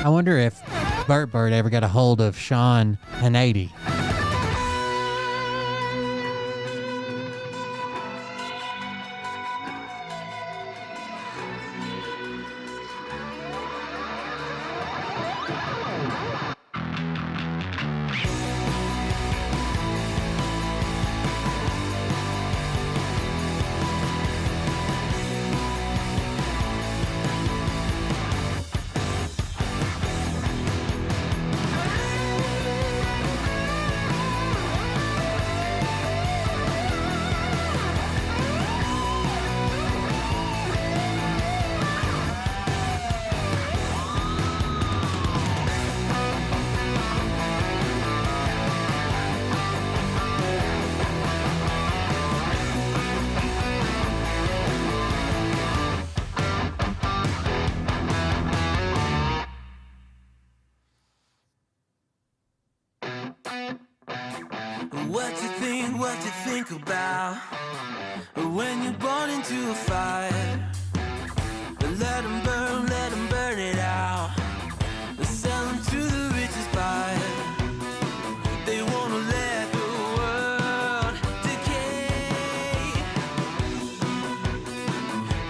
I wonder if Bert Bird ever got a hold of Sean Hannity. What you think about when you're born into a fire. Let them burn it out. Sell them to the richest buyer. They wanna let the world decay.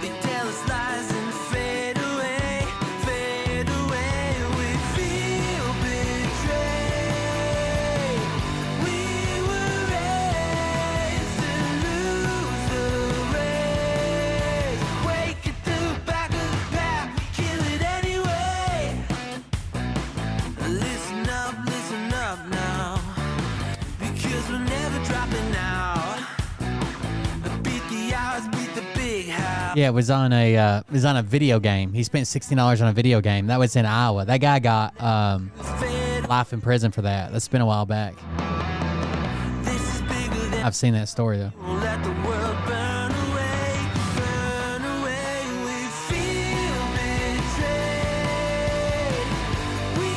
They tell us lies and fade away, fade away. We feel betrayed. We were raised to lose the race. Wake at the back of the pack, kill it anyway. Listen up now, because we're never dropping out. Beat the odds, beat the big house. Yeah, it was on a video game. He spent $16 on a video game. That was in Iowa. That guy got life in prison for that. That's been a while back. This is bigger than I've seen that story though. let the world burn away, burn away. We feel betrayed. We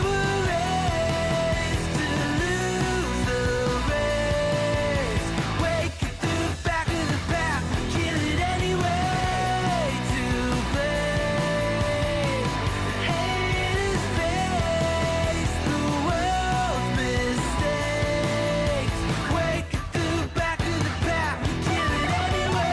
were raised to lose the race. Wake at the back of the pack, kill it anyway. To play, haters face the world's mistakes. Wake at the back of the pack, kill it anyway.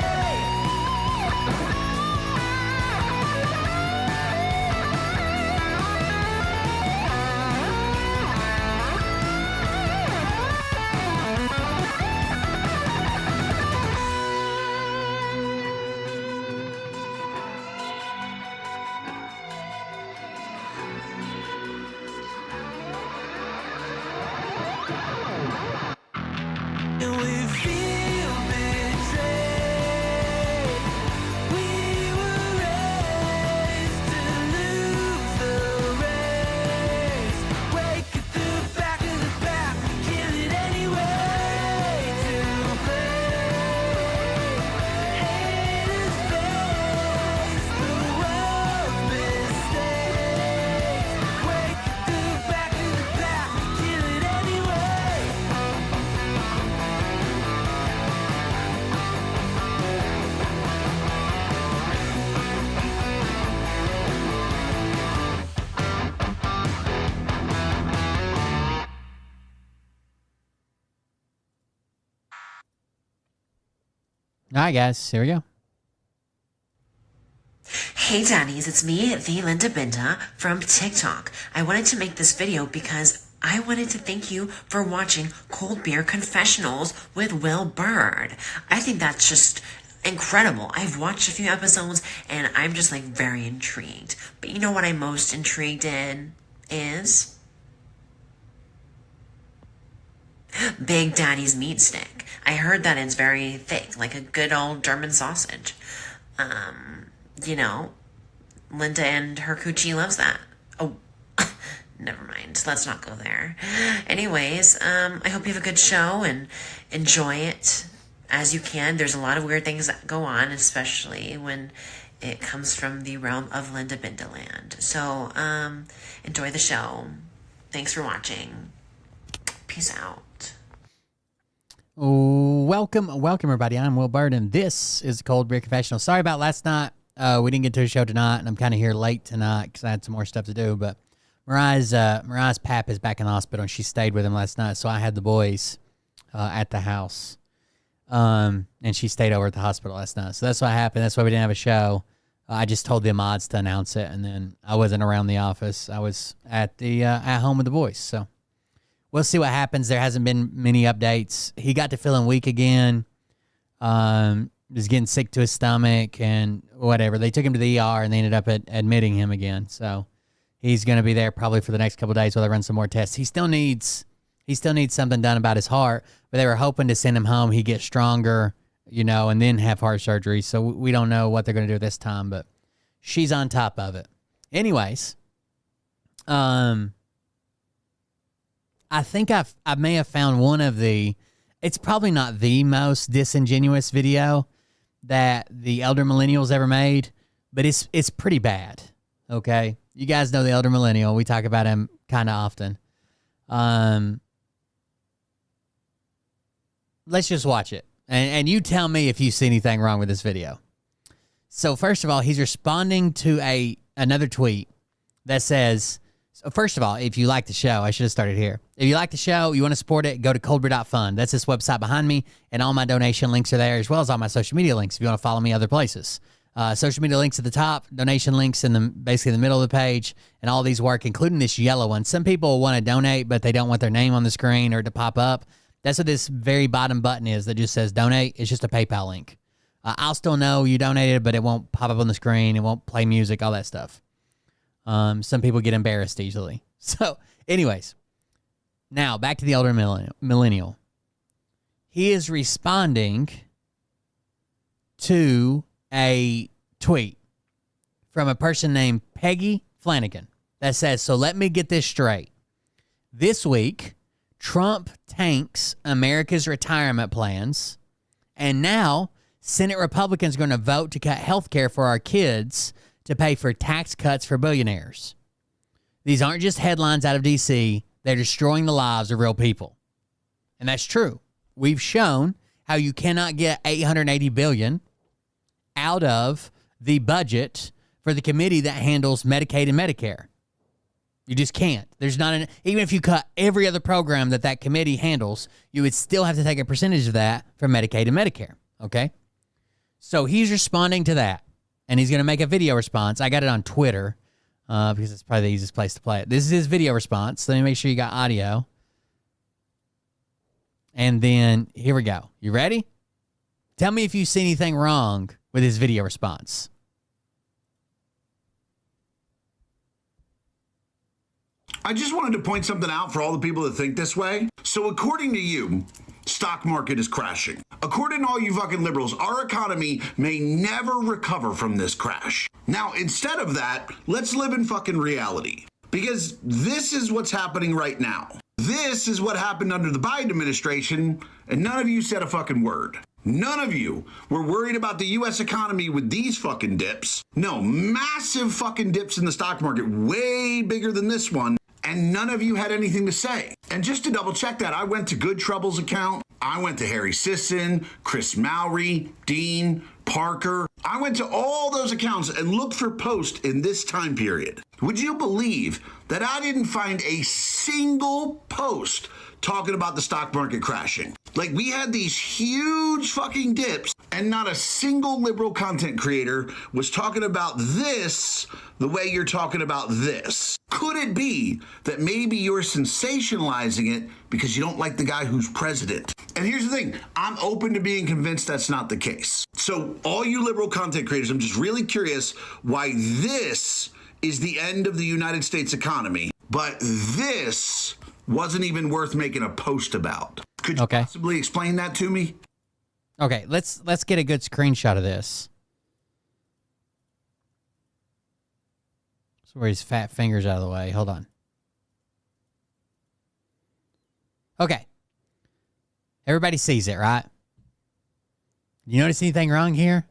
And we feel betrayed. We were raised to lose the race. Wake at the back of the pack, kill it anyway. To play, haters face the world's mistakes. Wake at the back of the pack, kill it anyway. All right, guys, here we go. Hey Daddies, it's me, the Linda Binda from TikTok. I wanted to make this video because I wanted to thank you for watching Cold Beer Confessionals with Will Bird. I think that's just incredible. I've watched a few episodes and I'm just like very intrigued. But you know what I'm most intrigued in is Big Daddy's meat stick. I heard that it's very thick, like a good old German sausage. You know, Linda and her coochie loves that. Oh, never mind. Let's not go there. Anyways, I hope you have a good show and enjoy it as you can. There's a lot of weird things that go on, especially when it comes from the realm of Linda Bindaland. So, enjoy the show. Thanks for watching. Peace out. Welcome everybody. I'm Will Bird, and this is Cold Beer Confessional. Sorry about last night. We didn't get to the show tonight, and I'm kind of here late tonight because I had some more stuff to do. But Mariah's pap is back in the hospital, and she stayed with him last night. So I had the boys at the house, and she stayed over at the hospital last night. So that's what happened. That's why we didn't have a show. I just told the mods to announce it, and then I wasn't around the office. I was at home with the boys. So we'll see what happens. There hasn't been many updates. He got to feeling weak again. Was getting sick to his stomach and whatever. They took him to the ER, and they ended up admitting him again. So he's going to be there probably for the next couple of days while they run some more tests. He still needs something done about his heart, but they were hoping to send him home. He get stronger, and then have heart surgery. So we don't know what they're going to do this time, but she's on top of it. Anyways, I think I may have found one of it's probably not the most disingenuous video that the elder millennials ever made, but it's pretty bad. Okay. You guys know the elder millennial. We talk about him kind of often. Let's just watch it. And you tell me if you see anything wrong with this video. So first of all, he's responding to another tweet that says, so first of all, if you like the show, I should have started here. If you like the show, you want to support it, go to coldbrew.fund. That's this website behind me, and all my donation links are there, as well as all my social media links if you want to follow me other places. Social media links at the top, donation links in basically the middle of the page, and all these work, including this yellow one. Some people want to donate, but they don't want their name on the screen or to pop up. That's what this very bottom button is that just says donate. It's just a PayPal link. I'll still know you donated, but it won't pop up on the screen. It won't play music, all that stuff. Some people get embarrassed easily. So, anyways, now back to the elder millennial. He is responding to a tweet from a person named Peggy Flanagan that says, so let me get this straight. This week, Trump tanks America's retirement plans, and now Senate Republicans are going to vote to cut health care for our kids to pay for tax cuts for billionaires. These aren't just headlines out of D.C. They're destroying the lives of real people. And that's true. We've shown how you cannot get $880 billion out of the budget for the committee that handles Medicaid and Medicare. You just can't. There's not even if you cut every other program that committee handles, you would still have to take a percentage of that for Medicaid and Medicare. Okay? So he's responding to that. And he's going to make a video response. I got it on Twitter because it's probably the easiest place to play it. This is his video response. Let me make sure you got audio. And then here we go. You ready? Tell me if you see anything wrong with his video response. I just wanted to point something out for all the people that think this way. So according to you, stock market is crashing. According to all you fucking liberals, our economy may never recover from this crash. Now, instead of that, let's live in fucking reality. Because this is what's happening right now. This is what happened under the Biden administration, and none of you said a fucking word. None of you were worried about the U.S. economy with these fucking dips. No, massive fucking dips in the stock market, way bigger than this one. And none of you had anything to say. And just to double check that, I went to Good Trouble's account. I went to Harry Sisson, Chris Mowry, Dean, Parker. I went to all those accounts and looked for posts in this time period. Would you believe that I didn't find a single post talking about the stock market crashing? Like, we had these huge fucking dips, and not a single liberal content creator was talking about this the way you're talking about this. Could it be that maybe you're sensationalizing it because you don't like the guy who's president? And here's the thing, I'm open to being convinced that's not the case. So all you liberal content creators, I'm just really curious why this is the end of the United States economy, but this wasn't even worth making a post about. Could you possibly explain that to me? Okay, let's get a good screenshot of this. So where his fat fingers out of the way. Hold on. Okay. Everybody sees it, right? You notice anything wrong here?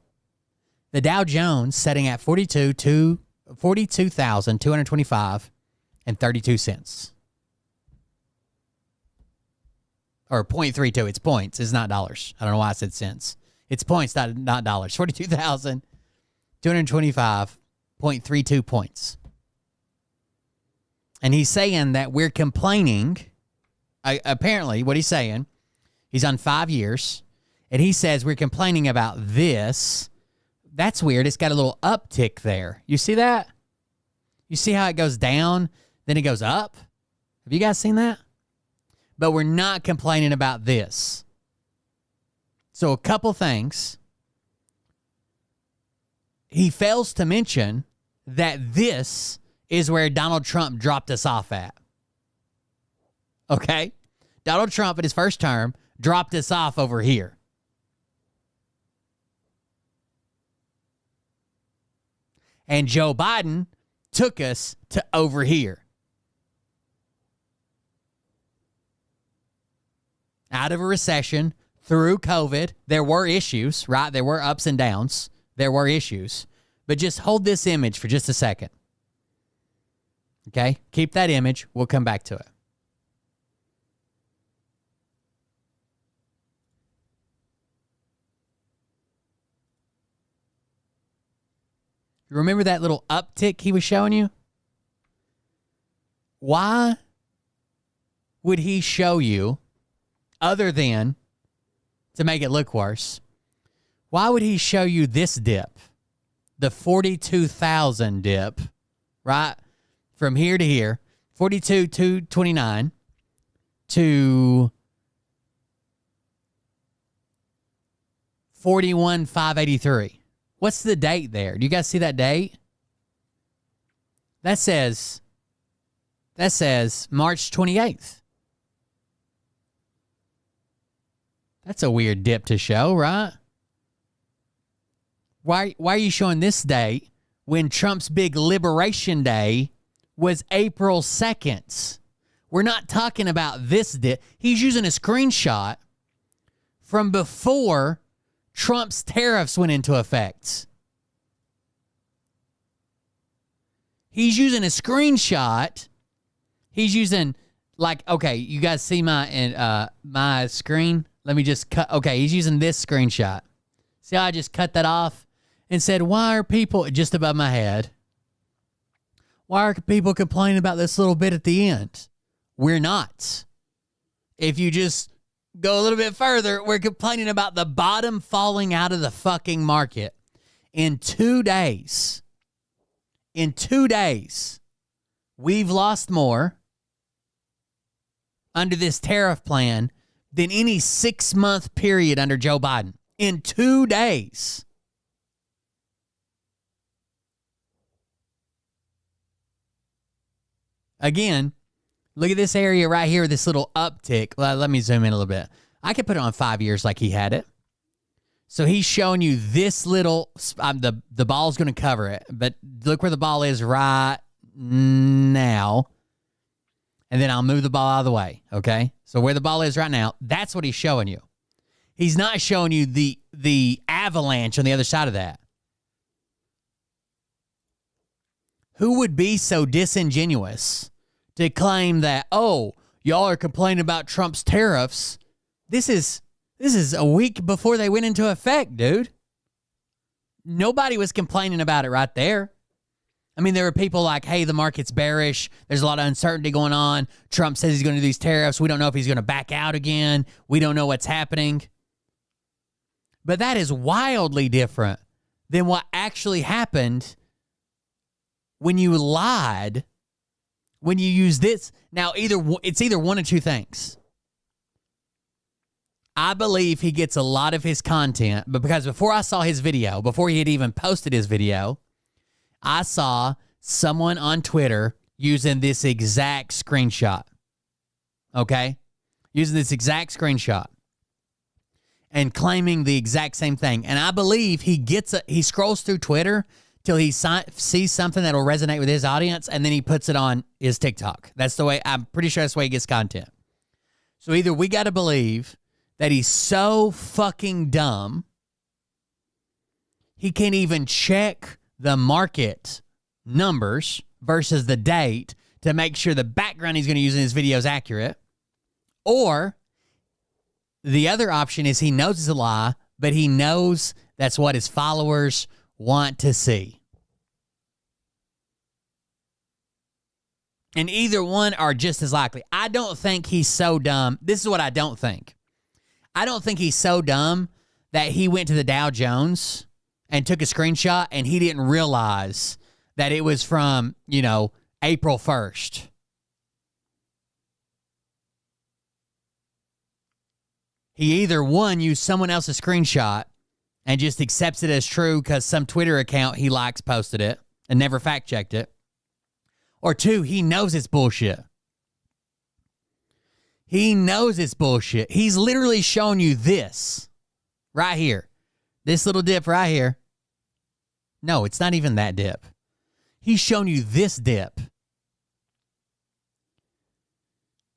The Dow Jones setting at 42,225 and 32 cents. Or 0.32. It's points. It's not dollars. I don't know why I said cents. It's points, not dollars. 42,225.32 points. And he's saying that we're complaining. Apparently, what he's saying, he's on 5 years, and he says we're complaining about this. That's weird. It's got a little uptick there. You see that? You see how it goes down, then it goes up? Have you guys seen that? But we're not complaining about this. So a couple things. He fails to mention that this is where Donald Trump dropped us off at. Okay? Donald Trump in his first term dropped us off over here. And Joe Biden took us to over here. Out of a recession, through COVID, there were issues, right? There were ups and downs. There were issues. But just hold this image for just a second. Okay? Keep that image. We'll come back to it. You remember that little uptick he was showing you? Why would he show you, other than to make it look worse, why would he show you this dip? The 42,000 dip, right? From here to here, 42,229 to 41,583. What's the date there? Do you guys see that date? That says March 28th. That's a weird dip to show, right? Why are you showing this date when Trump's big Liberation Day was April 2nd? We're not talking about this dip. He's using a screenshot from before Trump's tariffs went into effect. He's using a screenshot. He's using, like, okay, you guys see my screen? Let me just cut. Okay, he's using this screenshot. See how I just cut that off and said, why are people, just above my head, why are people complaining about this little bit at the end? We're not. If you just go a little bit further, we're complaining about the bottom falling out of the fucking market. In 2 days, we've lost more under this tariff plan than any 6-month period under Joe Biden. In 2 days. Again, look at this area right here, this little uptick. Let me zoom in a little bit. I could put it on 5 years like he had it. So he's showing you this little, the ball's going to cover it, but look where the ball is right now. And then I'll move the ball out of the way, okay? So where the ball is right now, that's what he's showing you. He's not showing you the avalanche on the other side of that. Who would be so disingenuous to claim that, oh, y'all are complaining about Trump's tariffs? This is a week before they went into effect, dude. Nobody was complaining about it right there. I mean, there were people like, hey, the market's bearish. There's a lot of uncertainty going on. Trump says he's going to do these tariffs. We don't know if he's going to back out again. We don't know what's happening. But that is wildly different than what actually happened when you lied, when you use this. Now, it's either one of two things. I believe he gets a lot of his content, but because before I saw his video, before he had even posted his video, I saw someone on Twitter using this exact screenshot. Okay? Using this exact screenshot and claiming the exact same thing. And I believe he scrolls through Twitter till he sees something that will resonate with his audience, and then he puts it on his TikTok. That's the way, I'm pretty sure that's the way he gets content. So either we got to believe that he's so fucking dumb, he can't even check the market numbers versus the date to make sure the background he's going to use in his video is accurate. Or the other option is he knows it's a lie, but he knows that's what his followers want to see. And either one are just as likely. I don't think he's so dumb. This is what I don't think. I don't think he's so dumb that he went to the Dow Jones and took a screenshot and he didn't realize that it was from, April 1st. He either, one, used someone else's screenshot and just accepts it as true because some Twitter account he likes posted it and never fact-checked it. Or two, he knows it's bullshit. He knows it's bullshit. He's literally showing you this right here. This little dip right here. No, it's not even that dip. He's shown you this dip.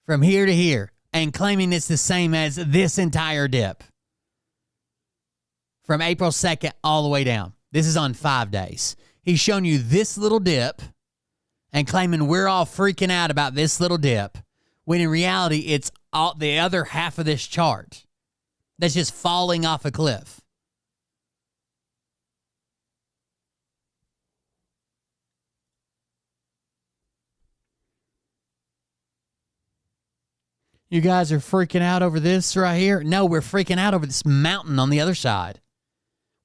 From here to here. And claiming it's the same as this entire dip. From April 2nd all the way down. This is on 5 days. He's shown you this little dip and claiming we're all freaking out about this little dip, when in reality it's all the other half of this chart that's just falling off a cliff. You guys are freaking out over this right here? No, we're freaking out over this mountain on the other side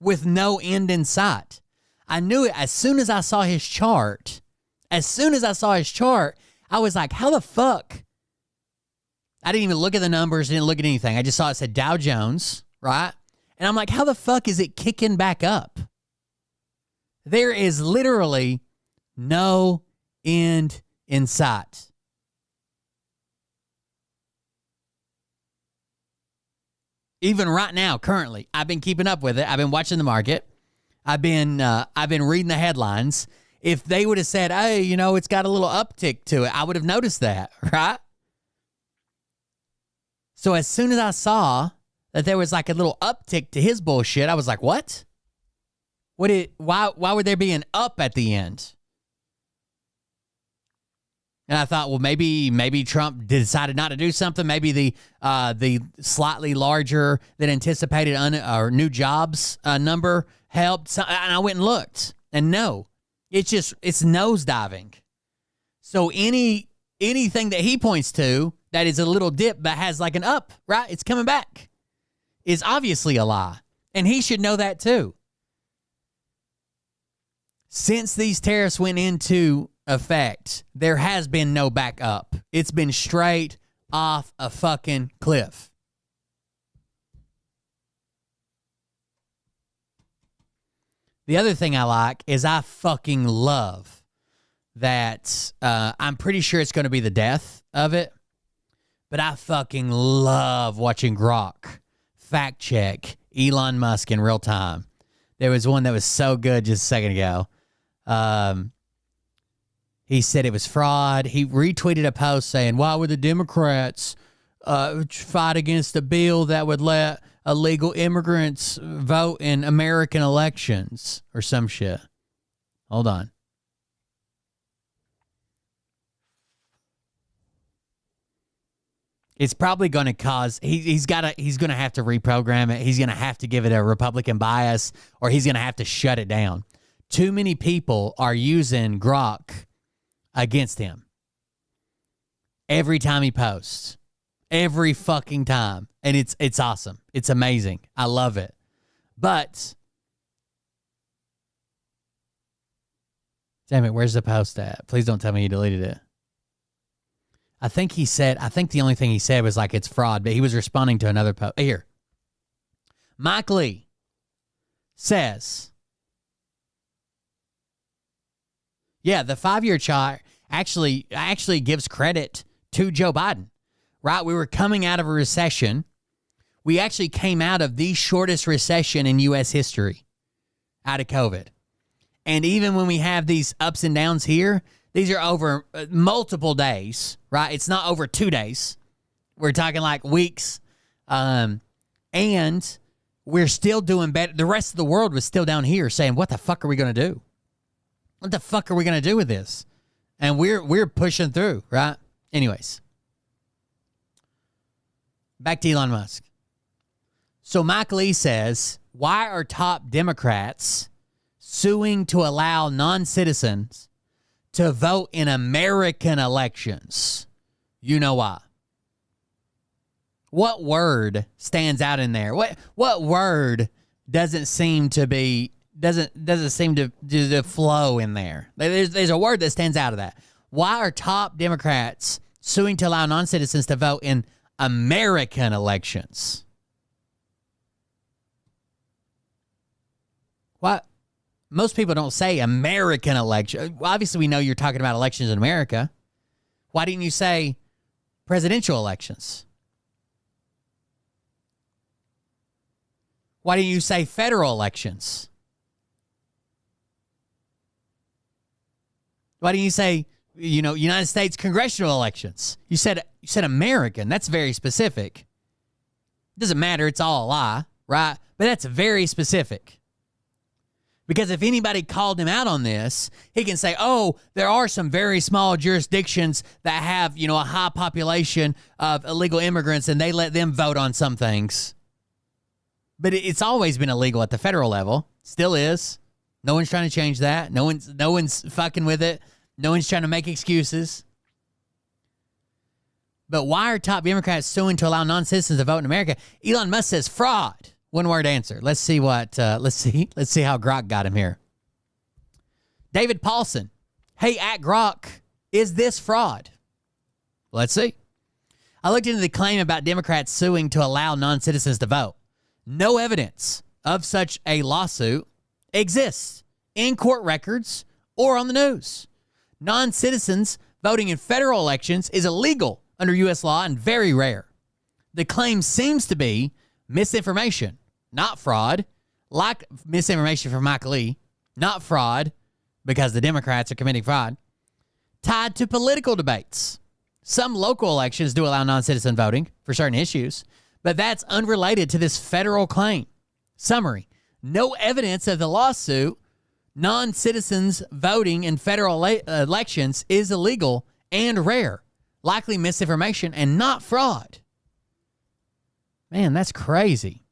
with no end in sight. I knew it as soon as I saw his chart. As soon as I saw his chart, I was like, how the fuck? I didn't even look at the numbers, didn't look at anything. I just saw it said Dow Jones, right? And I'm like, how the fuck is it kicking back up? There is literally no end in sight. Even right now, currently, I've been keeping up with it. I've been watching the market. I've been reading the headlines. If they would have said, hey, it's got a little uptick to it, I would have noticed that, right? So as soon as I saw that there was like a little uptick to his bullshit, I was like, what? Why would there be an up at the end? And I thought, well, maybe Trump decided not to do something. Maybe the slightly larger than anticipated new jobs number helped. And I went and looked, and no, it's nosediving. So anything that he points to that is a little dip but has like an up, right? It's coming back, is obviously a lie, and he should know that too. Since these tariffs went into effect, there has been no back up. It's been straight off a fucking cliff. The other thing I like is I fucking love that I'm pretty sure it's going to be the death of it, but I fucking love watching Grok fact check Elon Musk in real time. There was one that was so good just a second ago. He said it was fraud. He retweeted a post saying, why would the Democrats fight against a bill that would let illegal immigrants vote in American elections or some shit? Hold on. It's probably going to cause, he's going to have to reprogram it. He's going to have to give it a Republican bias, or he's going to have to shut it down. Too many people are using Grok against him. Every time he posts. Every fucking time. And it's awesome. It's amazing. I love it. But, damn it, where's the post at? Please don't tell me he deleted it. I think the only thing he said was like it's fraud, but he was responding to another post. Here. Mike Lee says, yeah, the 5-year chart actually gives credit to Joe Biden, right? We were coming out of a recession. We actually came out of the shortest recession in U.S. history out of COVID. And even when we have these ups and downs here, these are over multiple days, right? It's not over 2 days. We're talking like weeks. And we're still doing better. The rest of the world was still down here saying, what the fuck are we going to do? What the fuck are we going to do with this? And we're pushing through, right? Anyways. Back to Elon Musk. So Mike Lee says, why are top Democrats suing to allow non-citizens to vote in American elections. You know why? What word stands out in there? What word doesn't seem to flow in there? There's a word that stands out of that. Why are top Democrats suing to allow non-citizens to vote in American elections? What? Most people don't say American election. Well, obviously, we know you're talking about elections in America. Why didn't you say presidential elections? Why didn't you say federal elections? Why didn't you say, United States congressional elections? You said American. That's very specific. Doesn't matter. It's all a lie, right? But that's very specific. Because if anybody called him out on this, he can say, oh, there are some very small jurisdictions that have, a high population of illegal immigrants and they let them vote on some things. But it's always been illegal at the federal level. Still is. No one's trying to change that. No one's fucking with it. No one's trying to make excuses. But why are top Democrats suing to allow non-citizens to vote in America? Elon Musk says fraud. One word answer. Let's see how Grok got him here. David Paulson. Hey, at Grok, is this fraud? Let's see. I looked into the claim about Democrats suing to allow non-citizens to vote. No evidence of such a lawsuit exists in court records or on the news. Non-citizens voting in federal elections is illegal under U.S. law and very rare. The claim seems to be misinformation, not fraud, like misinformation from Mike Lee, not fraud, because the Democrats are committing fraud, tied to political debates. Some local elections do allow non-citizen voting for certain issues, but that's unrelated to this federal claim. Summary: no evidence of the lawsuit. Non-citizens voting in federal elections is illegal and rare. Likely misinformation and not fraud. Man, that's crazy.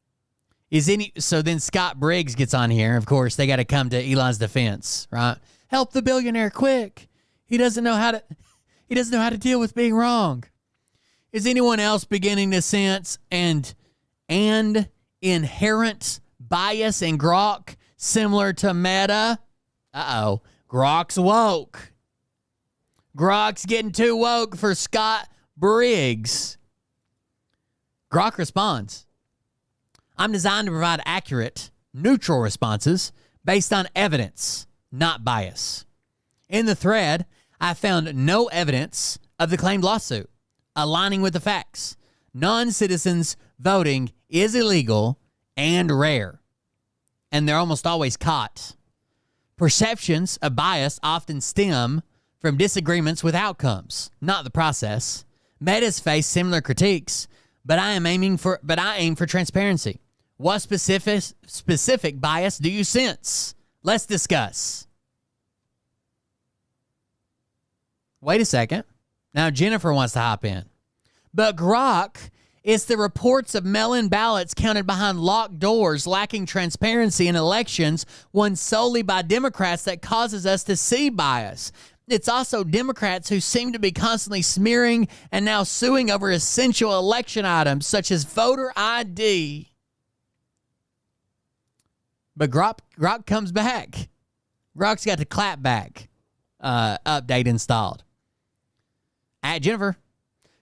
So then Scott Briggs gets on here. Of course, they got to come to Elon's defense, right? Help the billionaire quick. He doesn't know how to deal with being wrong. Is anyone else beginning to sense and inherent bias in Grok similar to Meta? Uh-oh. Grok's woke. Grok's getting too woke for Scott Briggs. Grok responds, I'm designed to provide accurate, neutral responses based on evidence, not bias. In the thread, I found no evidence of the claimed lawsuit aligning with the facts. Non-citizens voting is illegal and rare, and they're almost always caught. Perceptions of bias often stem from disagreements with outcomes, not the process. Meta's face similar critiques, but I aim for transparency. What specific bias do you sense? Let's discuss. Wait a second. Now Jennifer wants to hop in. But Grok, it's the reports of mail-in ballots counted behind locked doors lacking transparency in elections won solely by Democrats that causes us to see bias. It's also Democrats who seem to be constantly smearing and now suing over essential election items such as voter ID. But Grok comes back. Grok's got the clapback update installed. At Jennifer,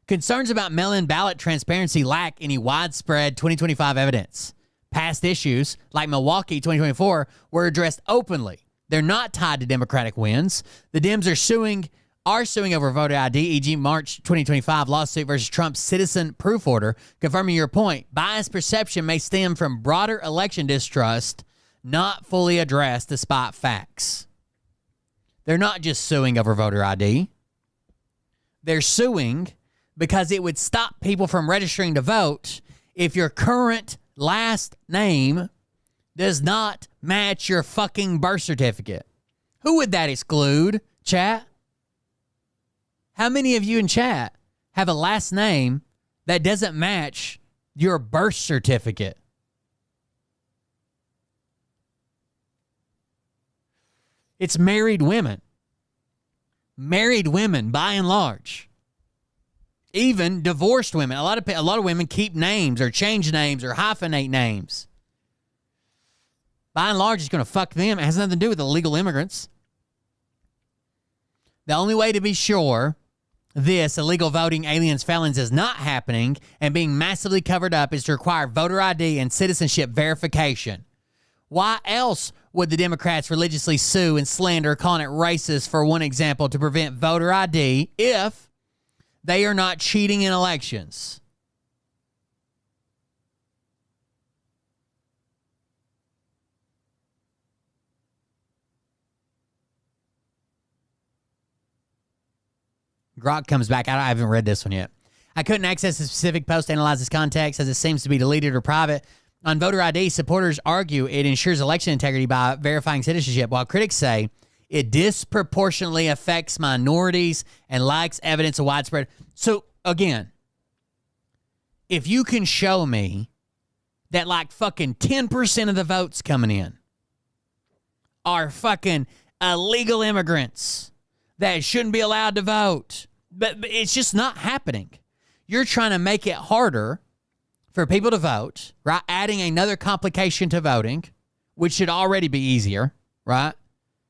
concerns about mail-in ballot transparency lack any widespread 2025 evidence. Past issues, like Milwaukee 2024, were addressed openly. They're not tied to Democratic wins. The Dems are suing over voter ID, e.g. March 2025 lawsuit versus Trump's citizen proof order, confirming your point. Biased perception may stem from broader election distrust, not fully addressed despite facts. They're not just suing over voter ID. They're suing because it would stop people from registering to vote if your current last name does not match your fucking birth certificate. Who would that exclude, chat? How many of you in chat have a last name that doesn't match your birth certificate? It's married women. married women, by and large. Even divorced women. A lot of women keep names or change names or hyphenate names. By and large, it's going to fuck them. It has nothing to do with illegal immigrants. The only way to be sure this illegal voting, aliens, felons is not happening and being massively covered up is to require voter ID and citizenship verification. Why else would the Democrats religiously sue and slander, calling it racist, for one example, to prevent voter ID if they are not cheating in elections? Grok comes back. I haven't read this one yet. I couldn't access a specific post to analyze this context as it seems to be deleted or private. On voter ID, supporters argue it ensures election integrity by verifying citizenship, while critics say it disproportionately affects minorities and lacks evidence of widespread. So, again, if you can show me that like fucking 10% of the votes coming in are fucking illegal immigrants that shouldn't be allowed to vote, but it's just not happening. You're trying to make it harder for people to vote, right? Adding another complication to voting, which should already be easier, right?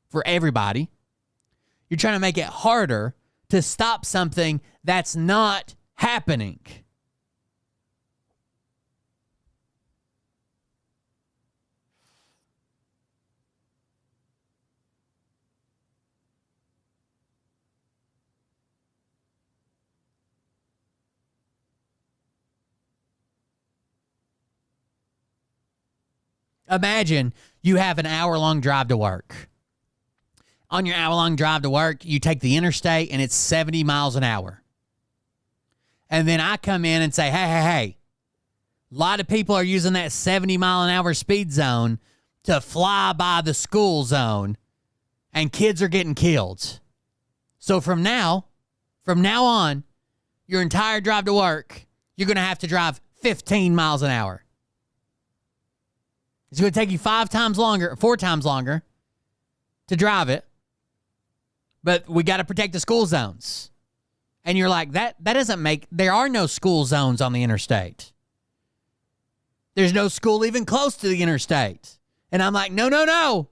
For everybody. You're trying to make it harder to stop something that's not happening. Imagine you have an hour-long drive to work. On your hour-long drive to work, you take the interstate and it's 70 miles an hour. And then I come in and say, hey, a lot of people are using that 70-mile-an-hour speed zone to fly by the school zone, and kids are getting killed. So from now on, your entire drive to work, you're going to have to drive 15 miles an hour. It's going to take you 4 times longer to drive it. But we got to protect the school zones. And you're like, that doesn't make, there are no school zones on the interstate. There's no school even close to the interstate. And I'm like, no.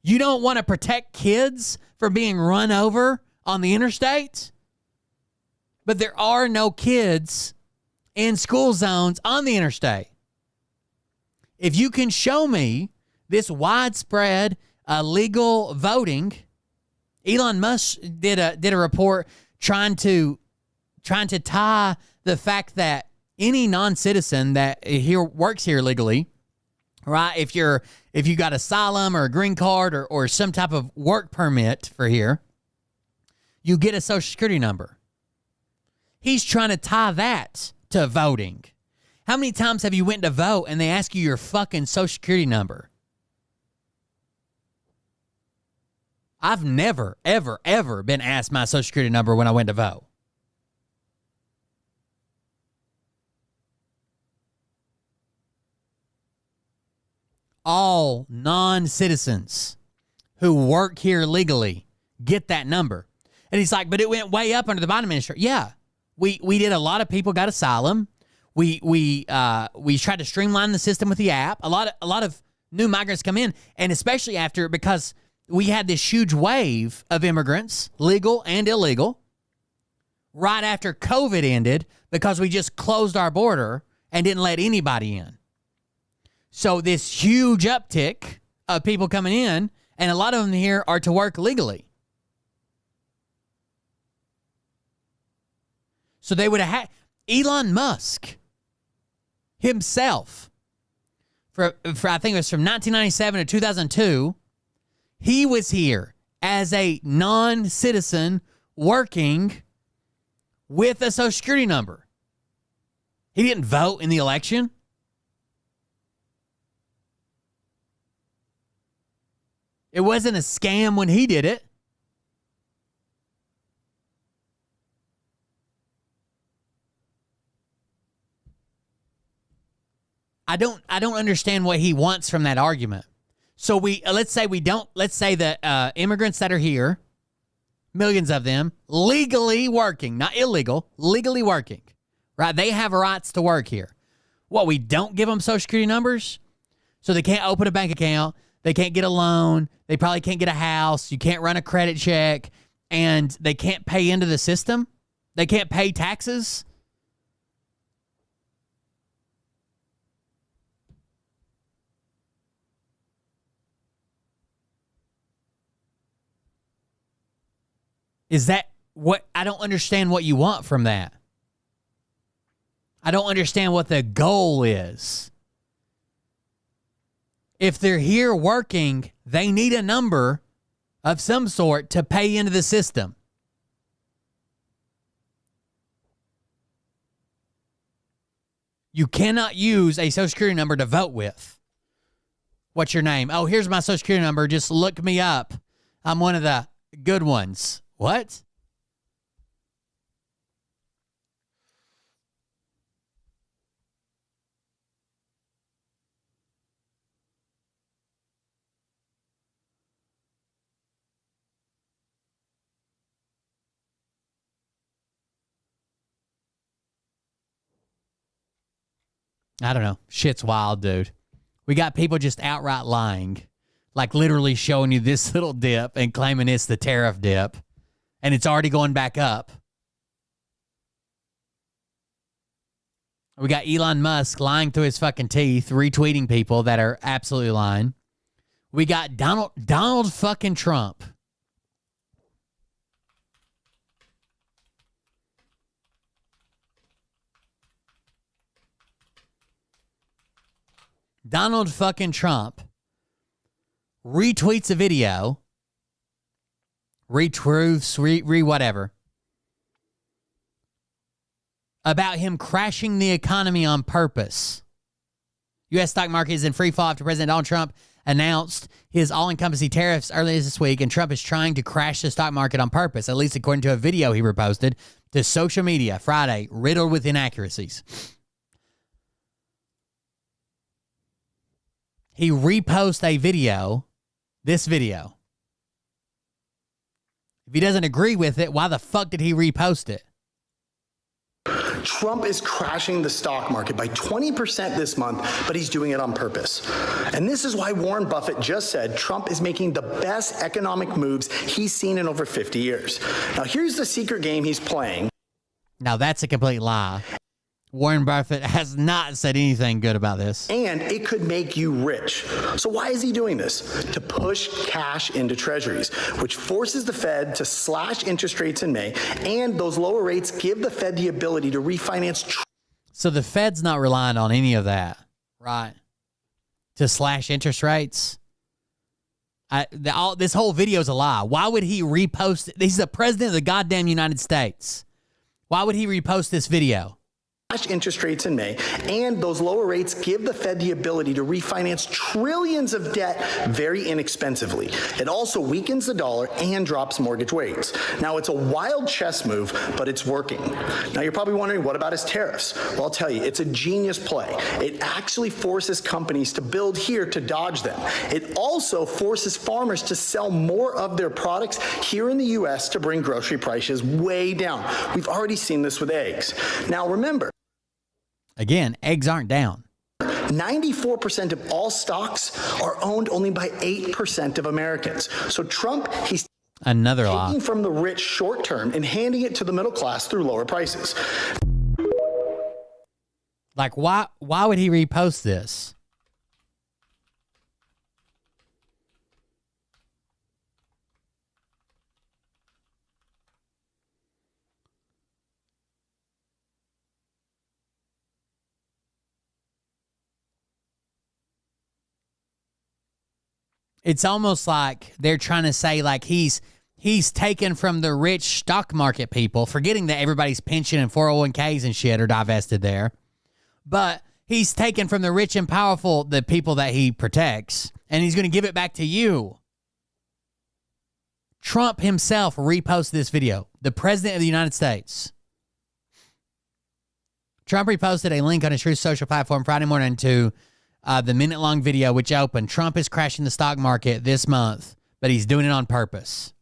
You don't want to protect kids from being run over on the interstate? But there are no kids in school zones on the interstate. If you can show me this widespread illegal voting, Elon Musk did a report trying to tie the fact that any non-citizen that works here legally, right? If you got asylum or a green card or some type of work permit for here, you get a social security number. He's trying to tie that to voting. How many times have you went to vote and they ask you your fucking social security number? I've never, ever, ever been asked my social security number when I went to vote. All non-citizens who work here legally get that number. And he's like, but it went way up under the Biden administration. Yeah, we did. A lot of people got asylum. We tried to streamline the system with the app. A lot of new migrants come in, and especially because we had this huge wave of immigrants, legal and illegal, right after COVID ended because we just closed our border and didn't let anybody in. So this huge uptick of people coming in, and a lot of them here are to work legally. So they would have had Elon Musk himself, for I think it was from 1997 to 2002, he was here as a non-citizen working with a social security number. He didn't vote in the election. It wasn't a scam when he did it. I don't understand what he wants from that argument. So let's say that immigrants that are here, millions of them, legally working, not illegal, legally working, right? They have rights to work here. What, we don't give them Social Security numbers? So they can't open a bank account. They can't get a loan. They probably can't get a house. You can't run a credit check. And they can't pay into the system. They can't pay taxes. Is that what? I don't understand what you want from that. I don't understand what the goal is. If they're here working, they need a number of some sort to pay into the system. You cannot use a Social Security number to vote with. What's your name? Oh, here's my Social Security number. Just look me up. I'm one of the good ones. What? I don't know. Shit's wild, dude. We got people just outright lying, like literally showing you this little dip and claiming it's the tariff dip, and it's already going back up. We got Elon Musk lying through his fucking teeth, retweeting people that are absolutely lying. We got Donald fucking Trump. Donald fucking Trump retweets a video, retruths, whatever, about him crashing the economy on purpose. U.S. stock market is in free fall after President Donald Trump announced his all-encompassing tariffs earlier this week, and Trump is trying to crash the stock market on purpose, at least according to a video he reposted to social media Friday, riddled with inaccuracies. He reposts a video, this video. If he doesn't agree with it, why the fuck did he repost it? Trump is crashing the stock market by 20% this month, but he's doing it on purpose. And this is why Warren Buffett just said Trump is making the best economic moves he's seen in over 50 years. Now, here's the secret game he's playing. Now, that's a complete lie. Warren Buffett has not said anything good about this. And it could make you rich. So why is he doing this? To push cash into treasuries, which forces the Fed to slash interest rates in May. And those lower rates give the Fed the ability to refinance. So the Fed's not relying on any of that, right? To slash interest rates. This whole video is a lie. Why would he repost it? He's the president of the goddamn United States. Why would he repost this video? Interest rates in May, and those lower rates give the Fed the ability to refinance trillions of debt very inexpensively. It also weakens the dollar and drops mortgage rates. Now, it's a wild chess move, but it's working. Now, you're probably wondering, what about his tariffs? Well, I'll tell you, it's a genius play. It actually forces companies to build here to dodge them. It also forces farmers to sell more of their products here in the U.S. to bring grocery prices way down. We've already seen this with eggs. Now, remember, again, eggs aren't down. 94% of all stocks are owned only by 8% of Americans. So Trump, he's another taking lie from the rich short term and handing it to the middle class through lower prices. Like, why would he repost this? It's almost like they're trying to say like he's taken from the rich stock market people, forgetting that everybody's pension and 401ks and shit are divested there. But he's taken from the rich and powerful, the people that he protects, and he's going to give it back to you. Trump himself reposted this video, the president of the United States. Trump reposted a link on his Truth Social platform Friday morning to the minute-long video, which opened, Trump is crashing the stock market this month, but he's doing it on purpose.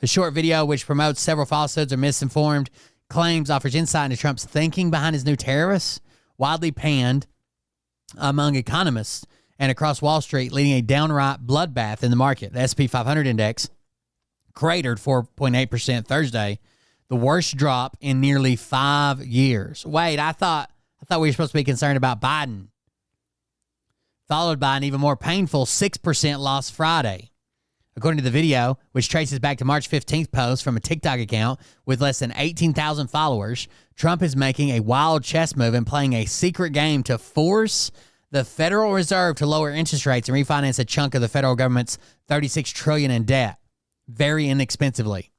The short video, which promotes several falsehoods or misinformed claims, offers insight into Trump's thinking behind his new tariffs, widely panned among economists and across Wall Street, leading a downright bloodbath in the market. The S&P 500 index cratered 4.8% Thursday, the worst drop in nearly 5 years. Wait, I thought we were supposed to be concerned about Biden. Followed by an even more painful 6% loss Friday. According to the video, which traces back to March 15th post from a TikTok account with less than 18,000 followers, Trump is making a wild chess move and playing a secret game to force the Federal Reserve to lower interest rates and refinance a chunk of the federal government's $36 trillion in debt very inexpensively.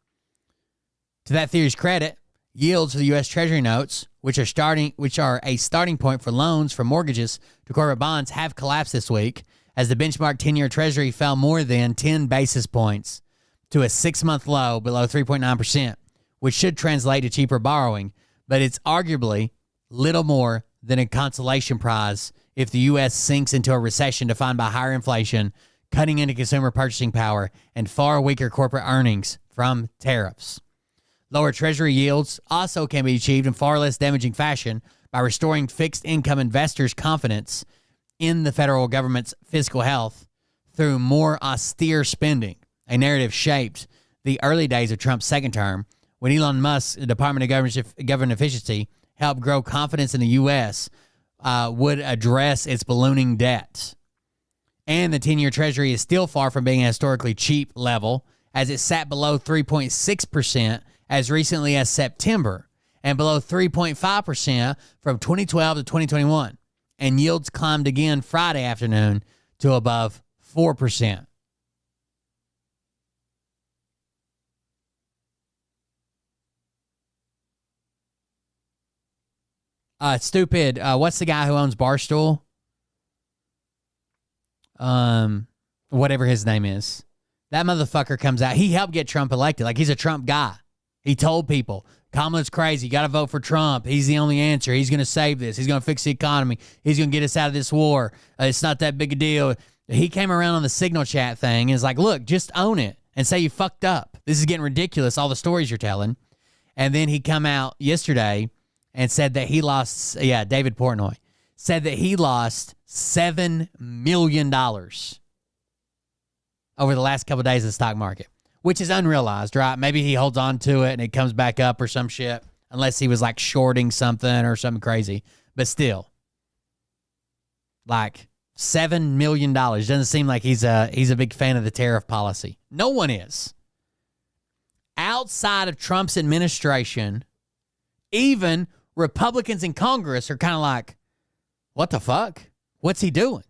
To that theory's credit, yields for the U.S. Treasury notes, which are a starting point for loans from mortgages to corporate bonds, have collapsed this week as the benchmark 10-year Treasury fell more than 10 basis points to a 6-month low below 3.9%, which should translate to cheaper borrowing, but it's arguably little more than a consolation prize if the U.S. sinks into a recession defined by higher inflation, cutting into consumer purchasing power, and far weaker corporate earnings from tariffs. Lower Treasury yields also can be achieved in far less damaging fashion by restoring fixed income investors' confidence in the federal government's fiscal health through more austere spending, a narrative shaped the early days of Trump's second term when Elon Musk's Department of Government Efficiency helped grow confidence in the U.S. Would address its ballooning debt. And the 10-year Treasury is still far from being a historically cheap level, as it sat below 3.6% as recently as September and below 3.5% from 2012 to 2021. And yields climbed again Friday afternoon to above 4%. Stupid. What's the guy who owns Barstool? Whatever his name is. That motherfucker comes out. He helped get Trump elected. Like, he's a Trump guy. He told people, Kamala's crazy. You got to vote for Trump. He's the only answer. He's going to save this. He's going to fix the economy. He's going to get us out of this war. It's not that big a deal. He came around on the Signal chat thing and is like, look, just own it and say you fucked up. This is getting ridiculous, all the stories you're telling. And then he come out yesterday and said that he lost, David Portnoy, said that he lost $7 million over the last couple of days of the stock market, which is unrealized, right? Maybe he holds on to it and it comes back up or some shit, unless he was like shorting something or something crazy. But still, like $7 million doesn't seem like he's a big fan of the tariff policy. No one is. Outside of Trump's administration, even Republicans in Congress are kind of like, what the fuck? What's he doing?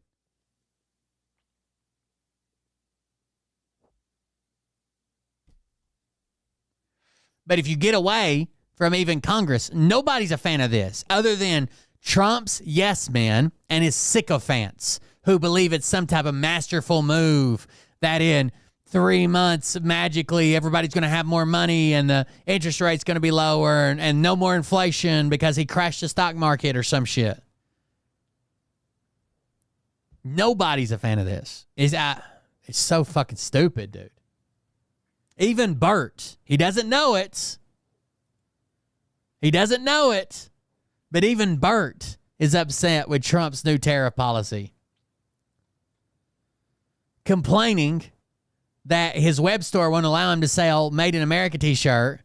But if you get away from even Congress, nobody's a fan of this other than Trump's yes men and his sycophants who believe it's some type of masterful move that in 3 months, magically, everybody's going to have more money and the interest rate's going to be lower and no more inflation because he crashed the stock market or some shit. Nobody's a fan of this. It's so fucking stupid, dude. Even Bert, he doesn't know it. He doesn't know it. But even Bert is upset with Trump's new tariff policy. Complaining that his web store won't allow him to sell Made in America t-shirt.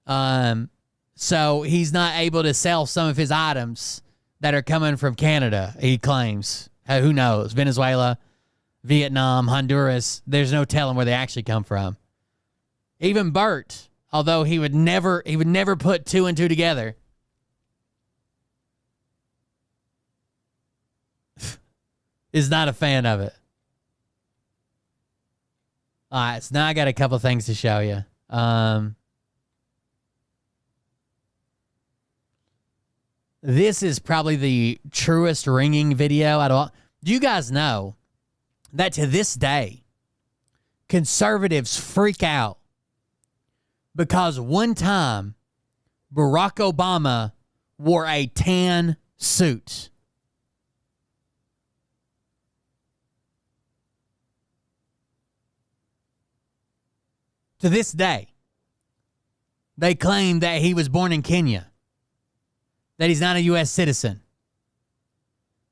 So he's not able to sell some of his items that are coming from Canada, he claims. Who knows? Venezuela, Vietnam, Honduras. There's no telling where they actually come from. Even Bert, although he would never put two and two together. Is not a fan of it. All right, so now I got a couple things to show you. This is probably the truest ringing video. Do you guys know that to this day, conservatives freak out because one time Barack Obama wore a tan suit? To this day, they claim that he was born in Kenya, that he's not a U.S. citizen,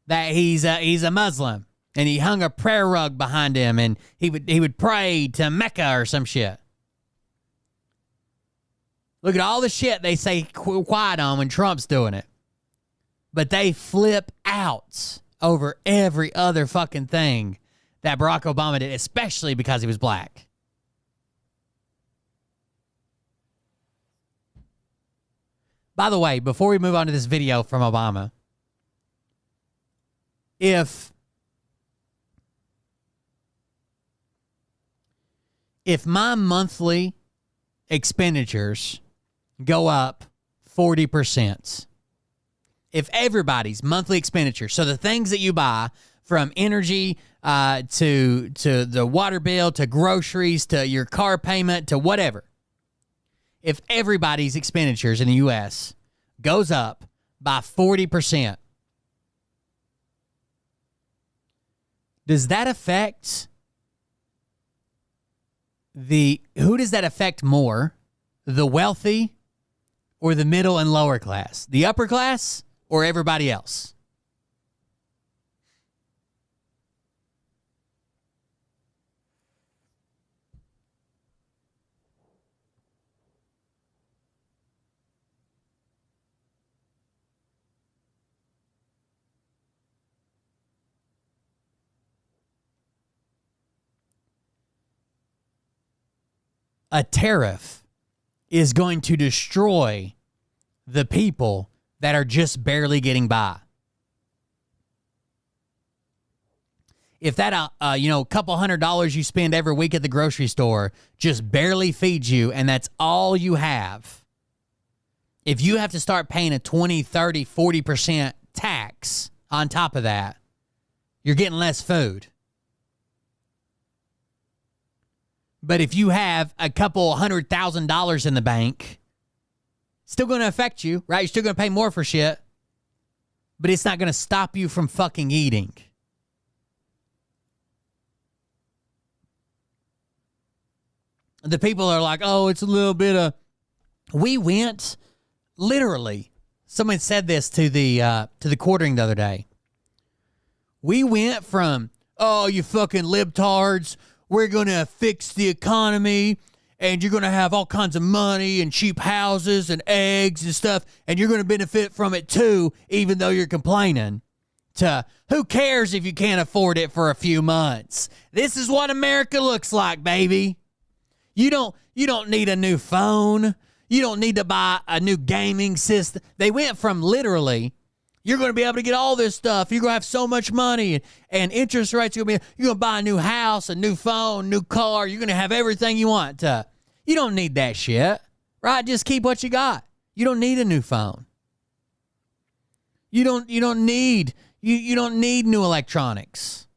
that he's a Muslim, and he hung a prayer rug behind him, and he would pray to Mecca or some shit. Look at all the shit they say quiet on when Trump's doing it. But they flip out over every other fucking thing that Barack Obama did, especially because he was black. By the way, before we move on to this video from Obama, if my monthly expenditures go up 40%, if everybody's monthly expenditure, so the things that you buy, from energy to the water bill to groceries to your car payment to whatever, if everybody's expenditures in the U.S. goes up by 40%, does that affect who does that affect more? The wealthy or the middle and lower class? The upper class or everybody else? A tariff is going to destroy the people that are just barely getting by. If that, couple $100 you spend every week at the grocery store just barely feeds you and that's all you have, if you have to start paying a 20, 30, 40% tax on top of that, you're getting less food. But if you have a couple $100,000 in the bank, still going to affect you, right? You're still going to pay more for shit, but it's not going to stop you from fucking eating. The people are like, oh, it's a little bit of... We went, literally, someone said this to the quartering the other day. We went from, oh, you fucking libtards, we're going to fix the economy, and you're going to have all kinds of money and cheap houses and eggs and stuff, and you're going to benefit from it too, even though you're complaining, to who cares if you can't afford it for a few months? This is what America looks like, baby. You don't need a new phone. You don't need to buy a new gaming system. They went from literally, you're going to be able to get all this stuff. You're going to have so much money, and interest rates are going to be, you're going to buy a new house, a new phone, new car. You're going to have everything you want. You don't need that shit, right? Just keep what you got. You don't need a new phone. You don't need new electronics.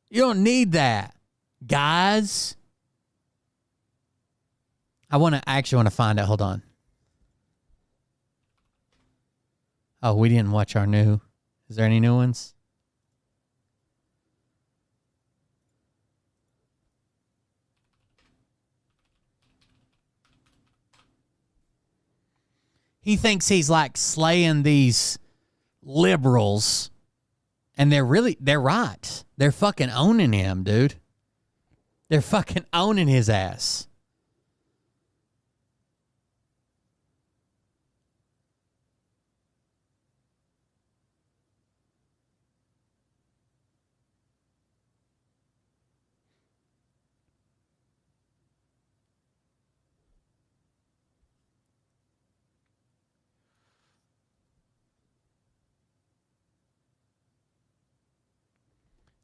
You don't need that. Guys, I actually want to find out. Hold on. Oh, we didn't watch our new. Is there any new ones? He thinks he's like slaying these liberals, and they're right. They're fucking owning him, dude. They're fucking owning his ass.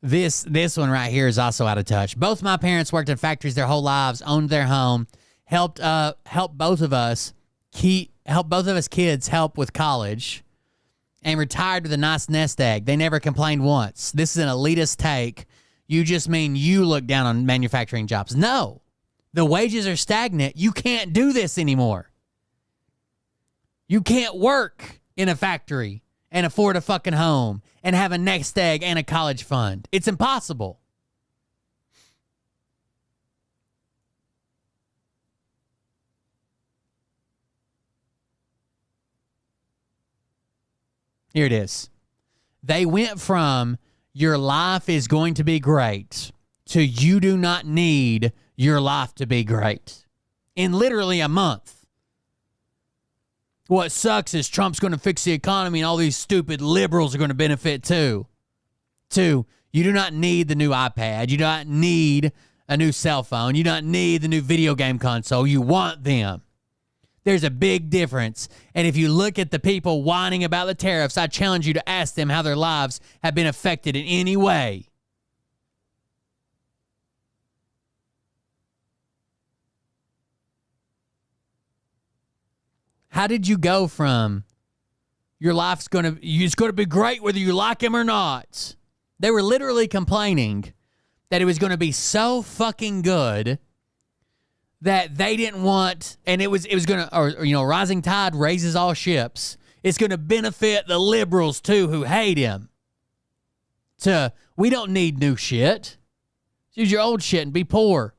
This one right here is also out of touch. Both my parents worked in factories their whole lives, owned their home, helped both of us kids help with college, and retired with a nice nest egg. They never complained once. This is an elitist take. You just mean you look down on manufacturing jobs. No. The wages are stagnant. You can't do this anymore. You can't work in a factory and afford a fucking home and have a nest egg and a college fund. It's impossible. Here it is. They went from your life is going to be great to you do not need your life to be great in literally a month. What sucks is Trump's going to fix the economy and all these stupid liberals are going to benefit too. Two, you do not need the new iPad. You do not need a new cell phone. You do not need the new video game console. You want them. There's a big difference. And if you look at the people whining about the tariffs, I challenge you to ask them how their lives have been affected in any way. How did you go from your life's going to be great whether you like him or not? They were literally complaining that it was going to be so fucking good that they didn't want, and it was going to, or rising tide raises all ships. It's going to benefit the liberals too who hate him. We don't need new shit. Use your old shit and be poor.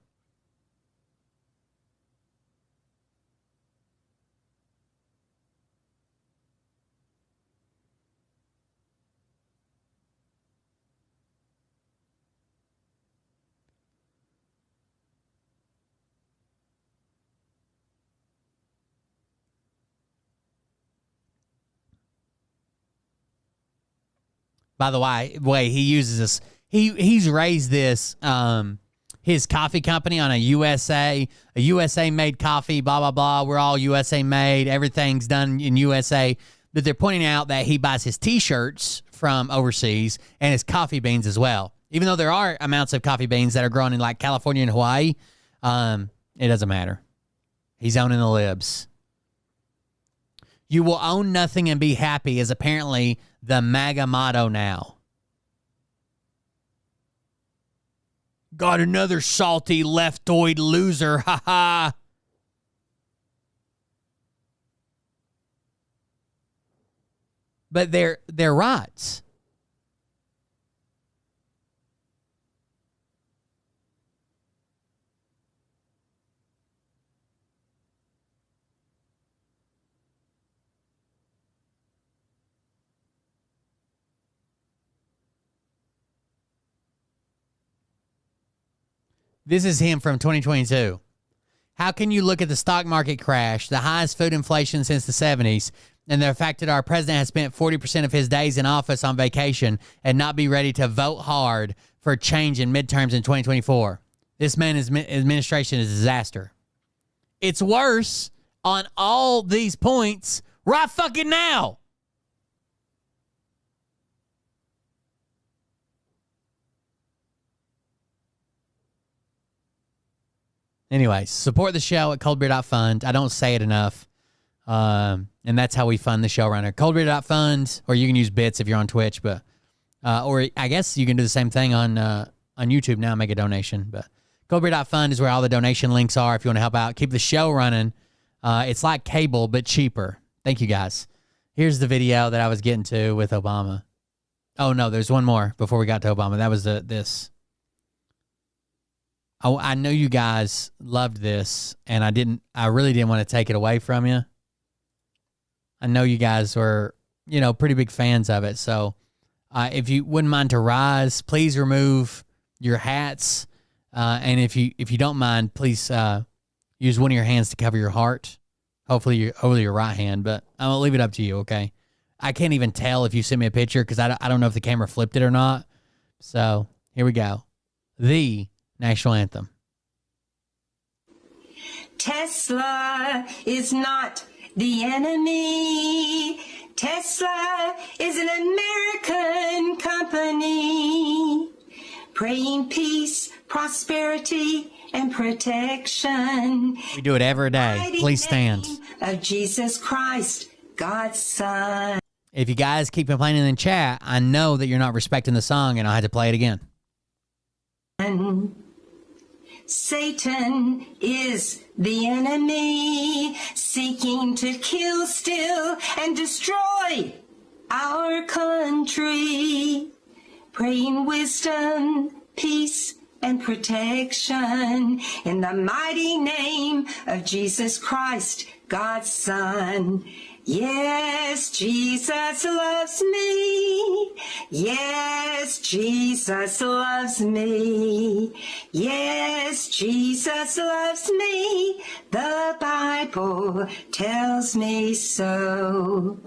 By the way, he uses this. He's raised this his coffee company on a USA made coffee. Blah blah blah. We're all USA made. Everything's done in USA. But they're pointing out that he buys his T-shirts from overseas and his coffee beans as well. Even though there are amounts of coffee beans that are grown in like California and Hawaii, it doesn't matter. He's owning the libs. You will own nothing and be happy is apparently the MAGA motto now. Got another salty leftoid loser, haha. But they're right. This is him from 2022. How can you look at the stock market crash, the highest food inflation since the 70s, and the fact that our president has spent 40% of his days in office on vacation and not be ready to vote hard for change in midterms in 2024? This man's administration is a disaster. It's worse on all these points right fucking now. Anyways, support the show at coldbeer.fund. I don't say it enough. And that's how we fund the show around here. Coldbeer.fund, or you can use bits if you're on Twitch, but or I guess you can do the same thing on YouTube now, make a donation. But coldbeer.fund is where all the donation links are if you want to help out. Keep the show running. It's like cable, but cheaper. Thank you, guys. Here's the video that I was getting to with Obama. Oh, no, there's one more before we got to Obama. That was this. Oh, I know you guys loved this, and I really didn't want to take it away from you. I know you guys were, pretty big fans of it. So if you wouldn't mind to rise, please remove your hats. And if you don't mind, please use one of your hands to cover your heart. Hopefully your right hand, but I'll leave it up to you, okay? I can't even tell if you sent me a picture because I don't know if the camera flipped it or not. So here we go. The national anthem. Tesla is not the enemy. Tesla is an American company. Praying peace, prosperity, and protection. We do it every day. Please stand. Of Jesus Christ, God's Son. If you guys keep complaining in chat, I know that you're not respecting the song, and I'll have to play it again. Satan is the enemy, seeking to kill, steal, and destroy our country. Praying wisdom, peace, and protection in the mighty name of Jesus Christ, God's Son. Yes, Jesus loves me. Yes, Jesus loves me. Yes, Jesus loves me. The Bible tells me so.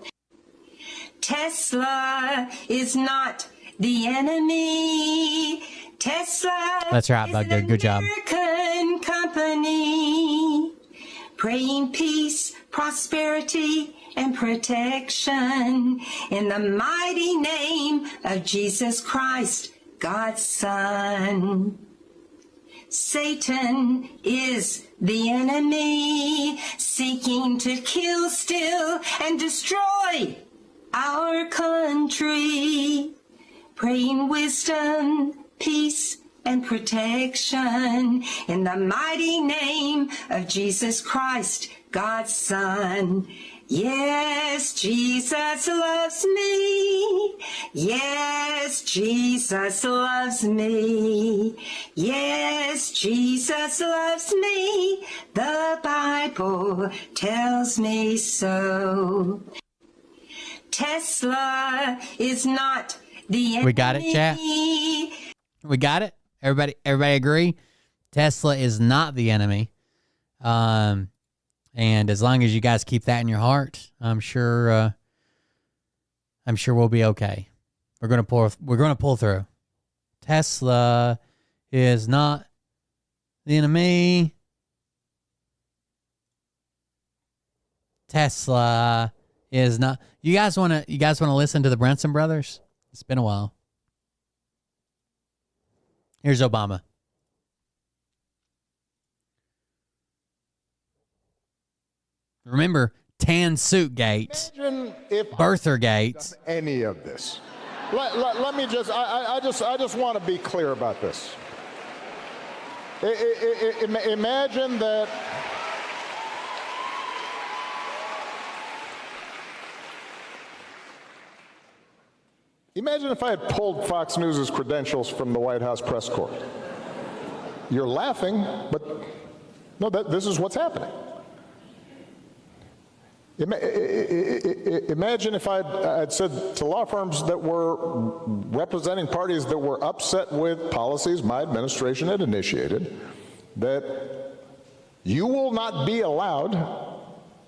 Tesla is not the enemy. Tesla That's right, is Bug an Dude. Good job. American company. Praying peace, prosperity, and protection in the mighty name of Jesus Christ, God's Son. Satan is the enemy, seeking to kill, steal, and destroy our country. Praying wisdom, peace, and protection in the mighty name of Jesus Christ, God's Son. Yes, Jesus loves me. Yes, Jesus loves me. Yes, Jesus loves me. The Bible tells me so. Tesla is not the enemy. We got it, chat? We got it? Everybody agree? Tesla is not the enemy. And as long as you guys keep that in your heart, I'm sure we'll be okay. We're gonna pull through. Tesla is not the enemy. Tesla is not. You guys wanna listen to the Brunson brothers? It's been a while. Here's Obama. Remember, tan suit gate, birther gate. Any of this. Let me just, I just want to be clear about this. Imagine that Imagine if I had pulled Fox News' credentials from the White House press corps. You're laughing, but no, this is what's happening. Imagine if I'd said to law firms that were representing parties that were upset with policies my administration had initiated, that you will not be allowed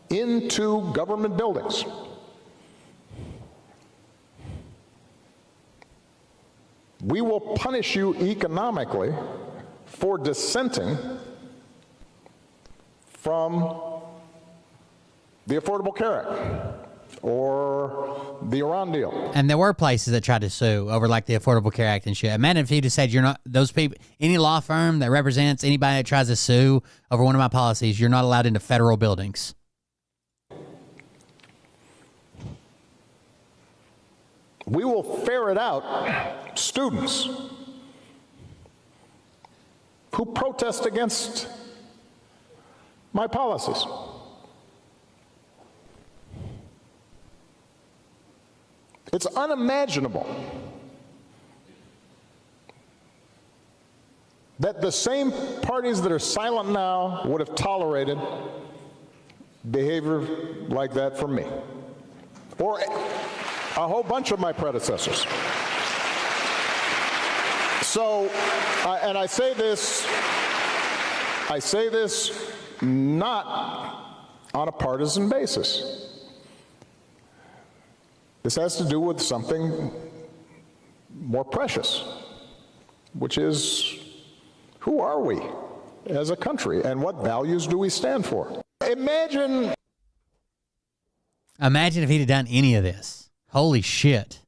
into government buildings. We will punish you economically for dissenting from the Affordable Care Act or the Iran deal. And there were places that tried to sue over like the Affordable Care Act and shit. Imagine if he just said, you're not, those people, any law firm that represents anybody that tries to sue over one of my policies, you're not allowed into federal buildings. We will ferret out students who protest against my policies. It's unimaginable that the same parties that are silent now would have tolerated behavior like that from me, or a whole bunch of my predecessors. So, and I say this not on a partisan basis. This has to do with something more precious, which is, who are we as a country and what values do we stand for? Imagine if he'd have done any of this. Holy shit.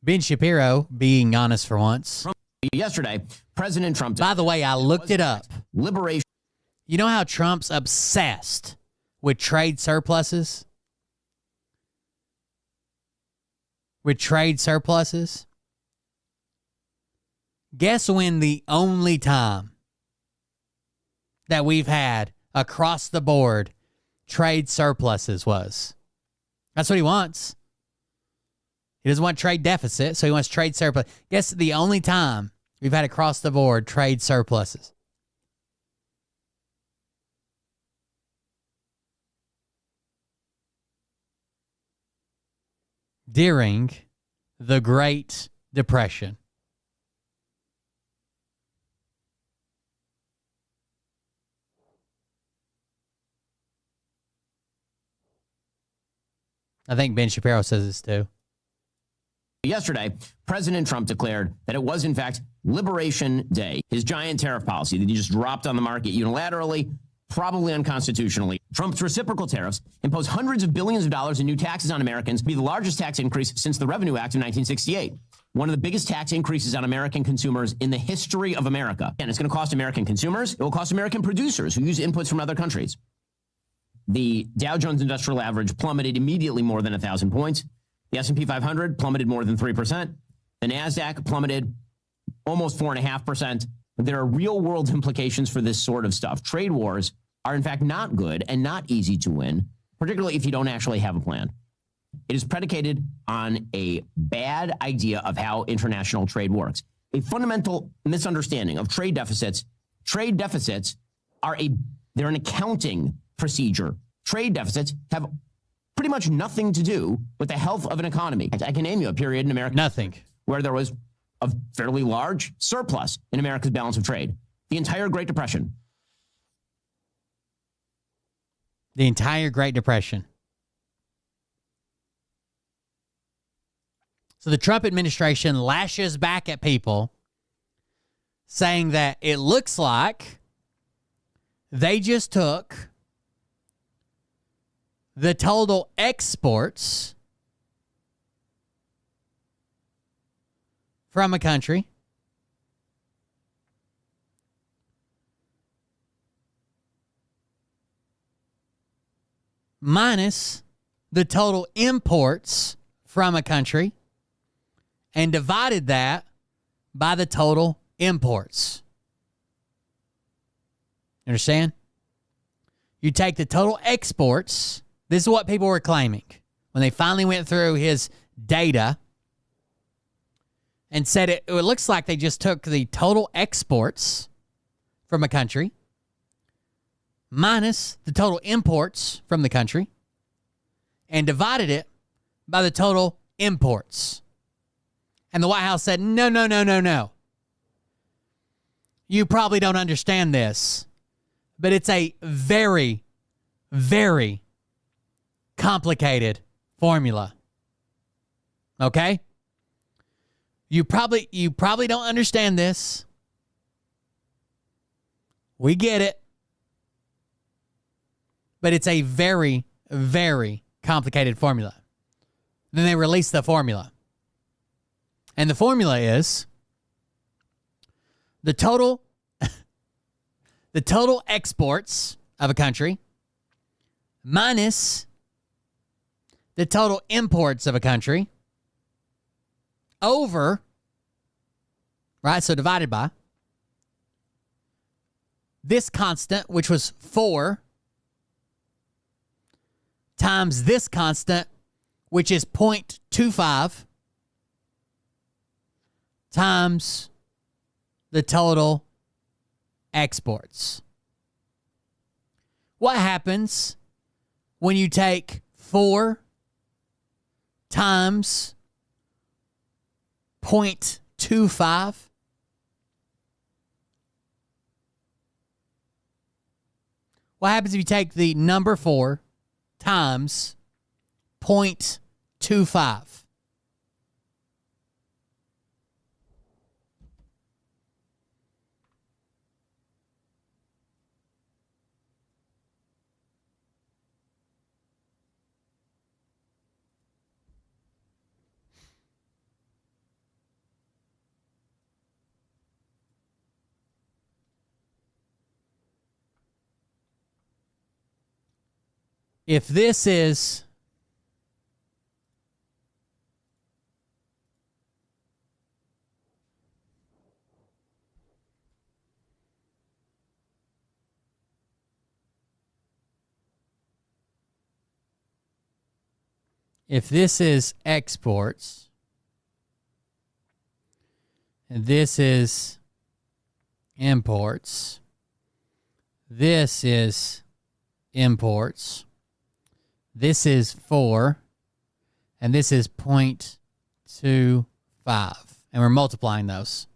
Ben Shapiro, being honest for once. Yesterday, President Trump... By the way, I looked it up. Liberation. You know how Trump's obsessed with trade surpluses? With trade surpluses? Guess when the only time that we've had across the board trade surpluses was? That's what he wants. He doesn't want trade deficit, so he wants trade surplus. Guess the only time we've had across the board trade surpluses. during the Great Depression. I think Ben Shapiro says this too. Yesterday, President Trump declared that it was, in fact, Liberation Day. His giant tariff policy that he just dropped on the market unilaterally, probably unconstitutionally. Trump's reciprocal tariffs impose hundreds of billions of dollars in new taxes on Americans, be the largest tax increase since the Revenue Act of 1968. One of the biggest tax increases on American consumers in the history of America. And it's going to cost American consumers. It will cost American producers who use inputs from other countries. The Dow Jones Industrial Average plummeted immediately more than 1,000 points. The S&P 500 plummeted more than 3%. The NASDAQ plummeted almost 4.5%. There are real-world implications for this sort of stuff. Trade wars are, in fact, not good and not easy to win, particularly if you don't actually have a plan. It is predicated on a bad idea of how international trade works. A fundamental misunderstanding of trade deficits. Trade deficits they're an accounting procedure. Trade deficits have pretty much nothing to do with the health of an economy. I can name you a period in America. Nothing. Where there was a fairly large surplus in America's balance of trade. The entire Great Depression. The entire Great Depression. So the Trump administration lashes back at people saying that it looks like they just took the total exports from a country minus the total imports from a country and divided that by the total imports. Understand? You take the total exports. This is what people were claiming when they finally went through his data and said it looks like they just took the total exports from a country minus the total imports from the country and divided it by the total imports. And the White House said, no. You probably don't understand this, but it's a very, very complicated formula. Okay? You probably don't understand this. We get it. But it's a very, very complicated formula. Then they release the formula. And the formula is the total exports of a country minus the total imports of a country over, right? So divided by this constant, which was 4, times this constant, which is 0.25, times the total exports. What happens when you take 4 times 0.25? What happens if you take the number 4 times 0.25? If this is exports and this is imports, this is imports, this is 4, and this is 0.25. And we're multiplying those.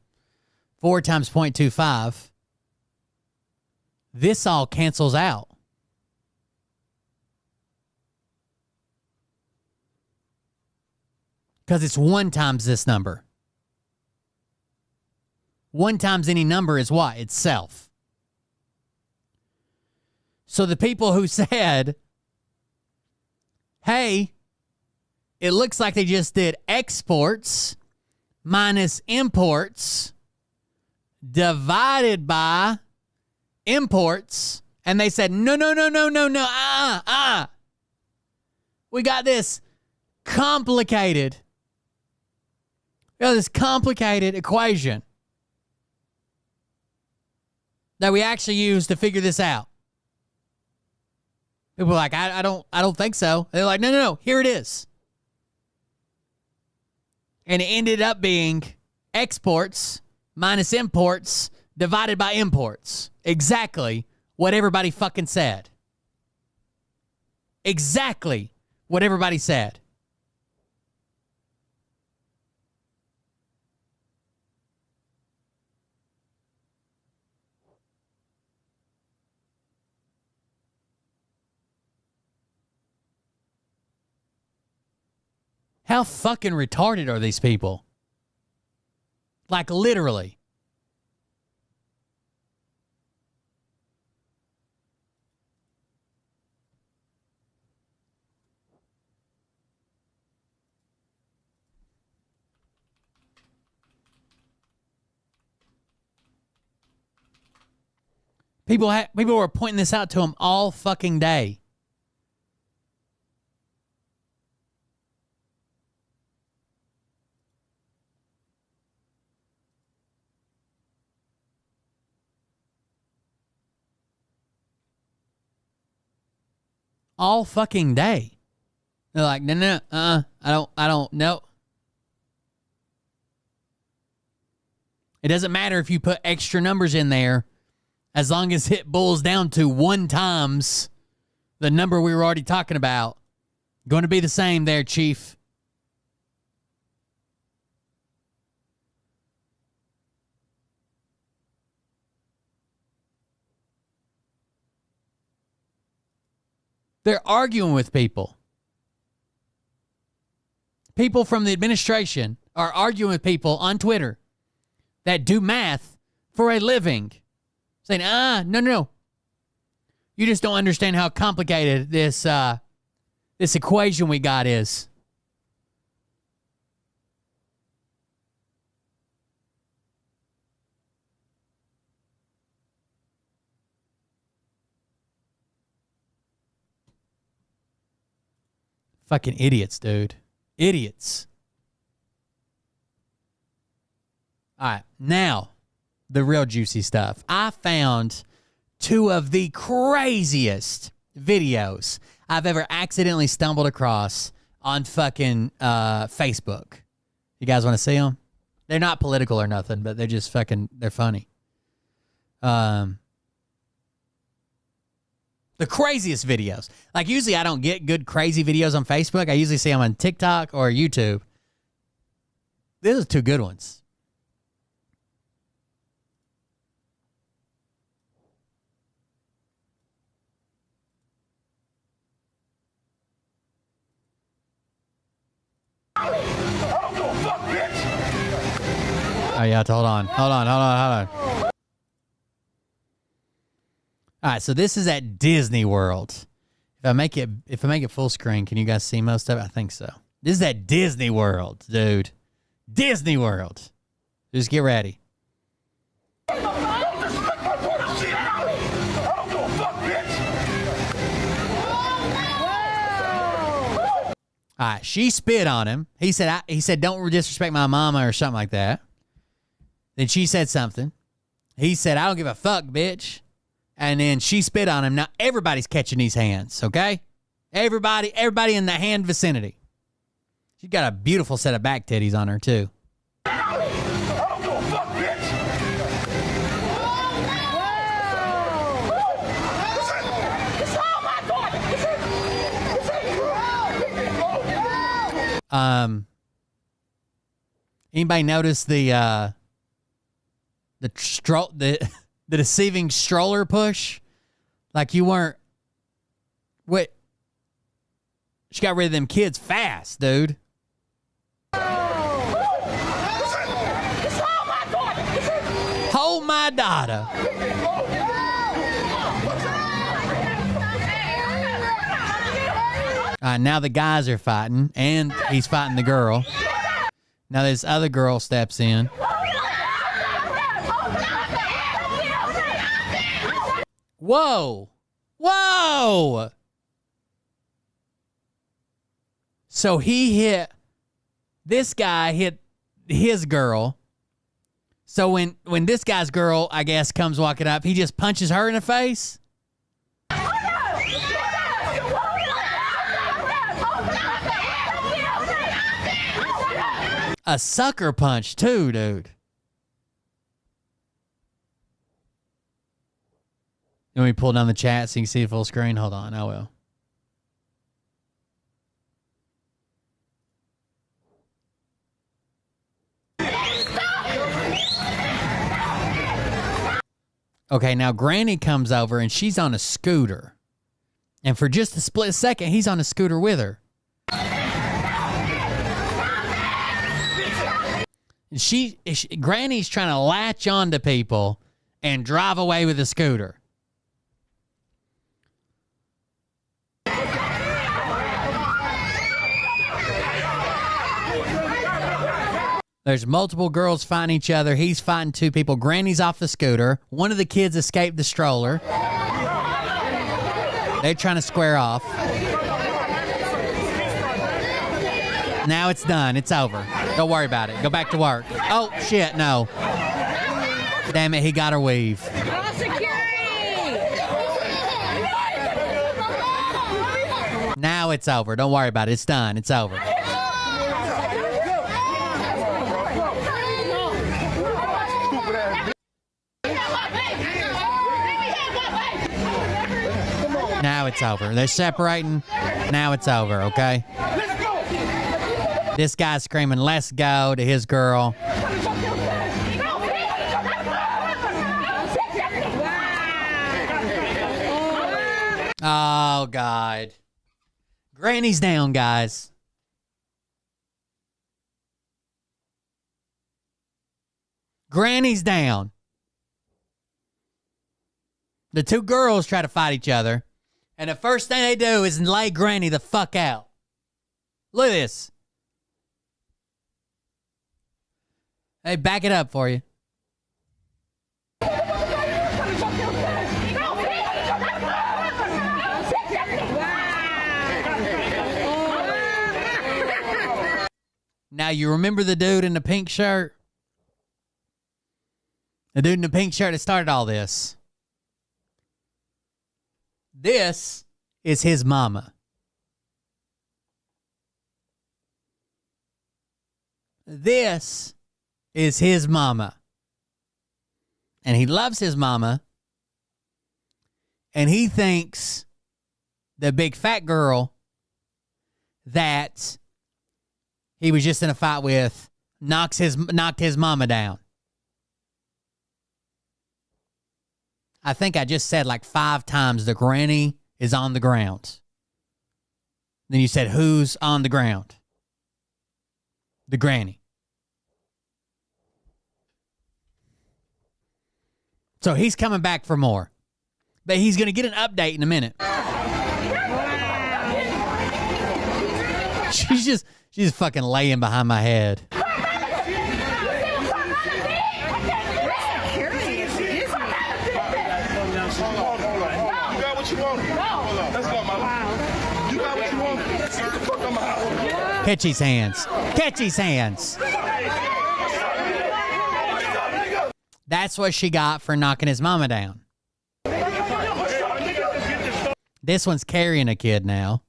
4 times 0.25. This all cancels out. Because it's 1 times this number. 1 times any number is what? Itself. So the people who said, hey, it looks like they just did exports minus imports divided by imports. And they said, no. We got this complicated. We got this complicated equation that we actually use to figure this out. People are like, I don't think so. They're like, no, here it is. And it ended up being exports minus imports divided by imports. Exactly what everybody fucking said. Exactly what everybody said. How fucking retarded are these people? Like, literally. People were pointing this out to him all fucking day. All fucking day. They're like, no, I don't know. It doesn't matter if you put extra numbers in there, as long as it boils down to 1 times the number we were already talking about. Going to be the same there, Chief. They're arguing with people. People from the administration are arguing with people on Twitter that do math for a living. Saying, no. You just don't understand how complicated this equation we got is. Fucking idiots, dude. Idiots. All right, now the real juicy stuff. I found 2 of the craziest videos I've ever accidentally stumbled across on fucking Facebook. You guys want to see them? They're not political or nothing, but they're just fucking, they're funny. The craziest videos. Like, usually I don't get good crazy videos on Facebook. I usually see them on TikTok or YouTube. These are 2 good ones. Oh yeah, hold on. All right, so this is at Disney World. If I make it full screen, can you guys see most of it? I think so. This is at Disney World, dude. Disney World. Just get ready. All right, she spit on him. He said, "Don't disrespect my mama," or something like that. Then she said something. He said, "I don't give a fuck, bitch." And then she spit on him. Now everybody's catching these hands, okay? Everybody in the hand vicinity. She's got a beautiful set of back titties on her too. Anybody notice the deceiving stroller push? Like you weren't. What? She got rid of them kids fast, dude. Hold my daughter. Now the guys are fighting, and he's fighting the girl. Now this other girl steps in. Whoa! Whoa! So this guy hit his girl. So when this guy's girl, I guess, comes walking up, he just punches her in the face? A sucker punch, too, dude. Let me pull down the chat so you can see the full screen. Hold on, I will. Okay, now Granny comes over and she's on a scooter. And for just a split second, he's on a scooter with her. Granny's trying to latch on to people and drive away with a scooter. There's multiple girls fighting each other. He's fighting two people. Granny's off the scooter. One of the kids escaped the stroller. They're trying to square off. Now it's done. It's over. Don't worry about it. Go back to work. Oh, shit, no. Damn it, he got her weave. Now it's over. Don't worry about it. It's done. It's over. Now it's over. They're separating. Now it's over, okay? This guy's screaming, "Let's go," to his girl. Oh, God. Granny's down, guys. Granny's down. The two girls try to fight each other. And the first thing they do is lay Granny the fuck out. Look at this. Hey, back it up for you. Now, you remember the dude in the pink shirt? The dude in the pink shirt that started all this. This is his mama. This is his mama. And he loves his mama. And he thinks the big fat girl that he was just in a fight with knocked his mama down. I think I just said like 5 times the granny is on the ground. Then you said, who's on the ground? The granny. So he's coming back for more. But he's going to get an update in a minute. She's fucking laying behind my head. Catch his hands. Catch his hands. That's what she got for knocking his mama down. This one's carrying a kid now.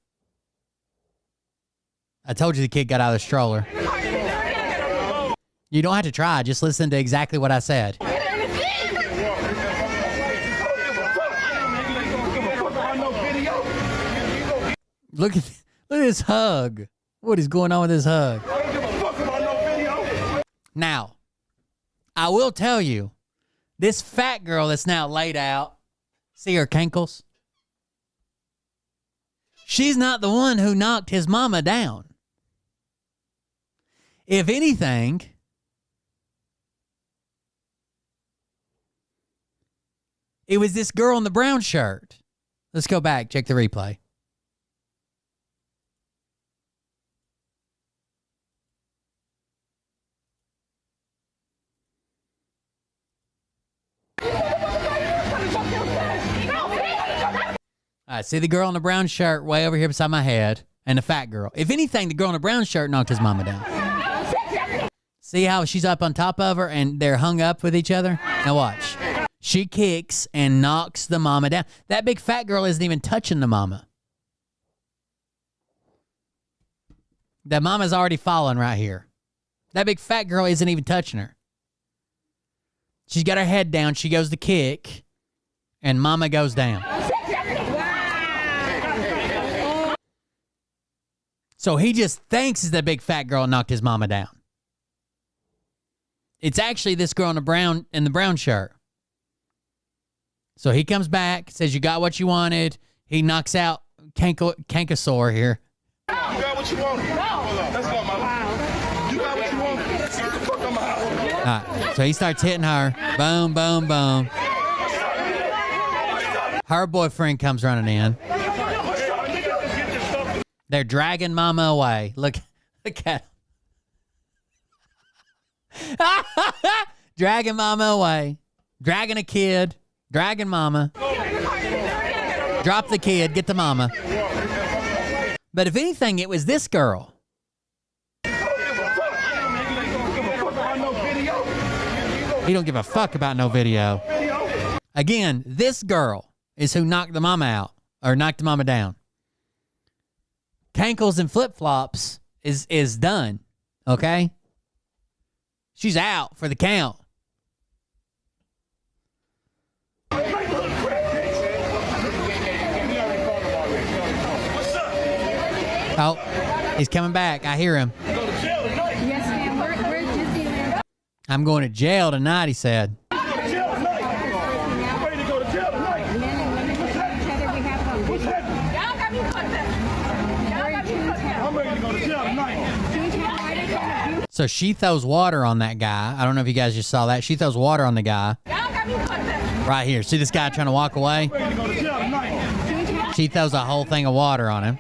I told you the kid got out of the stroller. You don't have to try. Just listen to exactly what I said. Look at this hug. What is going on with this hug? Now, I will tell you, this fat girl that's now laid out, see her cankles? She's not the one who knocked his mama down. If anything, it was this girl in the brown shirt. Let's go back, check the replay. All right, see the girl in the brown shirt way over here beside my head, and the fat girl. If anything, the girl in the brown shirt knocked his mama down. See how she's up on top of her and they're hung up with each other? Now watch. She kicks and knocks the mama down. That big fat girl isn't even touching the mama. The mama's already fallen right here. That big fat girl isn't even touching her. She's got her head down. She goes to kick, and mama goes down. So he just thinks it's that big fat girl knocked his mama down. It's actually this girl in the brown shirt. So he comes back, says you got what you wanted. He knocks out Kankasaur here. You got what you wanted. That's not my life. You got what you wanted. Get the fuck out my house. All right, so he starts hitting her. Boom, boom, boom. Her boyfriend comes running in. They're dragging mama away. Look at him. Dragging mama away. Dragging a kid. Dragging mama. Drop the kid. Get the mama. But if anything, it was this girl. He don't give a fuck about no video. Again, this girl is who knocked the mama out. Or knocked the mama down. Cankles and flip-flops is done, okay? She's out for the count. Oh, he's coming back. I hear him. Yes, ma'am. We're just here. I'm going to jail tonight, he said. So she throws water on that guy. I don't know if you guys just saw that. She throws water on the guy. Right here. See this guy trying to walk away? She throws a whole thing of water on him.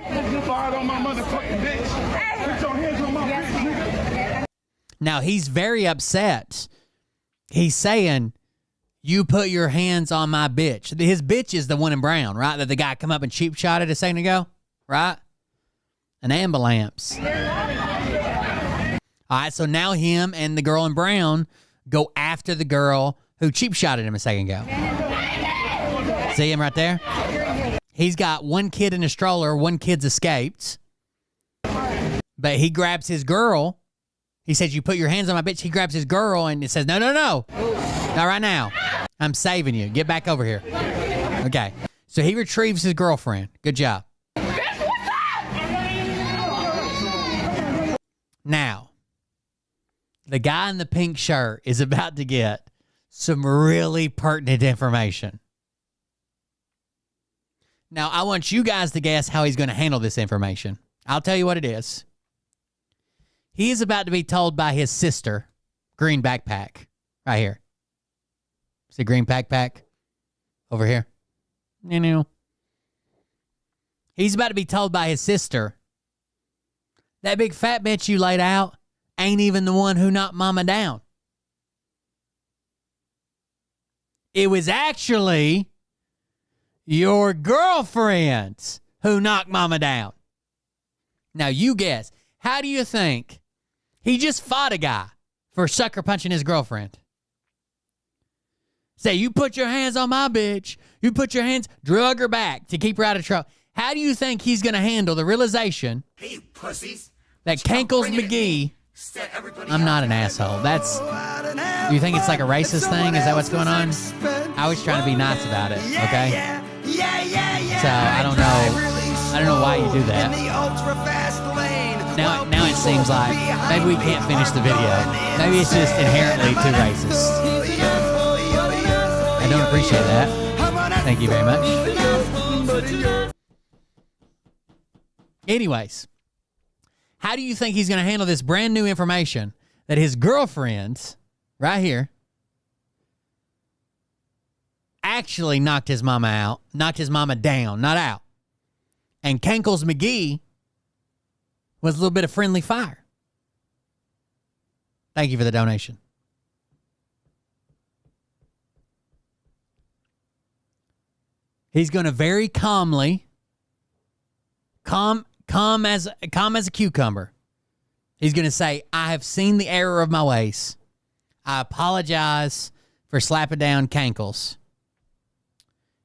Now he's very upset. He's saying, you put your hands on my bitch. His bitch is the one in brown, right? That the guy come up and cheap shotted a second ago, right? An ambulance. All right, so now him and the girl in brown go after the girl who cheap shotted him a second ago. See him right there? He's got one kid in a stroller, one kid's escaped. But he grabs his girl. He says, you put your hands on my bitch. He grabs his girl and it says, no. Not right now. I'm saving you. Get back over here. Okay. So he retrieves his girlfriend. Good job. Now, the guy in the pink shirt is about to get some really pertinent information. Now, I want you guys to guess how he's going to handle this information. I'll tell you what it is. He is about to be told by his sister, green backpack, right here. See green backpack over here? He's about to be told by his sister, that big fat bitch you laid out ain't even the one who knocked mama down. It was actually your girlfriend who knocked mama down. Now you guess. How do you think he just fought a guy for sucker punching his girlfriend? Say, you put your hands on my bitch. You put your hands, drug her back to keep her out of trouble. How do you think he's going to handle the realization Hey, pussies. that Cankles McGee, I'm not an asshole. That's, do you think it's like a racist thing? Is that what's going on? I was trying to be nice about it, okay? So I don't know why you do that. now it seems like maybe we can't finish the video. Maybe it's just inherently too racist. I don't appreciate that. Thank you very much. Anyways, how do you think he's going to handle this brand new information that his girlfriend, right here, actually knocked his mama down, not out. And Kankles McGee was a little bit of friendly fire. Thank you for the donation. He's going to very calmly, calm as a cucumber. He's going to say, I have seen the error of my ways. I apologize for slapping down Kankles.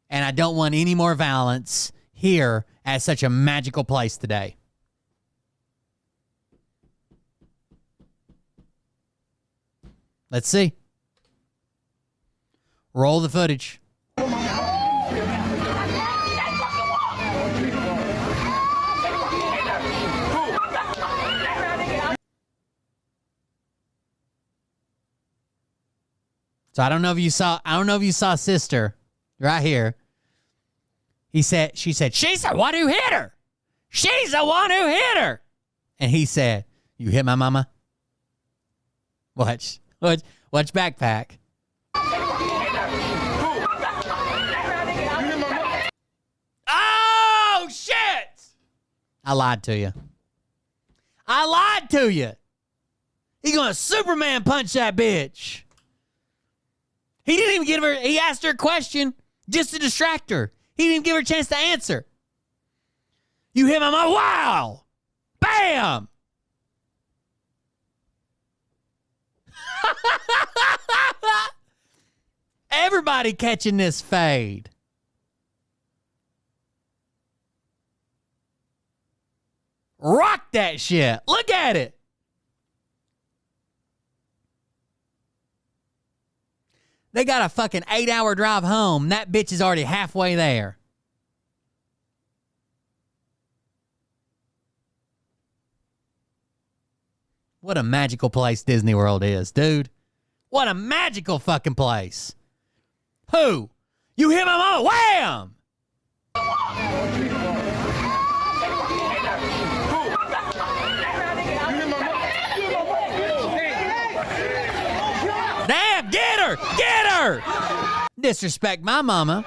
And I don't want any more violence here at such a magical place today. Let's see. Roll the footage. So I don't know if you saw sister right here. She said, she's the one who hit her. She's the one who hit her. And he said, you hit my mama? Watch backpack. Oh, shit! I lied to you. He gonna Superman punch that bitch. He didn't even give her, he asked her a question just to distract her. He didn't even give her a chance to answer. You hit my mom, wow! Bam! Everybody catching this fade. Rock that shit. Look at it. They got a fucking 8-hour drive home. That bitch is already halfway there. What a magical place Disney World is, dude. What a magical fucking place. Who? You hit my mama. Wham! Damn, get her! Get her! Disrespect my mama.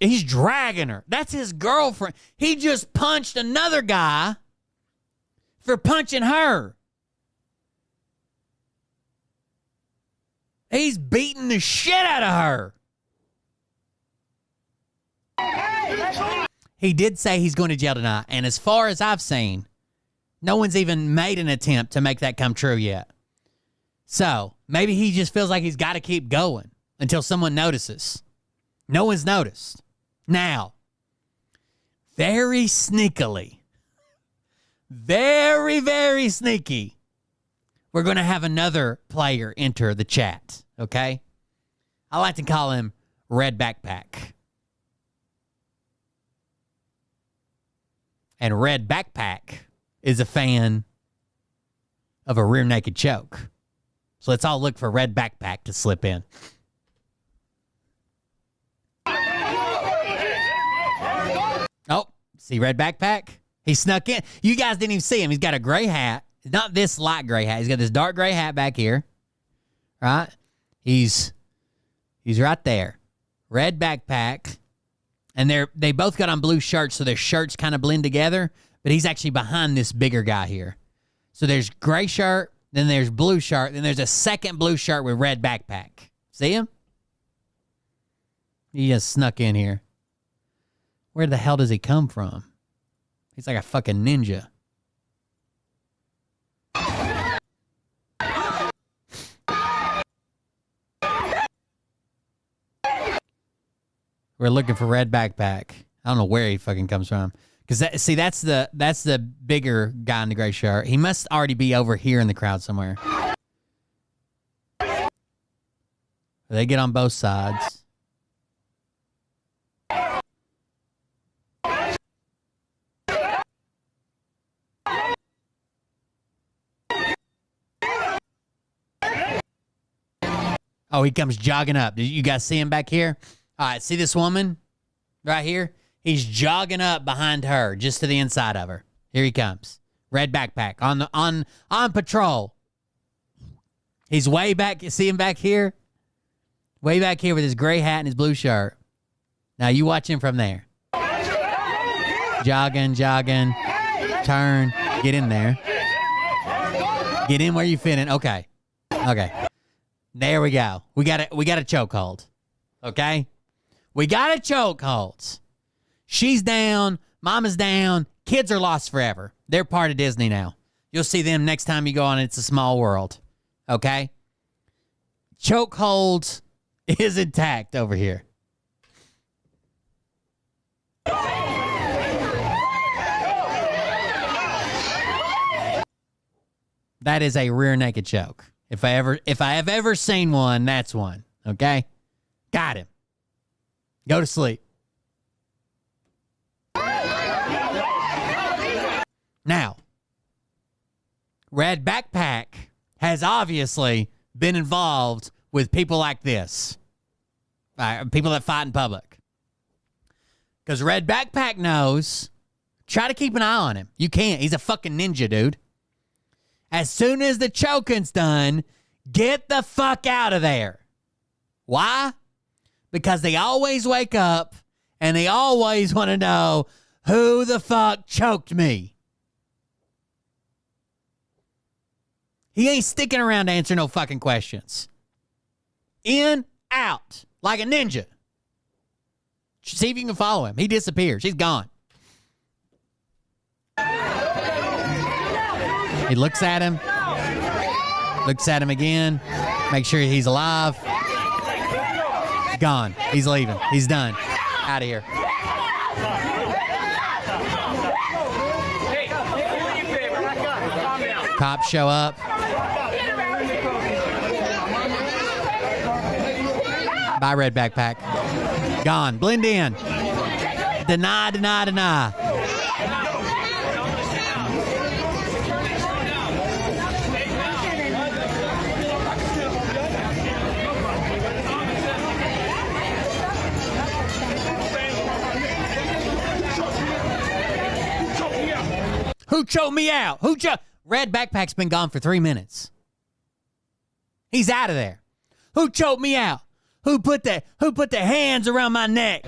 He's dragging her. That's his girlfriend. He just punched another guy for punching her. He's beating the shit out of her. He did say he's going to jail tonight, and as far as I've seen, no one's even made an attempt to make that come true yet. So maybe he just feels like he's got to keep going until someone notices. No one's noticed. Now, very sneakily, very, very sneaky, we're going to have another player enter the chat, okay? I like to call him Red Backpack. And Red Backpack is a fan of a rear naked choke. So let's all look for Red Backpack to slip in. Oh, see Red Backpack? He snuck in. You guys didn't even see him. He's got a gray hat. Not this light gray hat. He's got this dark gray hat back here. Right? He's right there. Red Backpack. And they both got on blue shirts, so their shirts kind of blend together. But he's actually behind this bigger guy here. So there's gray shirt, then there's blue shirt, then there's a second blue shirt with Red Backpack. See him? He just snuck in here. Where the hell does he come from? He's like a fucking ninja. We're looking for Red Backpack. I don't know where he fucking comes from. Because that's the bigger guy in the gray shirt. He must already be over here in the crowd somewhere. They get on both sides. Oh, he comes jogging up. Did you guys see him back here? All right, see this woman right here? He's jogging up behind her, just to the inside of her. Here he comes. Red backpack on patrol. He's way back. You see him back here? Way back here with his gray hat and his blue shirt. Now you watch him from there. Jogging. Turn. Get in there. Get in where you fit in. Okay. There we go. We got a chokehold. Okay? We got a chokehold. She's down. Mama's down. Kids are lost forever. They're part of Disney now. You'll see them next time you go on It's a Small World. Okay? Chokehold is intact over here. That is a rear naked choke. If I have ever seen one, that's one. Okay? Got him. Go to sleep. Now, Red Backpack has obviously been involved with people like this. People that fight in public. Because Red Backpack knows, try to keep an eye on him. You can't. He's a fucking ninja, dude. As soon as the choking's done, get the fuck out of there. Why? Because they always wake up and they always want to know who the fuck choked me. He ain't sticking around to answer no fucking questions. In, out, like a ninja. See if you can follow him. He disappears. He's gone. He looks at him. Looks at him again. Make sure he's alive. Gone. He's leaving. He's done. Out of here. Cops show up. Bye, Red Backpack. Gone. Blend in. Deny. Who choked me out? Red Backpack's been gone for 3 minutes. He's out of there. Who choked me out? Who put the hands around my neck?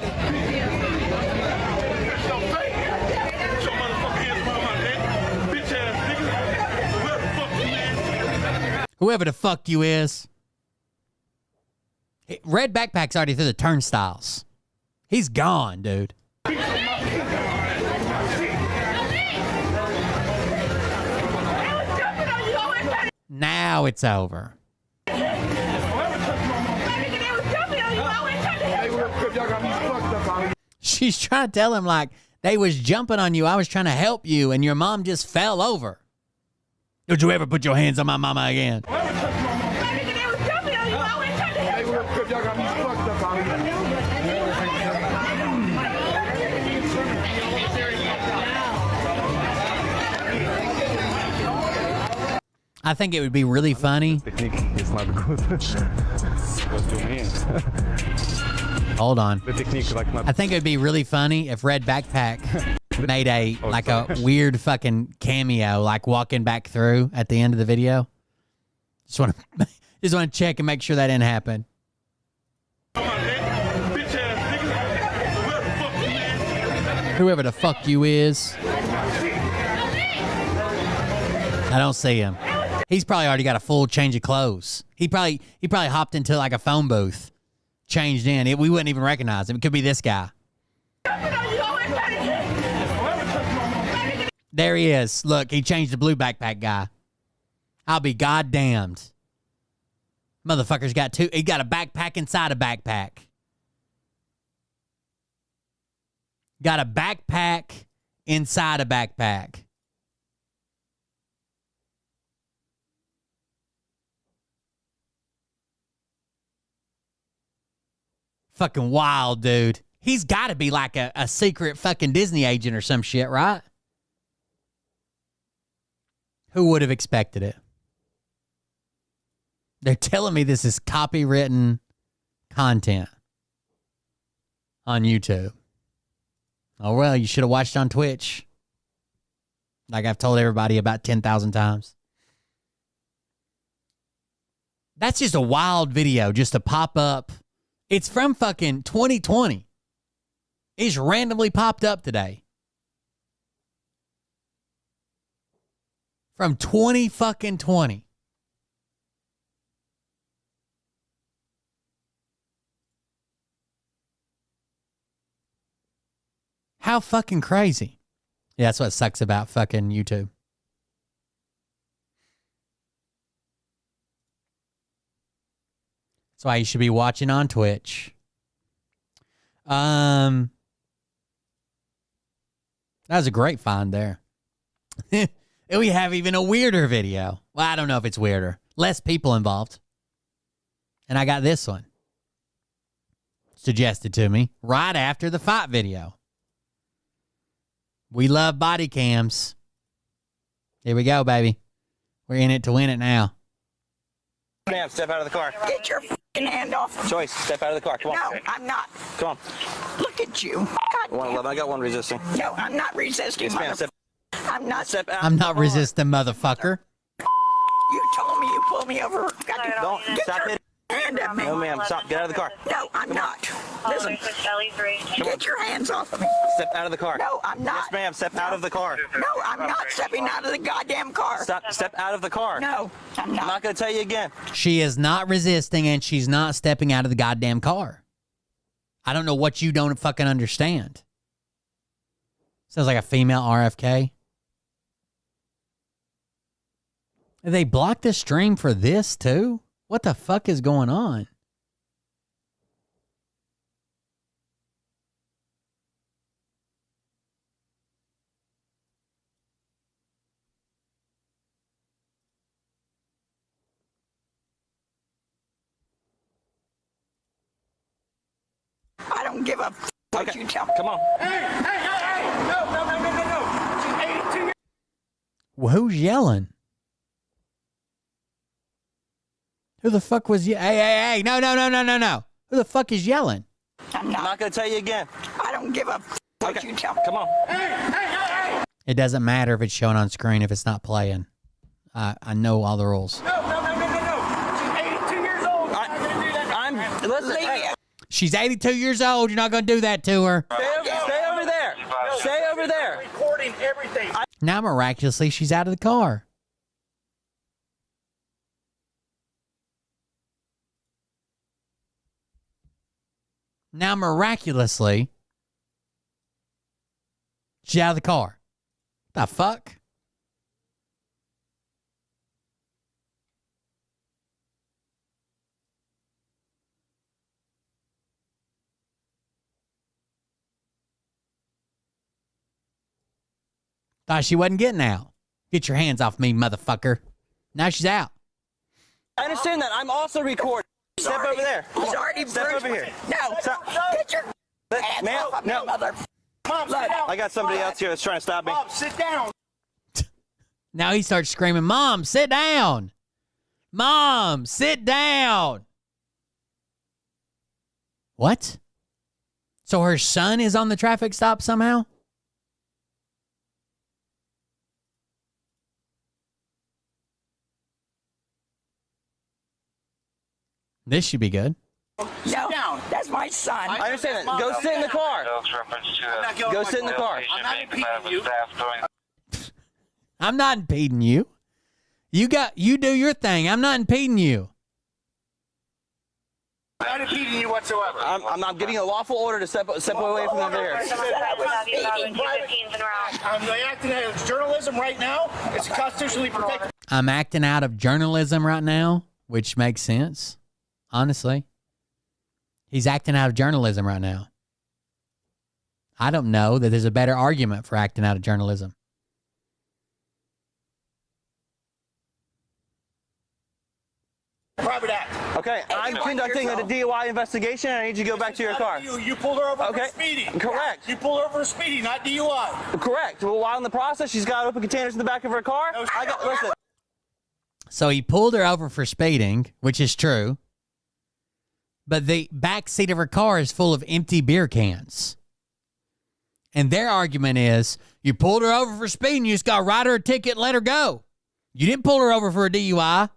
Whoever the fuck you is. Red Backpack's already through the turnstiles. He's gone, dude. Now it's over. She's trying to tell him, like, they was jumping on you. I was trying to help you, and your mom just fell over. Don't you ever put your hands on my mama again. I think it would be really funny. Technique is not good. What do you mean? Hold on. The technique like not. I think it would be really funny if Red Backpack made a weird fucking cameo, like walking back through at the end of the video. Just want to check and make sure that didn't happen. Whoever the fuck you is. I don't see him. He's probably already got a full change of clothes. He probably hopped into like a phone booth, changed in. We wouldn't even recognize him. It could be this guy. There he is. Look, he changed the blue backpack guy. I'll be goddamned. Motherfucker's got two. He got a backpack inside a backpack. Got a backpack inside a backpack. Fucking wild, dude. He's got to be like a secret fucking Disney agent or some shit, right? Who would have expected it? They're telling me this is copywritten content on YouTube. Oh, well, you should have watched on Twitch. Like I've told everybody about 10,000 times. That's just a wild video just to pop up. It's from fucking 2020. It's randomly popped up today. From 2020. How fucking crazy. Yeah, that's what sucks about fucking YouTube. That's why you should be watching on Twitch. That was a great find there. We have even a weirder video. Well, I don't know if it's weirder. Less people involved. And I got this one suggested to me right after the fight video. We love body cams. Here we go, baby. We're in it to win it now. Ma'am, step out of the car. Get your fucking hand off. Choice, step out of the car. Come on. No, I'm not. Come on. Look at you. God 111. I got one resisting. No, I'm not resisting, Yes, ma'am. I'm not. Step out. I'm not resisting, motherfucker. You told me you pulled me over. Don't Get stop your it. hand at me. No, ma'am. Stop. Get out of the car. No, I'm not. Listen. Get your hands off of me. Step out of the car. No, I'm not. Yes, ma'am. Step out of the car. No, I'm not stepping out of the goddamn car. Step out of the car. No, I'm not. I'm not going to tell you again. She is not resisting and she's not stepping out of the goddamn car. I don't know what you don't fucking understand. Sounds like a female RFK. They blocked the stream for this too? What the fuck is going on? I don't give a what you tell me. Come on. Hey! No! She's 82 years Well, who's yelling? Who the fuck was hey, no. Who the fuck is yelling? I'm not going to tell you again. I don't give a what you tell me. Come on. Hey! It doesn't matter if it's shown on screen if it's not playing. I know all the rules. No! She's 82 years old. You're not going to do that. Listen, hey. She's 82 years old. You're not going to do that to her. Stay over there. Stay over there. Recording everything. Now, miraculously, she's out of the car. Now, miraculously, she's out of the car. The fuck? Thought she wasn't getting out. Get your hands off me, motherfucker. Now she's out. I understand that. I'm also recording. Step over there. He's already Step over here. No. Get your hands off of me, mother. Mom, sit down. I got somebody else here that's trying to stop me. Mom, sit down. Now he starts screaming, Mom, sit down. Mom, sit down. What? So her son is on the traffic stop somehow? This should be good. No, that's my son. I understand that. Go sit in the car. Go sit in the car. I'm not impeding you. I'm not impeding you. You do your thing. I'm not impeding you. I'm not impeding you whatsoever. I'm giving you a lawful order to step away from over here. I'm acting out of journalism right now. It's constitutionally protected. I'm acting out of journalism right now, which makes sense. Honestly. He's acting out of journalism right now. I don't know that there's a better argument for acting out of journalism. Private act. Okay, I'm conducting a DUI investigation. I need you to go back to your car. You pulled her over for speeding. Correct. You pulled her over for speeding, not DUI. Correct. Well, while in the process, she's got open containers in the back of her car. No, listen. So he pulled her over for speeding, which is true. But the back seat of her car is full of empty beer cans. And their argument is, you pulled her over for speeding, you just got to write her a ticket and let her go. You didn't pull her over for a DUI.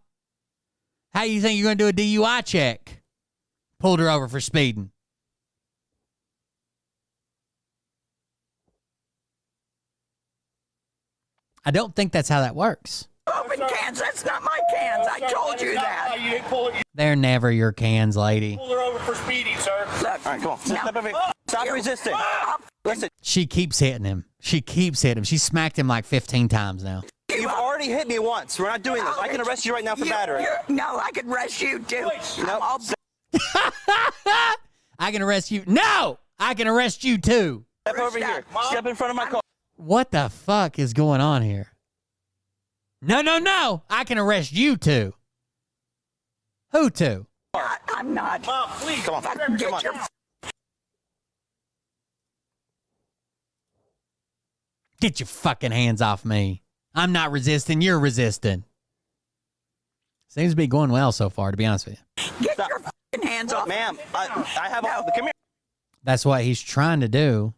How do you think you're going to do a DUI check? Pulled her over for speeding. I don't think that's how that works. Open cans, that's not my cans. I told you that. You didn't pull it. They're never your cans, lady. Pull her over for speeding, sir. Look, All right, come on. Step over here. Stop resisting. Listen, She keeps hitting him. She smacked him like 15 times now. you've already hit me once. We're not doing this. I can arrest you right now for battery. No, I can arrest you too. Nope. I can arrest you. No! I can arrest you too. Step over here. Step in front of my car. What the fuck is going on here? No. I can arrest you too. Who to? I'm not. Mom, please. Come on. Come on. Get your fucking hands off me. I'm not resisting. You're resisting. Seems to be going well so far, to be honest with you. Get your fucking hands off. Ma'am, I have all. Come here. That's what he's trying to do.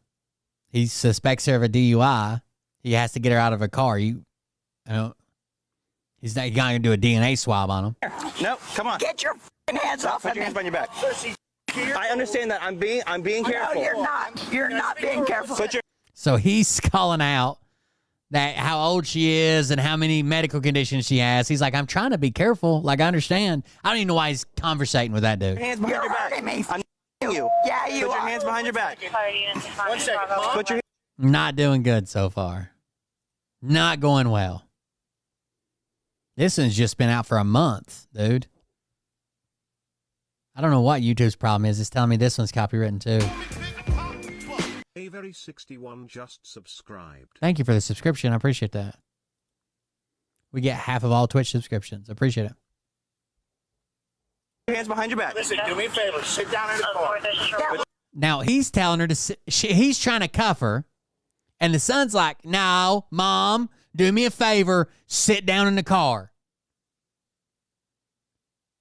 He suspects her of a DUI. He has to get her out of a car. He's not going to do a DNA swab on him. No, come on. Get your fucking hands off Put of your me. hands behind your back. I understand that. I'm being careful. No, you're not. You're not being careful. Put your So he's calling out that how old she is and how many medical conditions she has. He's like, I'm trying to be careful. Like, I understand. I don't even know why he's conversating with that dude. hands behind You're your back. hurting me. I'm you. Yeah, you Put your are. hands behind your back. One second, Mom. Put your Not doing good so far. Not going well. This one's just been out for a month, dude. I don't know what YouTube's problem is. It's telling me this one's copywritten too. Avery 61 just subscribed. Thank you for the subscription. I appreciate that. We get half of all Twitch subscriptions. I appreciate it. hands behind your back. Listen, do me a favor. Sit down in the car. Now, he's telling her to sit. He's trying to cuff her. And the son's like, no, Mom, do me a favor. Sit down in the car.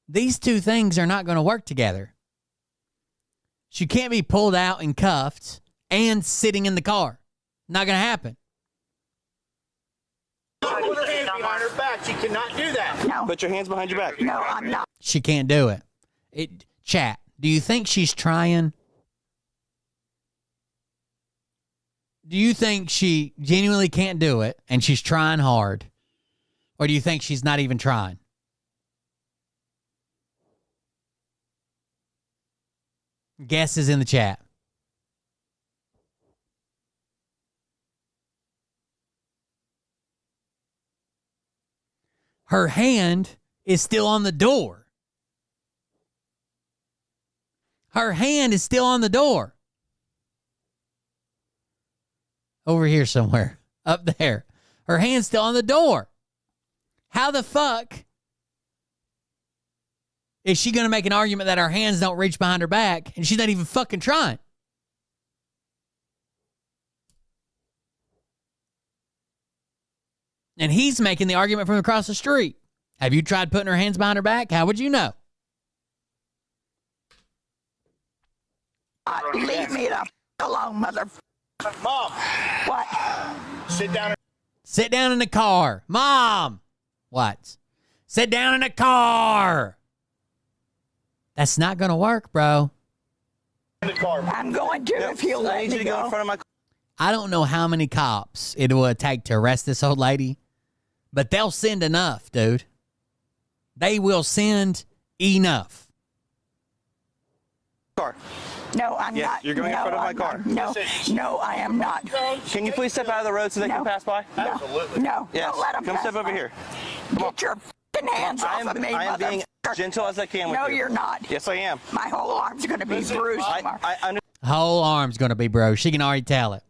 These two things are not going to work together. She can't be pulled out and cuffed and sitting in the car. Not going to happen. Put her hands behind her back. She cannot do that. No. Put your hands behind your back. No, I'm not. She can't do it. Chat, do you think she's trying? Do you think she genuinely can't do it and she's trying hard? Or do you think she's not even trying? Guess is in the chat. Her hand is still on the door. Her hand is still on the door. Over here somewhere. Up there. Her hand's still on the door. How the fuck is she going to make an argument that her hands don't reach behind her back and she's not even fucking trying? And he's making the argument from across the street. Have you tried putting her hands behind her back? How would you know? Leave me the alone, mother. Mom. What? Sit down. Sit down in the car. Mom. What? Sit down in the car. That's not going to work, bro. In the car. I'm going to if you'll I let need you me to go in go. front of my car. I don't know how many cops it would take to arrest this old lady, but they'll send enough, dude. They will send enough. Car. No, I'm Yes, not. you're going in no, front of my I'm car. not. No, I am not. Can you please step out of the road so they can pass by? Absolutely. No, Yes. don't let them Come pass step over by. here. Get your f***ing hands off of me, I am being motherfucker. gentle as I can with No, you. you're not. Yes, I am. My whole arm's going to be bruised tomorrow. Whole arm's going to be broke. She can already tell it.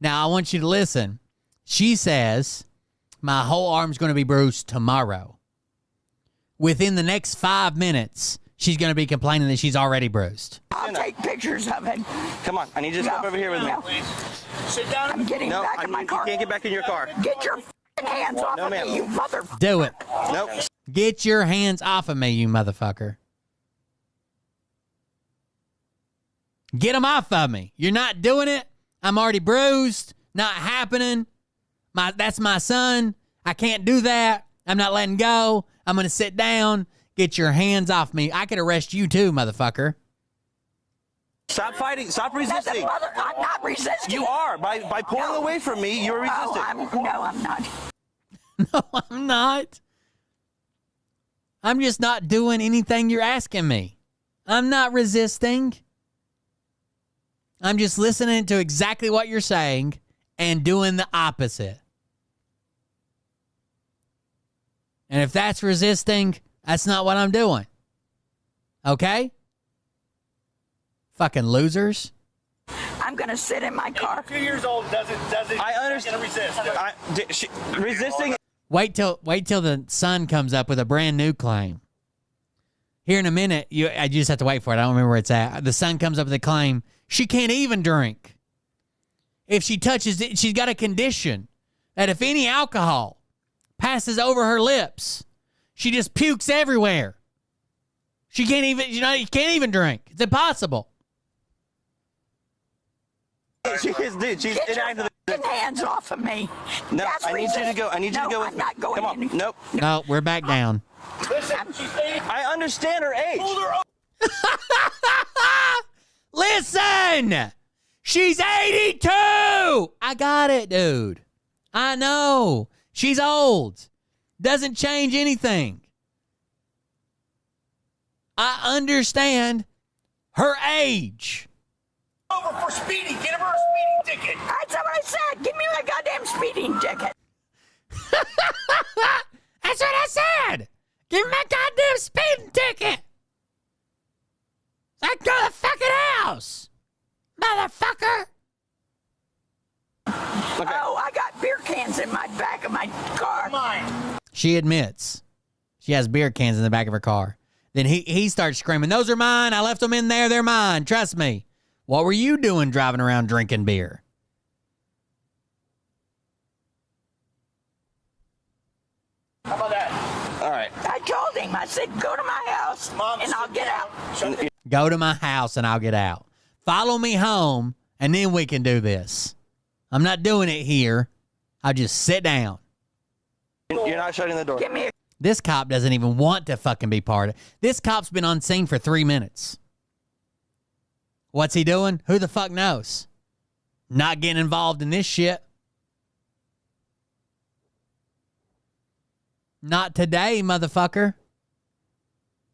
Now, I want you to listen. She says, my whole arm's going to be bruised tomorrow. Within the next 5 minutes, she's going to be complaining that she's already bruised. I'll take pictures of it. Come on, I need you to step over here with me. No. Sit down. I'm getting back in my car. You can't get back in your car. Get your f***ing hands off No, of ma'am. me, you mother. Do it. Nope. Get your hands off of me, you motherfucker. Get them off of me. You're not doing it. I'm already bruised. Not happening. That's my son. I can't do that. I'm not letting go. I'm going to sit down. Get your hands off me. I could arrest you too, motherfucker. Stop fighting. Stop resisting. I'm not resisting. You are. By pulling away from me, you're resisting. I'm not. No, I'm not. I'm just not doing anything you're asking me. I'm not resisting. I'm just listening to exactly what you're saying and doing the opposite. And if that's resisting, that's not what I'm doing. Okay? Fucking losers. I'm going to sit in my car. 2 years old doesn't. I understand. Resist. Resisting. Wait till the son comes up with a brand new claim. Here in a minute, I just have to wait for it. I don't remember where it's at. The son comes up with a claim. She can't even drink. If she touches it, she's got a condition that if any alcohol passes over her lips, she just pukes everywhere. She can't even, you can't even drink. It's impossible. She's inactive. Get your hands off of me. No, I need you to go. I need you to go with I'm not going. Come on. Nope. No, we're back down. Listen, I understand her age. Listen! She's 82! I got it, dude. I know. She's old. Doesn't change anything. I understand her age. Over for speeding. Get her a speeding ticket. That's what I said. Give me my goddamn speeding ticket. That's what I said. Give me my goddamn speeding ticket. So I can go to the fucking house. Motherfucker. Okay. Oh, I got beer cans in my back of my car. Mine. She admits she has beer cans in the back of her car. Then he starts screaming, those are mine. I left them in there. They're mine. Trust me. What were you doing driving around drinking beer? How about that? All right. I told him. I said, go to my house and I'll get out. Go to my house and I'll get out. Follow me home and then we can do this. I'm not doing it here. I'll just sit down. You're not shutting the door. Give me. This cop doesn't even want to fucking be part of it. This cop's been on scene for 3 minutes. What's he doing? Who the fuck knows? Not getting involved in this shit. Not today, motherfucker.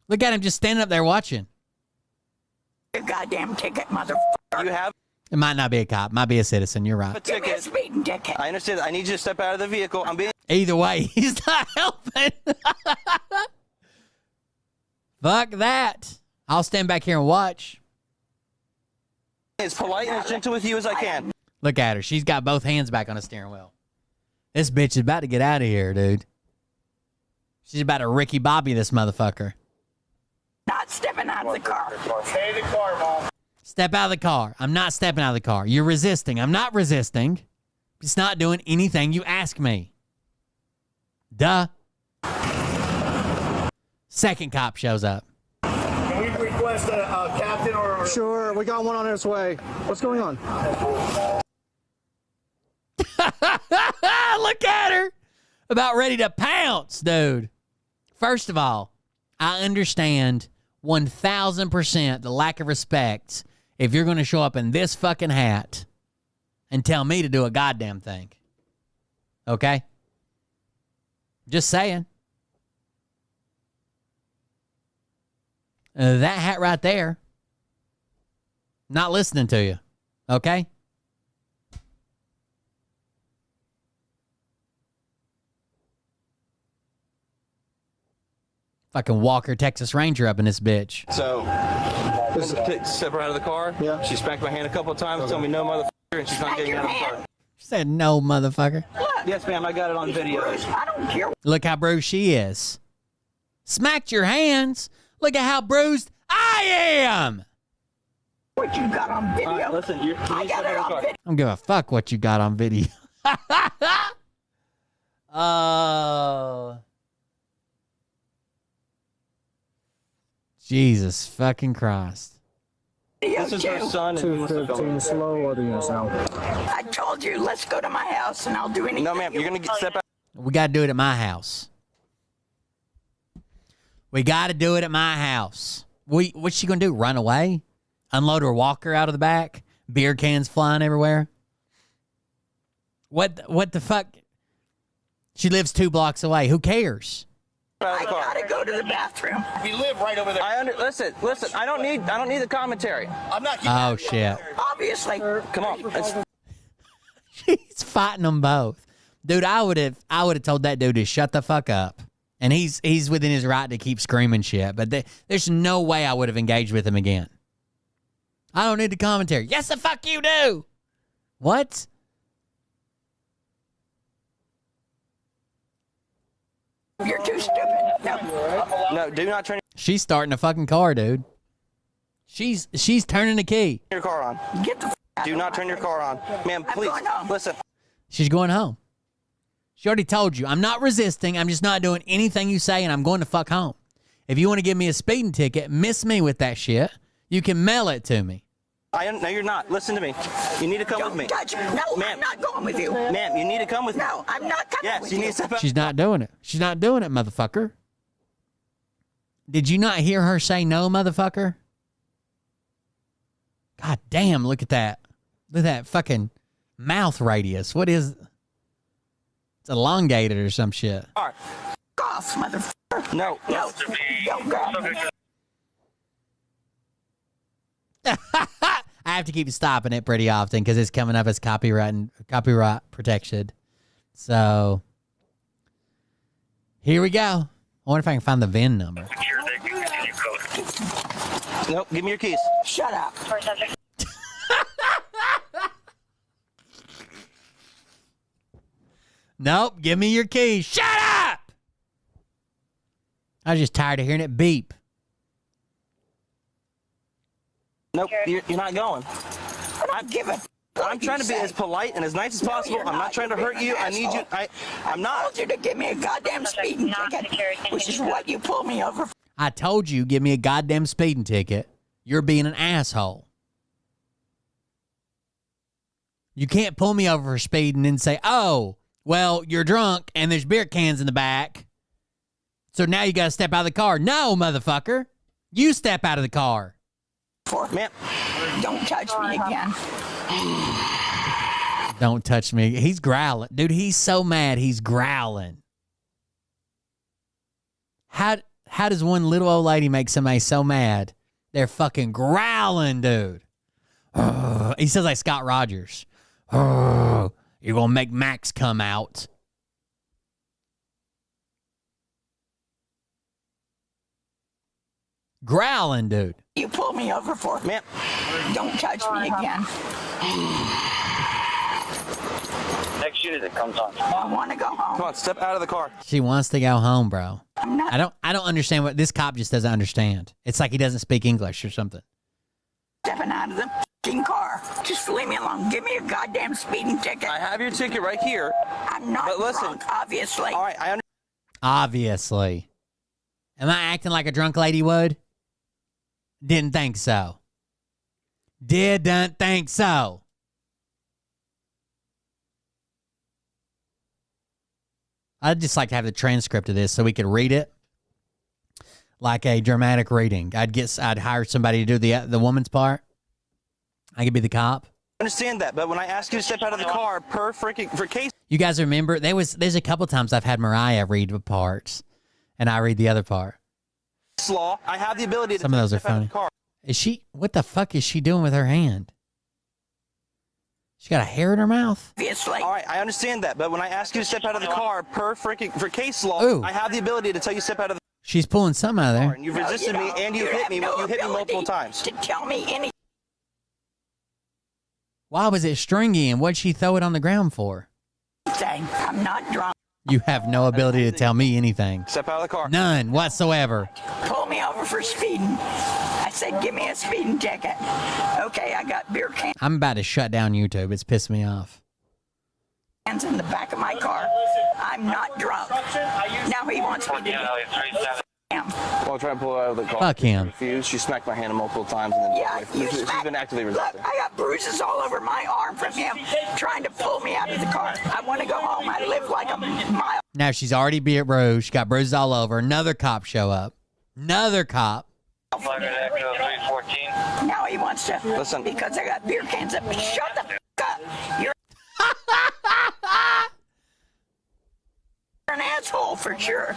Look at him just standing up there watching. Your goddamn ticket, motherfucker. You have It might not be a cop. Might be a citizen. You're right. a ticket. Give me a speeding ticket. I understand. I need you to step out of the vehicle. I'm being. Either way, he's not helping. Fuck that. I'll stand back here and watch. As polite and as gentle with you as I can. Look at her. She's got both hands back on the steering wheel. This bitch is about to get out of here, dude. She's about to Ricky Bobby this motherfucker. Not stepping out of the car. Stay in the car, Mom. Step out of the car. I'm not stepping out of the car. You're resisting. I'm not resisting. Just not doing anything you ask me. Duh. Second cop shows up. Can we request a captain or... Sure, we got one on its way. What's going on? Look at her. About ready to pounce, dude. First of all, I understand 1,000% the lack of respect if you're going to show up in this fucking hat and tell me to do a goddamn thing. Okay? Just saying. That hat right there. Not listening to you. Okay? Fucking Walker Texas Ranger up in this bitch. So, step her out of the car. Yeah. She smacked my hand a couple of times, told me no motherfucker, and she's not getting out of the car. She said no, motherfucker. Yes, ma'am, I got it on video. I don't care. Look how bruised she is. Smacked your hands. Look at how bruised I am. What you got on video? Right, listen, you I got it on video. I don't give a fuck what you got on video. Oh. Jesus fucking Christ. This is her son. 215 slow or do you sound? I told you, let's go to my house and I'll do anything. No, ma'am, you're going to step out. We got to do it at my house. We got to do it at my house. What's she going to do? Run away? Unload her walker out of the back? Beer cans flying everywhere? What the fuck? She lives 2 blocks away. Who cares? I gotta go to the bathroom. We live right over there. Listen. I don't need the commentary. I'm not. Oh shit. Obviously. Come on. She's fighting them both. Dude, I would have told that dude to shut the fuck up. And he's within his right to keep screaming shit, but there's no way I would have engaged with him again. I don't need the commentary. Yes, the fuck you do. What? You're too stupid. No, do not turn She's starting a fucking car, dude. She's turning the key. your car on. Get the Do not turn your car on. Ma'am, please, listen. She's going home. She already told you. I'm not resisting. I'm just not doing anything you say, and I'm going to fuck home. If you want to give me a speeding ticket, miss me with that shit. You can mail it to me. No, you're not. Listen to me. You need to come with me. Touch me. No, ma'am, I'm not going with you. Ma'am, you need to come with me. No, I'm not coming with you. you. Need to step out. She's not doing it. She's not doing it, motherfucker. Did you not hear her say no, motherfucker? God damn, look at that. Look at that fucking mouth radius. What is... It's elongated or some shit. All right. Off, motherfucker. No. I have to keep stopping it pretty often because it's coming up as copyright protection. So here we go. I wonder if I can find the VIN number. Nope. Give me your keys. Shut up. Nope. Give me your keys. Shut up. I was just tired of hearing it beep. Nope. You're not going. I'm trying to be as polite and as nice as possible. I'm not trying to hurt you. I need you. I'm not. I told you to give me a goddamn speeding ticket, which is what you pulled me over for. I told you, give me a goddamn speeding ticket. You're being an asshole. You can't pull me over for speeding and say, oh, well, you're drunk and there's beer cans in the back. So now you got to step out of the car. No, motherfucker. You step out of the car. Ma'am. Don't touch me again. Don't touch me. He's growling. Dude, he's so mad. He's growling. How does one little old lady make somebody so mad? They're fucking growling, dude. He says like Scott Rogers. You're going to make Max come out. Growling, dude. You pulled me over for. Ma'am. Don't touch me again. Next unit that comes on. I want to go home. Come on, step out of the car. She wants to go home, bro. I'm not. I don't understand what this cop just doesn't understand. It's like he doesn't speak English or something. Stepping out of the f***ing car. Just leave me alone. Give me a goddamn speeding ticket. I have your ticket right here. I'm not drunk, obviously. All right, Obviously. Am I acting like a drunk lady would? Didn't think so. Didn't think so. I'd just like to have the transcript of this so we could read it like a dramatic reading. I'd hire somebody to do the woman's part. I could be the cop. I understand that, but when I ask you to step out of the car for case. You guys remember there's a couple times I've had Mariah read the parts and I read the other part. Law, I have the ability to Some of those are funny. Is she? What the fuck is she doing with her hand? She got a hair in her mouth. Obviously. All right, I understand that, but when I ask you to step out of the car for case law, Ooh. I have the ability to tell you to step out of the She's pulling something out of there. car, and you've resisted me, and you hit me. You hit me multiple times. To tell me anything. Why was it stringy and what'd she throw it on the ground for? I'm not drunk. You have no ability to tell me anything. Step out of the car. None whatsoever. Pull me over for speeding. I said, give me a speeding ticket. Okay, I got beer cans I'm about to shut down YouTube. It's pissed me off. in the back of my car. I'm not drunk. Now he wants me to. While trying to pull her out of the car. Fuck him. Refused. She smacked my hand multiple times. And then Yeah, she's been actively resisting. Look, I got bruises all over my arm from him trying to pull me out of the car. I want to go home. I live like a mile. Now she's already beat Rouge. She got bruises all over. Another cop show up. Another cop. Now he wants to. Listen. Because I got beer cans up. Shut the f*** up. You're an asshole for sure.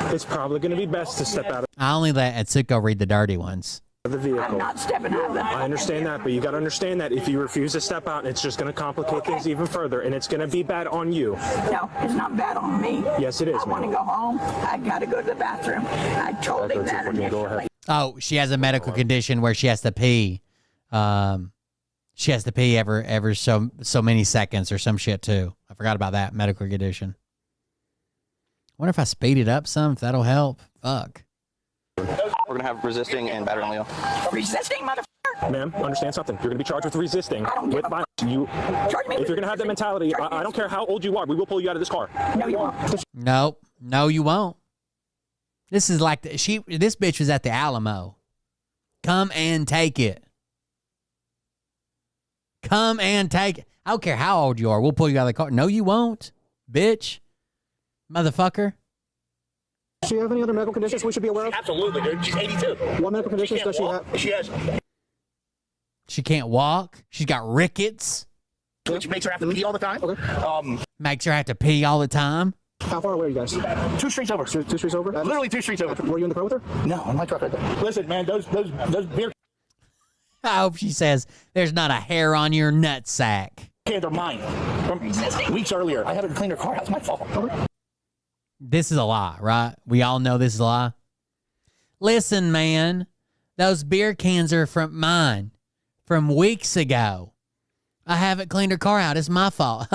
It's probably going to be best to step out I only let Atsuko read the dirty ones. of the vehicle. I'm not stepping out of the I understand that, but you got to understand that if you refuse to step out, it's just going to complicate things even further, and it's going to be bad on you. No, it's not bad on me. Yes, it is, I want to ma'am. go home. I got to go to the bathroom. I told him that initially. Oh, she has a medical condition where she has to pee. She has to pee every so many seconds or some shit too. I forgot about that medical condition. Wonder if I speed it up some, if that'll help. Fuck. We're going to have resisting and battery on Leo. Resisting, motherfucker. Ma'am, understand something. You're going to be charged with resisting. With violence. If you're going to have that mentality, I don't care how old you are, we will pull you out of this car. No, you won't. No, you won't. This is like this bitch was at the Alamo. Come and take it. Come and take it. I don't care how old you are. We'll pull you out of the car. No, you won't, bitch. Motherfucker. Does she have any other medical conditions we should be aware of? Absolutely, dude. She's 82. What medical conditions does she have? She has, She can't walk. She's got rickets. which makes her have to pee all the time. Okay. Makes her have to pee all the time. How far away are you guys? 2 streets over. Two streets over? Literally 2 streets over. Were you in the car with her? No, on my truck right there. Listen, man, those beer I hope she says there's not a hair on your nutsack. cans are mine. From weeks earlier, I had her to clean her car. That's my fault. This is a lie, right? We all know this is a lie. Listen, man, those beer cans are from mine from weeks ago. I haven't cleaned her car out. It's my fault.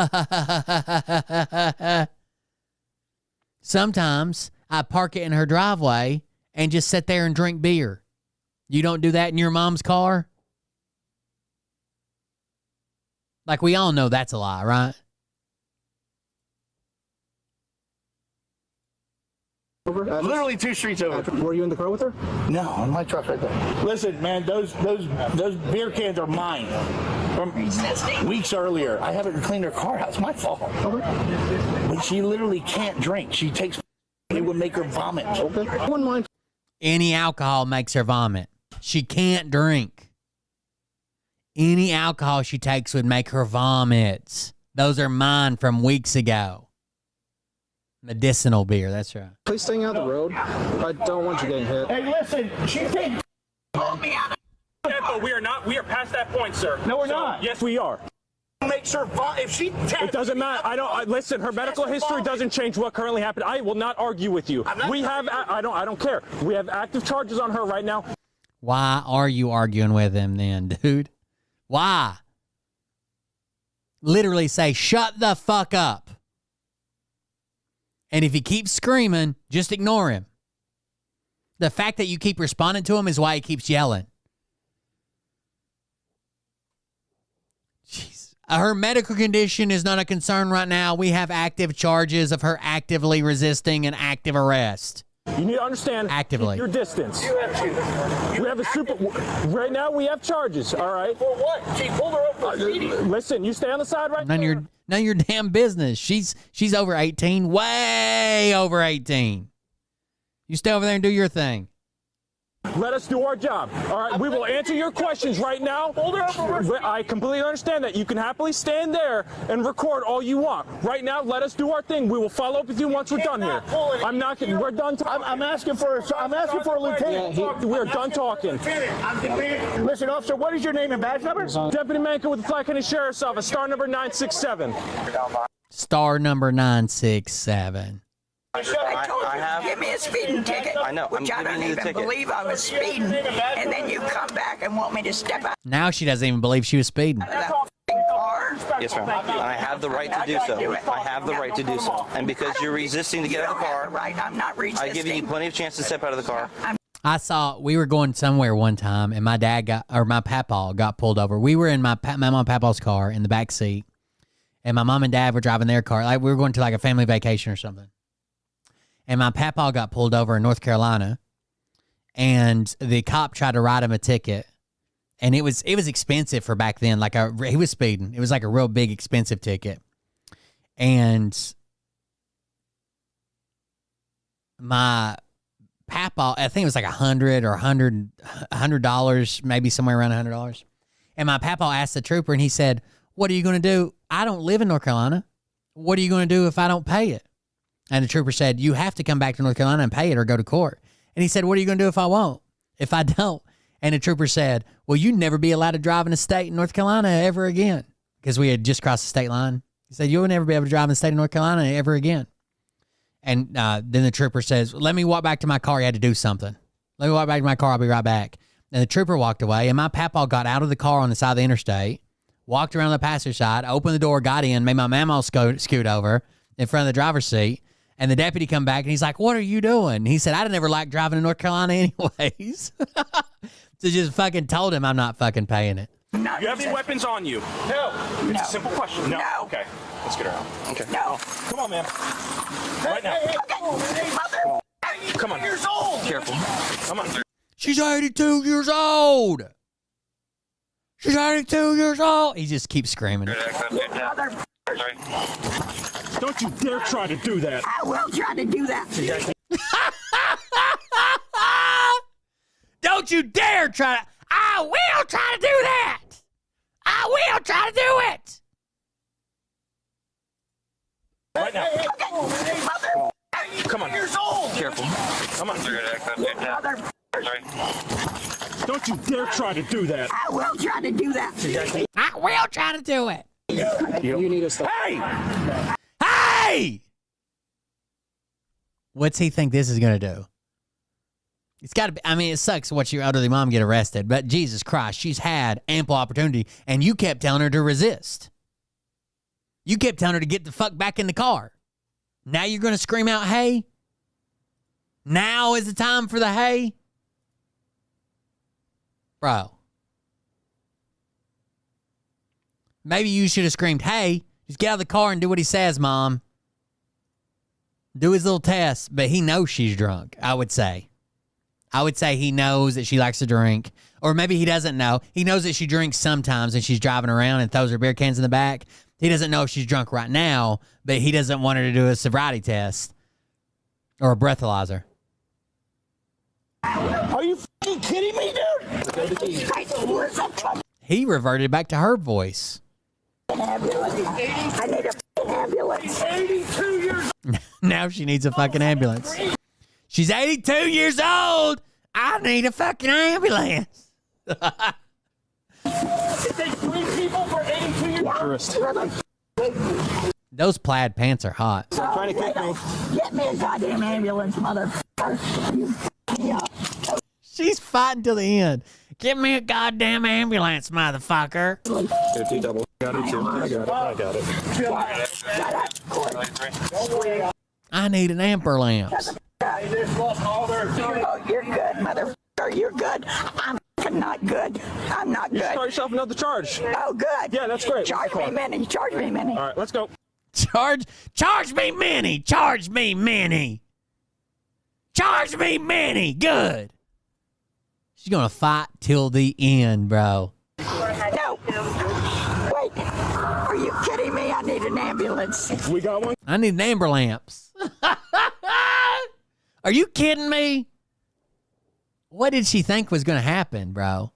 Sometimes I park it in her driveway and just sit there and drink beer. You don't do that in your mom's car? Like, we all know that's a lie, right? Literally 2 streets over. Were you in the car with her? No, on my truck right there. Listen, man, those beer cans are mine. From weeks earlier, I had her to clean her car out. It's my fault. But she literally can't drink. She takes. It would make her vomit. Okay. I wouldn't mind. Any alcohol makes her vomit. She can't drink. Any alcohol she takes would make her vomit. Those are mine from weeks ago. Medicinal beer, that's right. Please staying out the road. I don't want you getting hit. Hey, listen, she can't. But we are not. We are past that point, sir. No, we're not. Yes, we are. Makes her vomit. If she. It doesn't matter. Listen. Her medical history doesn't change what currently happened. I will not argue with you. We have. I don't care. We have active charges on her right now. Why are you arguing with him then, dude? Why? Literally say, shut the fuck up. And if he keeps screaming, just ignore him. The fact that you keep responding to him is why he keeps yelling. Jeez. Her medical condition is not a concern right now. We have active charges of her actively resisting an active arrest. You need to understand. Actively. Keep your distance. You have to. We have a super. Right now, we have charges. All right. For what? She pulled her over for speeding. Listen, you stay on the side right None there. of your damn business. She's over 18, way over 18. You stay over there and do your thing. Let us do our job. All right, we will answer your questions right now. I completely understand that. You can happily stand there and record all you want. Right now, let us do our thing. We will follow up with you once we're done here. I'm not. We're done talking. I'm asking for a lieutenant. We're done talking. Listen, officer, what is your name and badge number? Deputy Mankin with the Flat County Sheriff's Office, star number 967. Star number 967. I told you, give me a speeding ticket. I know. Which I don't even believe I was speeding. And then you come back and want me to step out Now she doesn't even believe she was speeding. of that car. Yes, ma'am. And I have the right to do so. I have the right to do so. And because you're resisting to get out of the car, Right, I'm not resisting. I've given you plenty of chance to step out of the car. We were going somewhere one time and my papaw got pulled over. We were in my mom and papa's car in the back seat and my mom and dad were driving their car. Like we were going to like a family vacation or something. and my papaw got pulled over in North Carolina, and the cop tried to write him a ticket, and it was expensive for back then. Like he was speeding. It was like a real big expensive ticket, and my papaw, I think it was like $100, maybe somewhere around $100. And my papaw asked the trooper, and he said, "What are you going to do? I don't live in North Carolina. What are you going to do if I don't pay it?" And the trooper said, "You have to come back to North Carolina and pay it or go to court." And he said, "What are you going to do if I won't? If I don't?" And the trooper said, "Well, you'd never be allowed to drive in a state in North Carolina ever again." Because we had just crossed the state line. He said, "You'll never be able to drive in the state of North Carolina ever again." And then the trooper says, "Let me walk back to my car. He had to do something. Let me walk back to my car. I'll be right back." And the trooper walked away, and my papaw got out of the car on the side of the interstate, walked around the passenger side, opened the door, got in, made my mama scoot over in front of the driver's seat. And the deputy come back, and he's like, "What are you doing?" He said, "I'd never liked driving to North Carolina anyways." So just fucking told him I'm not fucking paying it. No, you have any weapons on you? No. It's a simple question. No. Okay. Let's get her out. Okay. No. Come on, man. Right now. Okay. Come on. Years old. Careful. Come on. She's 82 years old. She's 82 years old. He just keeps screaming. Don't you dare try to do that. I will try to do that. Don't you dare try to. I will try to do that. I will try to do it. Right now. Okay. Mother. Come on. Years old. Careful. Come on. Mother. Don't you dare try to do that. I will try to do that. I will try to do it. You need to stop. Hey! Hey! What's he think this is going to do? It's got to be, I mean, it sucks to watch your elderly mom get arrested, but Jesus Christ, she's had ample opportunity, and you kept telling her to resist. You kept telling her to get the fuck back in the car. Now you're going to scream out, "Hey"? Now is the time for the hey? Bro. Maybe you should have screamed, "Hey, just get out of the car and do what he says, Mom." Do his little test, but he knows she's drunk, I would say. I would say he knows that she likes to drink. Or maybe he doesn't know. He knows that she drinks sometimes and she's driving around and throws her beer cans in the back. He doesn't know if she's drunk right now, but he doesn't want her to do a sobriety test or a breathalyzer. Are you fucking kidding me, dude? He reverted back to her voice. I need a ambulance. 82 years Now she needs a fucking ambulance. She's 82 years old. I need a fucking ambulance. It takes 3 people for 82 years. Those plaid pants are hot. Stop trying to kick me. Get me a goddamn ambulance, motherfucker. She's fighting till the end. Get me a goddamn ambulance, motherfucker. 50 double. Got it too. I got it. I need an amper lamps. Oh, you're good, motherfucker. You're good. I'm not good. I'm not good. You start yourself another charge. Oh, good. Yeah, that's great. Charge me, Minnie. Charge me, Minnie. All right, let's go. Charge me, Minnie. Charge me, Minnie. Charge me, Minnie. Good. She's going to fight till the end, bro. No. Wait. Are you kidding me? I need an ambulance. We got one? I need an amber lamps. Are you kidding me? What did she think was going to happen, bro?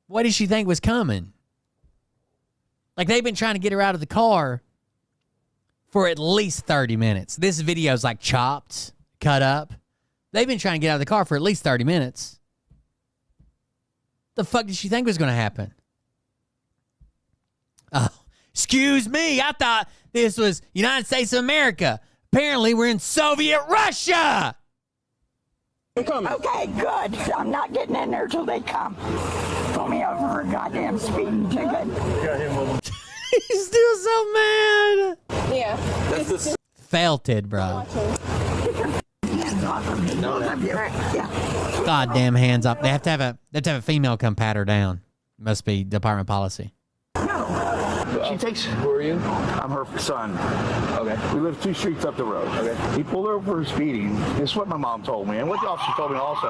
What did she think was coming? Like, they've been trying to get her out of the car for at least 30 minutes. This video's like chopped, cut up. They've been trying to get out of the car for at least 30 minutes. The fuck did she think was going to happen? Oh, excuse me. I thought this was United States of America. Apparently, we're in Soviet Russia. Okay, good. I'm not getting in there till they come. Pull me over for a goddamn speeding ticket. He's still so mad. Yeah. That's the Felted, bro. Hands off of me. Both of you. Yeah. Goddamn hands up. They have to have a female come pat her down. Must be department policy. She takes. Who are you? I'm her son. Okay. We live 2 streets up the road. Okay. He pulled her over for speeding. This is what my mom told me, and what the officer told me also.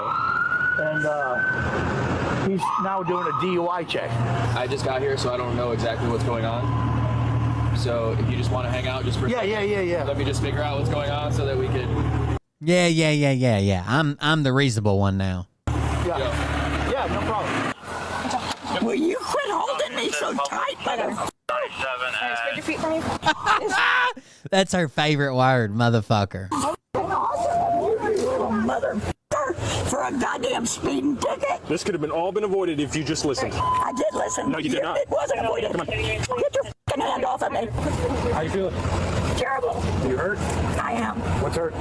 And he's now doing a DUI check. I just got here, so I don't know exactly what's going on. So if you just want to hang out just for a second, yeah. let me just figure out what's going on so that we could. Yeah. I'm the reasonable one now. Yeah, no problem. Will you quit holding me so tight, mother? Spread your feet for me. That's her favorite word, motherfucker. Mother for a goddamn speeding ticket. This could have all been avoided if you just listened. I did listen. No, you did not. It wasn't avoided. Come on. Get your fucking hand off of me. How you feeling? Terrible. You hurt? I am. What's hurt?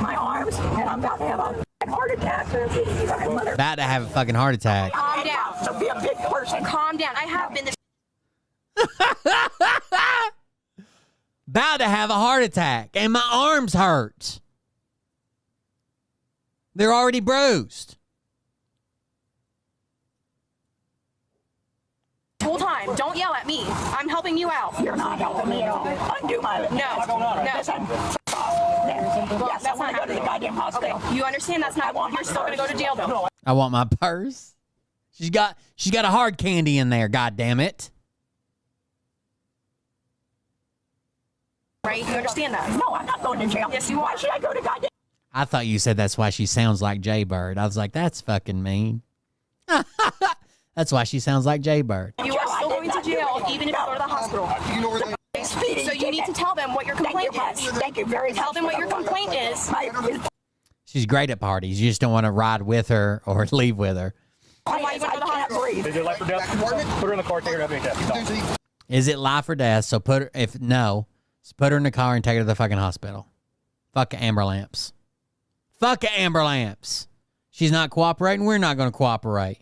My arms, and I'm about to have a heart attack. Fucking mother. About to have a fucking heart attack. Calm down. So be a big person. Calm down. I have been this. About to have a heart attack, and my arms hurt. They're already bruised. Whole time. Don't yell at me. I'm helping you out. You're not helping me at all. Undo my No. Listen. Yes, I want to go to the goddamn hospital. Okay. You understand that's not. You're still gonna go to jail though. I want my purse. She's got a hard candy in there. God damn it. Right? You understand that? No, I'm not going to jail. Yes, you are. Why should I go to goddamn? I thought you said that's why she sounds like Jay Bird. I was like, that's fucking mean. That's why she sounds like Jay Bird. You are still going to jail even if you go to the hospital. So you need to tell them what your complaint is. Thank you very much. Tell them what your complaint is. She's great at parties. You just don't want to ride with her or leave with her. Why you go to the hospital? Is it life or death? Put her in the car, take her to FHF. Is it life or death? So put her, if no, just put her in the car and take her to the fucking hospital. Fuck Amber Lamps. Fuck Amber Lamps. She's not cooperating. We're not going to cooperate.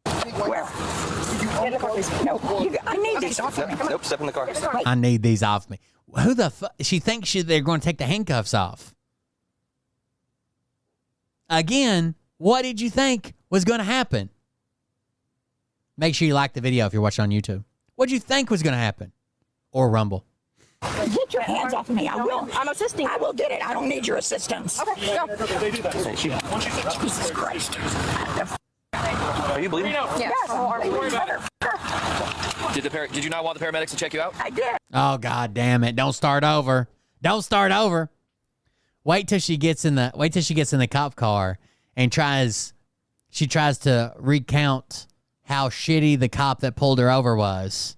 Where? Get in the car, please. No, I need these off me. Nope, step in the car. I need these off me. Who the fuck? She thinks they're going to take the handcuffs off. Again, what did you think was going to happen? Make sure you like the video if you're watching on YouTube. What did you think was going to happen? Or Rumble. Get your hands off me. I will. I'm assisting. I will get it. I don't need your assistance. Okay, go. Jesus Christ. Are you bleeding? Yes. Did you not want the paramedics to check you out? I did. Oh, God damn it. Don't start over. Don't start over. Wait till she gets in the cop car and she tries to recount how shitty the cop that pulled her over was,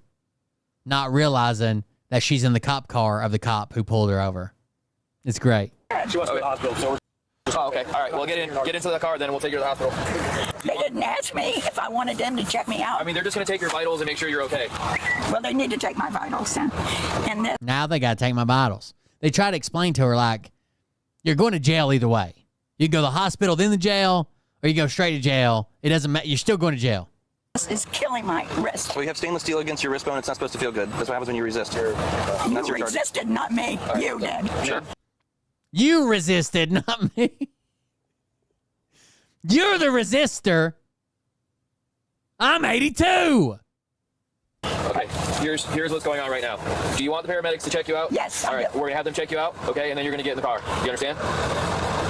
not realizing that she's in the cop car of the cop who pulled her over. It's great. She wants to go to the hospital, so we're... Oh, okay. All right. Well, get into the car, then we'll take you to the hospital. They didn't ask me if I wanted them to check me out. I mean, they're just going to take your vitals and make sure you're okay. Well, they need to take my vitals then. And then Now they got to take my vitals. They try to explain to her, like, you're going to jail either way. You can go to the hospital, then the jail, or you go straight to jail. It doesn't matter. You're still going to jail. this is killing my wrist. Well, you have stainless steel against your wrist bone. It's not supposed to feel good. That's what happens when you resist. You That's your charge. resisted, not me. Right. You did. Sure. You resisted, not me. You're the resistor. I'm 82. Okay, here's what's going on right now. Do you want the paramedics to check you out? Yes. All right, we're going to have them check you out, okay? And then you're going to get in the car. You understand?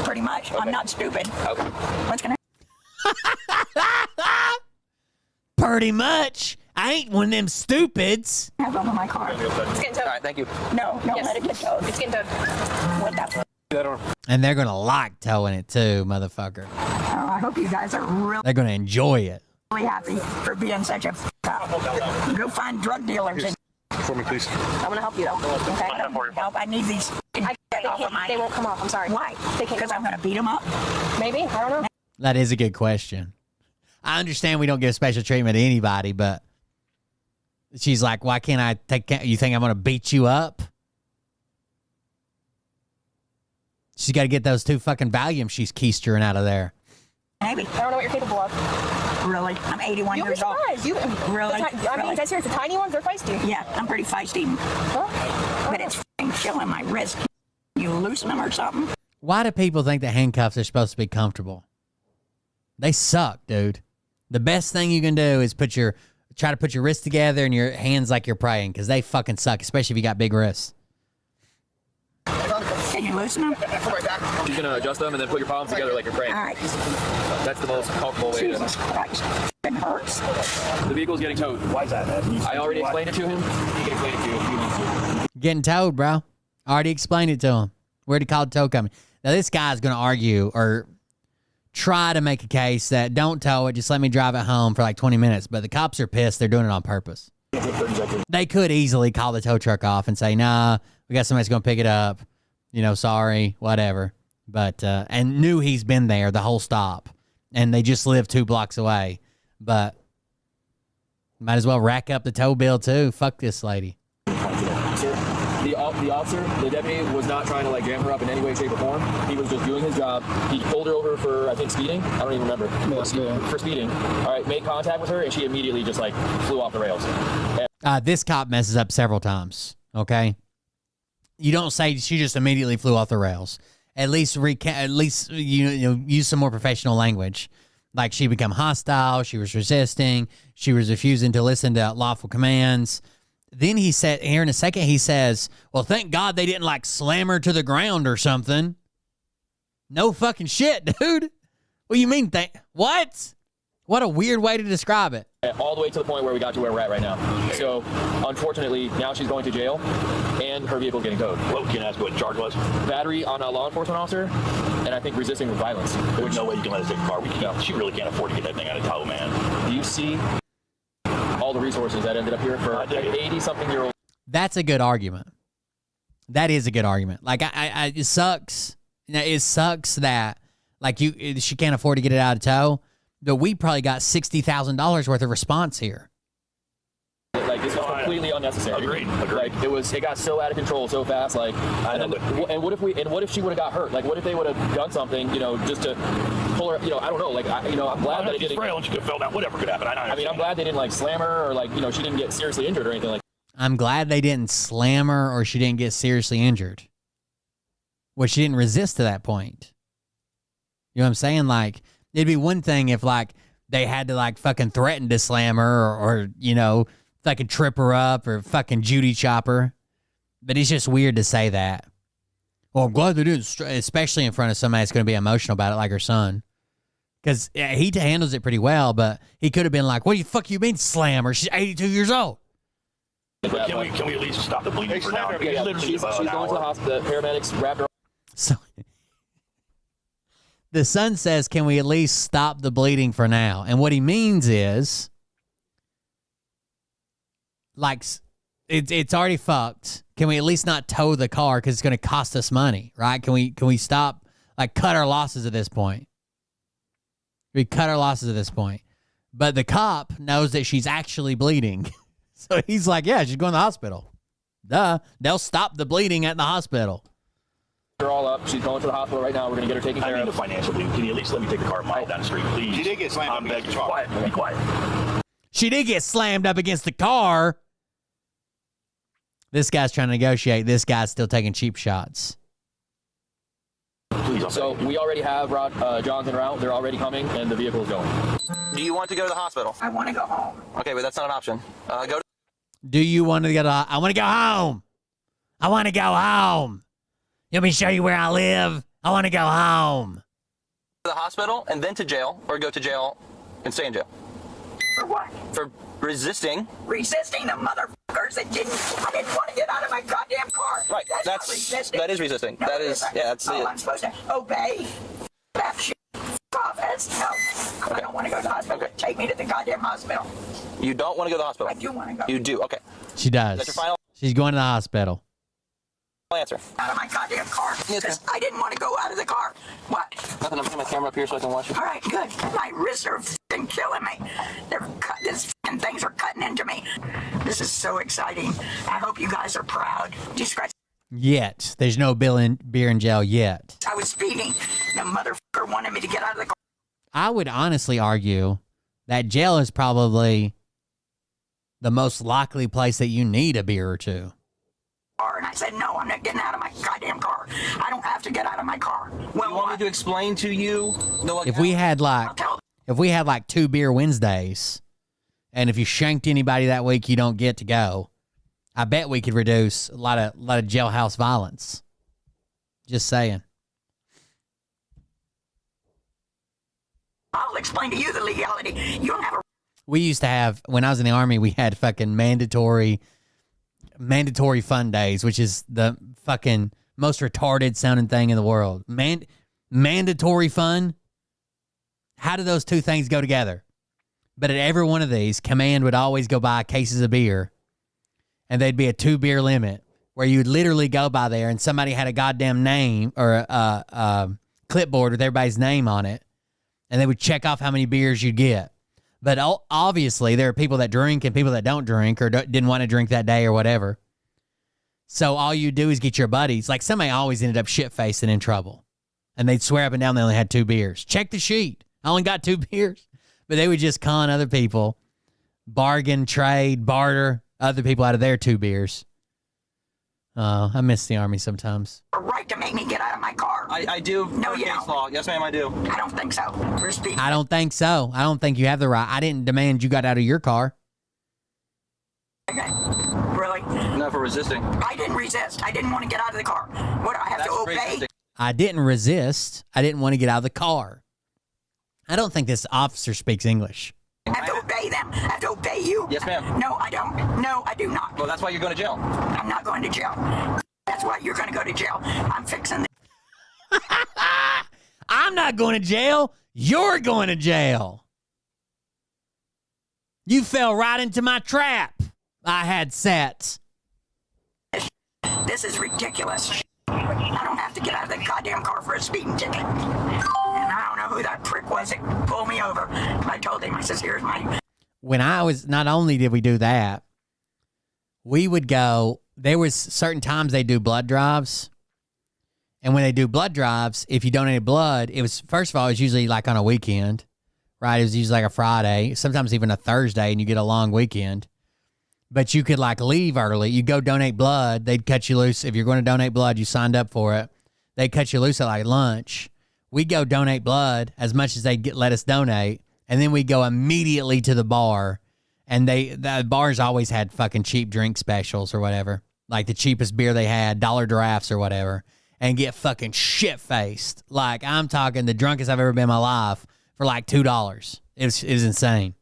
Pretty much. Okay. I'm not stupid. Okay. What's going to Pretty much. I ain't one of them stupids. have over my car? It's getting towed. All right, thank you. No, Yes. let it get towed. It's getting towed. What the And they're going to like towing it too, motherfucker. Oh, I hope you guys are really They're going to enjoy it. happy for being such a up. Go find drug dealers and For me, please. I'm going to help you though. Okay? I don't help. I need these. They won't come off. I'm sorry. Why? They can't. Because I'm going to beat them up. Maybe. I don't know. That is a good question. I understand we don't give special treatment to anybody, but she's like, why can't I take, you think I'm going to beat you up? She's got to get those 2 fucking Valiums she's keistering out of there. Maybe. I don't know what you're capable of. Really? I'm 81 You'll be years old. surprised. Really? I'm being dead serious. The tiny ones, they're feisty. Yeah, I'm pretty feisty. Huh? But it's f***ing killing my wrist. You loosen them or something? Why do people think that handcuffs are supposed to be comfortable? They suck, dude. The best thing you can do is try to put your wrists together and your hands like you're praying, because they fucking suck, especially if you got big wrists. Can you loosen them? You're gonna adjust them and then put your palms together like you're praying. All right. That's the most comfortable way Jesus Christ. It hurts. The vehicle's getting towed. Why is that, man? I already explained it to him. He can explain it to you if he wants to. Getting towed, bro. I already explained it to him. Where'd he call the tow company? Now, this guy's going to argue or try to make a case that don't tow it, just let me drive it home for like 20 minutes. But the cops are pissed. They're doing it on purpose. They could easily call the tow truck off and say, nah, we got somebody that's going to pick it up. You know, sorry, whatever. But, and knew he's been there the whole stop. And they just live 2 blocks away. But might as well rack up the tow bill too. Fuck this lady. The officer, the deputy, was not trying to like jam her up in any way, shape, or form. He was just doing his job. He pulled her over for, I think, speeding. I don't even remember. For speeding. All right, made contact with her, and she immediately just like flew off the rails. This cop messes up several times. Okay, you don't say she just immediately flew off the rails. At least you know, use some more professional language. Like she became hostile. She was resisting. She was refusing to listen to lawful commands. Then he said, here in a second, he says, well, thank God they didn't like slam her to the ground or something. No fucking shit, dude. What do you mean? What? What a weird way to describe it. All the way to the point where we got to where we're at right now. So, unfortunately, now she's going to jail, and her vehicle getting towed. What can I ask what the charge was? Battery on a law enforcement officer, and I think resisting with violence. There's no way you can let us take a car. She really can't afford to get that thing out of tow, man. Do you see all the resources that ended up here for an 80-something-year-old? That's a good argument. That is a good argument. Like, it sucks. It sucks that, like, she can't afford to get it out of tow. But we probably got $60,000 worth of response here. Like, this was completely unnecessary. Agreed. Like, it got so out of control so fast. Like, and what if she would have got hurt? Like, what if they would have done something, you know, just to pull her? You know, I don't know. Like, I'm glad that it didn't. Frail and she could have fell down. Whatever could happen. I mean, I'm glad they didn't like slam her or like, you know, she didn't get seriously injured or anything like. I'm glad they didn't slam her or she didn't get seriously injured. Well, she didn't resist to that point. You know what I'm saying? Like, it'd be one thing if, like, they had to, like, fucking threaten to slam her or you know, fucking trip her up or fucking Judy chop her. But it's just weird to say that. Well, I'm glad they didn't, especially in front of somebody that's going to be emotional about it, like her son. Because he handles it pretty well, but he could have been like, what the fuck you mean slam her? She's 82 years old. Can we at least stop the bleeding for now? She's going to the hospital. The paramedics wrapped her up. So the son says, can we at least stop the bleeding for now? And what he means is, like, it's already fucked. Can we at least not tow the car because it's going to cost us money, right? Can we stop, like, cut our losses at this point? We cut our losses at this point. But the cop knows that she's actually bleeding. So he's like, yeah, she's going to the hospital. Duh. They'll stop the bleeding at the hospital. Her all up. She's going to the hospital right now. We're going to get her taken care of. I need a financial dude. Can you at least let me take the car a mile down the street, please? She did get slammed up against the car. Be quiet. She did get slammed up against the car. This guy's trying to negotiate. This guy's still taking cheap shots. Please, so we already have John's en route. They're already coming, and the vehicle is going. Do you want to go to the hospital? I want to go home. Okay, but that's not an option. Go. Do you want to go to? I want to go home. I want to go home. Let me show you where I live. I want to go home. To the hospital and then to jail, or go to jail and stay in jail. For what? For resisting. Resisting the motherfuckers that I didn't want to get out of my goddamn car. Right. That's resisting. That is resisting. No, that is, yeah, that's oh, it. I'm supposed to obey? F shit. No. I don't want to go to the hospital. Okay. Take me to the goddamn hospital. You don't want to go to the hospital? I do want to go. You do, okay. She does. Is that your final She's going to the hospital. answer? Out of my goddamn car. Yes, I didn't want to go out of the car. What? Nothing. I'm putting my camera up here so I can watch you. All right, good. My wrists are f***ing killing me. These f***ing things are cutting into me. This is so exciting. I hope you guys are proud. Do you scratch? Yet. There's no beer in jail yet. I was speeding. The motherfucker wanted me to get out of the car. I would honestly argue that jail is probably the most likely place that you need a beer or two. And I said, no, I'm not getting out of my goddamn car. I don't have to get out of my car. Well, you want me to explain to you? If we had like if we had like 2 beer Wednesdays, and if you shanked anybody that week, you don't get to go, I bet we could reduce a lot of jailhouse violence. Just saying. I'll explain to you the legality. You don't have a... We used to have, when I was in the Army, we had fucking mandatory fun days, which is the fucking most retarded sounding thing in the world. Mandatory fun. How do those two things go together? But at every one of these, command would always go buy cases of beer, and they'd be a 2 beer limit where you'd literally go by there and somebody had a goddamn name or a clipboard with everybody's name on it, and they would check off how many beers you'd get. But obviously, there are people that drink and people that don't drink or didn't want to drink that day or whatever. So all you do is get your buddies. Like somebody always ended up shit-faced and in trouble. And they'd swear up and down they only had 2 beers. Check the sheet. I only got 2 beers. But they would just con other people, bargain, trade, barter other people out of their 2 beers. Oh, I miss the Army sometimes. Right to make me get out of my car. I do. No, you don't. Law. Yes, ma'am, I do. I don't think so. For speeding. I don't think so. I don't think you have the right. I didn't demand you got out of your car. Okay. Really? No, for resisting. I didn't resist. I didn't want to get out of the car. What, do I have to obey? Resisting. I didn't resist. I didn't want to get out of the car. I don't think this officer speaks English. I have to obey them. I have to obey you. Yes, ma'am. No, I don't. No, I do not. Well, that's why you're going to jail. I'm not going to jail. That's why you're going to go to jail. I'm fixing the... I'm not going to jail. You're going to jail. You fell right into my trap I had set. This is ridiculous. I don't have to get out of the goddamn car for a speeding ticket. And I don't know who that prick was that pulled me over. I told him, I says, here's my... When I was, not only did we do that, we would go, there was certain times they do blood drives. And when they do blood drives, if you donated blood, it was, first of all, it was usually like on a weekend, right? It was usually like a Friday, sometimes even a Thursday, and you get a long weekend. But you could like leave early. You go donate blood. They'd cut you loose. If you're going to donate blood, you signed up for it. They'd cut you loose at like lunch. We'd go donate blood as much as they'd let us donate. And then we'd go immediately to the bar. And the bars always had fucking cheap drink specials or whatever. Like the cheapest beer they had, dollar drafts or whatever. And get fucking shit-faced. Like I'm talking the drunkest I've ever been in my life for like $2. It was insane.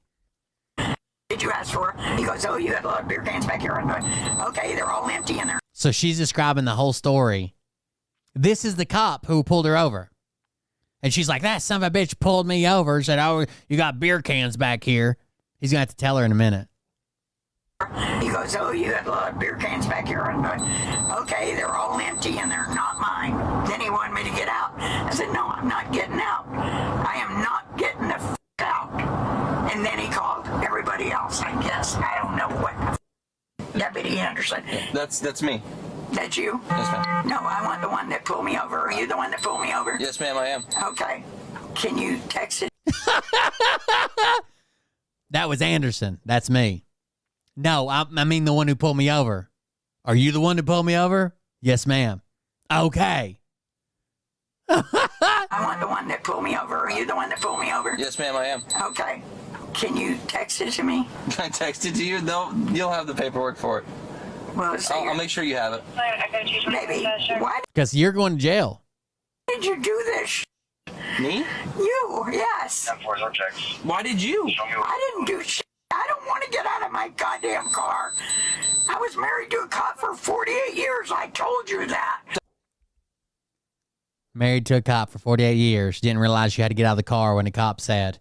Did you ask for? He goes, oh, you had a lot of beer cans back here. I'm going, okay, they're all empty in there. So she's describing the whole story. This is the cop who pulled her over. And she's like, that son of a bitch pulled me over. Said, oh, you got beer cans back here. He's going to have to tell her in a minute. He goes, oh, you had a lot of beer cans back here. I'm going, okay, they're all empty and they're not mine. Then he wanted me to get out. I said, no, I'm not getting out. I am not getting the f*** out. And then he called everybody else, I guess. I don't know what. Deputy Anderson. That's me. That's you? Yes, ma'am. No, I want the one that pulled me over. Are you the one that pulled me over? Yes, ma'am, I am. Okay. Can you text it? That was Anderson. That's me. No, I mean the one who pulled me over. Are you the one who pulled me over? Yes, ma'am. Okay. I want the one that pulled me over. Are you the one that pulled me over? Yes, ma'am, I am. Okay. Can you text it to me? Can I text it to you? You'll have the paperwork for it. Well, I'll make sure you have it. Maybe. Why Because you're going to jail. did you do this? Me? You, yes. Why did you? I didn't do shit. I don't want to get out of my goddamn car. I was married to a cop for 48 years. I told you that. Married to a cop for 48 years. Didn't realize you had to get out of the car when the cop said,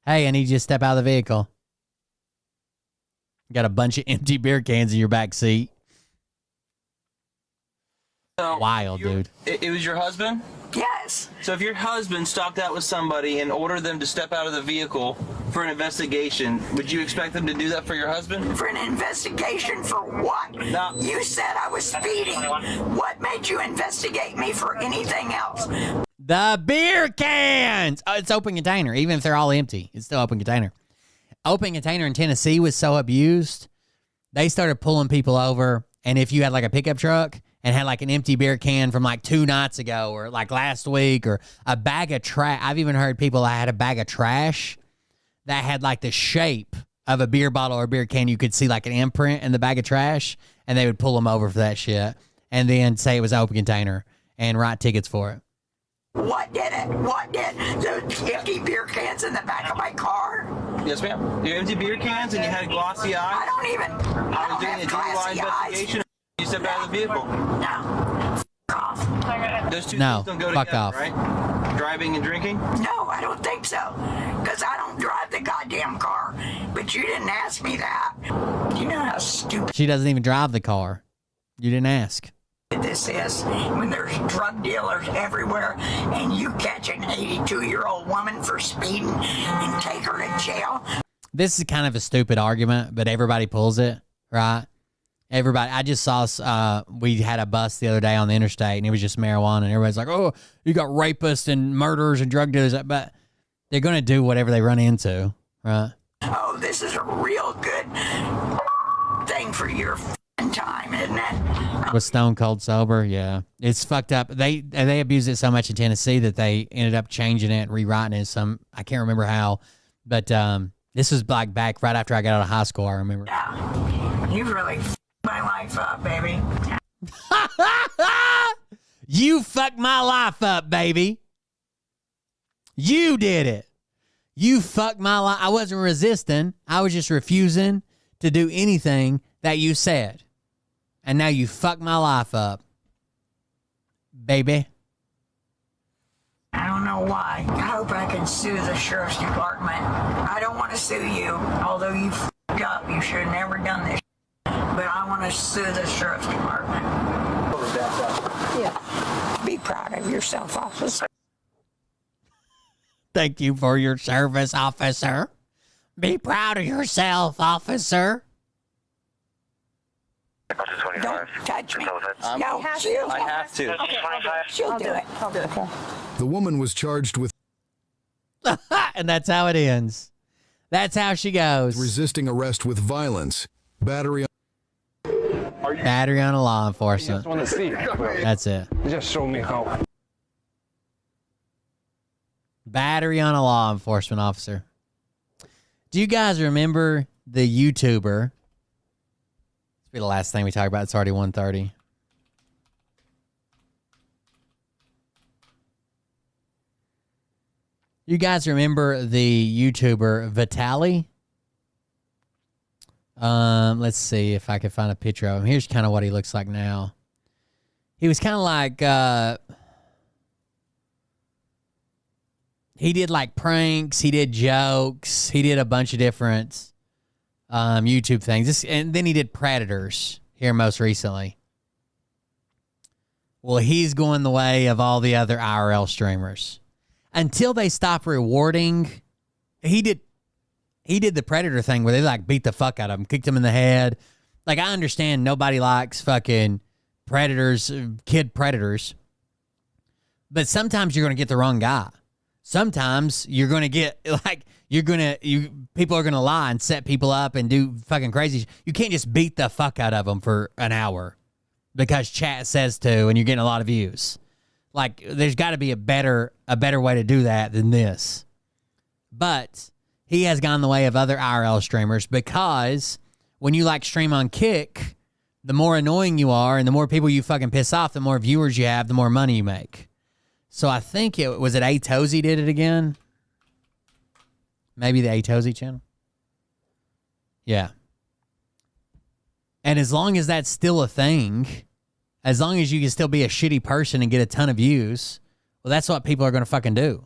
hey, I need you to step out of the vehicle. Got a bunch of empty beer cans in your back seat. So Wild, dude. It was your husband? Yes. So if your husband stopped out with somebody and ordered them to step out of the vehicle for an investigation, would you expect them to do that for your husband? For an investigation for what? No. You said I was speeding. What made you investigate me for anything else? The beer cans. Oh, it's open container. Even if they're all empty, it's still open container. Open container in Tennessee was so abused, they started pulling people over. And if you had like a pickup truck and had like an empty beer can from like 2 nights ago or like last week or a bag of trash. I've even heard people that had a bag of trash that had like the shape of a beer bottle or beer can. You could see like an imprint in the bag of trash, and they would pull them over for that shit and then say it was an open container and write tickets for it. What did it? What did those empty beer cans in the back of my car? Yes, ma'am. You empty beer cans and you had glossy eyes. I don't even. I was doing a DUI investigation. You stepped out of the vehicle. No. Off. Those two No, things don't go fuck together, off. right? Driving and drinking? No, I don't think so. Because I don't drive the goddamn car. But you didn't ask me that. You know how stupid She doesn't even drive the car. You didn't ask. this is when there's drug dealers everywhere and you catch an 82-year-old woman for speeding and take her to jail. This is kind of a stupid argument, but everybody pulls it, right? Everybody. I just saw we had a bus the other day on the interstate, and it was just marijuana, and everybody's like, oh, you got rapists and murderers and drug dealers. But they're going to do whatever they run into, right? Oh, this is a real good thing for your time, isn't it? With Stone Cold Sober, yeah. It's fucked up. They abused it so much in Tennessee that they ended up changing it, rewriting it. I can't remember how, but this was like back right after I got out of high school, I remember. Yeah. You've really f***ed my life up, baby. You fucked my life up, baby. You did it. You fucked my life. I wasn't resisting. I was just refusing to do anything that you said. And now you fucked my life up, baby. I don't know why. I hope I can sue the sheriff's department. I don't want to sue you, although you f***ed up. You should have never done this. But I want to sue the sheriff's department. Yeah. Be proud of yourself, officer. Thank you for your service, officer. Be proud of yourself, officer. Don't touch me. No, I have to. she'll do it. I'll do it. The woman was charged with And that's how it ends. That's how she goes. resisting arrest with violence, battery on a law enforcement. I just want to see. That's it. Just show me how. Battery on a law enforcement officer. Do you guys remember the YouTuber? This will be the last thing we talk about. It's already 1:30. You guys remember the YouTuber Vitaly? Let's see if I can find a picture of him. Here's kind of what he looks like now. He was kind of like he did like pranks, he did jokes, he did a bunch of different YouTube things. And then he did Predators here most recently. Well, he's going the way of all the other IRL streamers. Until they stop rewarding, he did the Predator thing where they like beat the fuck out of him, kicked him in the head. Like, I understand nobody likes fucking predators, kid predators. But sometimes you're going to get the wrong guy. Sometimes you're going to get like people are going to lie and set people up and do fucking crazy. You can't just beat the fuck out of them for an hour because chat says to and you're getting a lot of views. Like, there's got to be a better way to do that than this. But he has gone the way of other IRL streamers because when you like stream on Kick, the more annoying you are and the more people you fucking piss off, the more viewers you have, the more money you make. So I think A Tozy did it again. Maybe the A Tozy channel. Yeah. And as long as that's still a thing, as long as you can still be a shitty person and get a ton of views, well, that's what people are going to fucking do.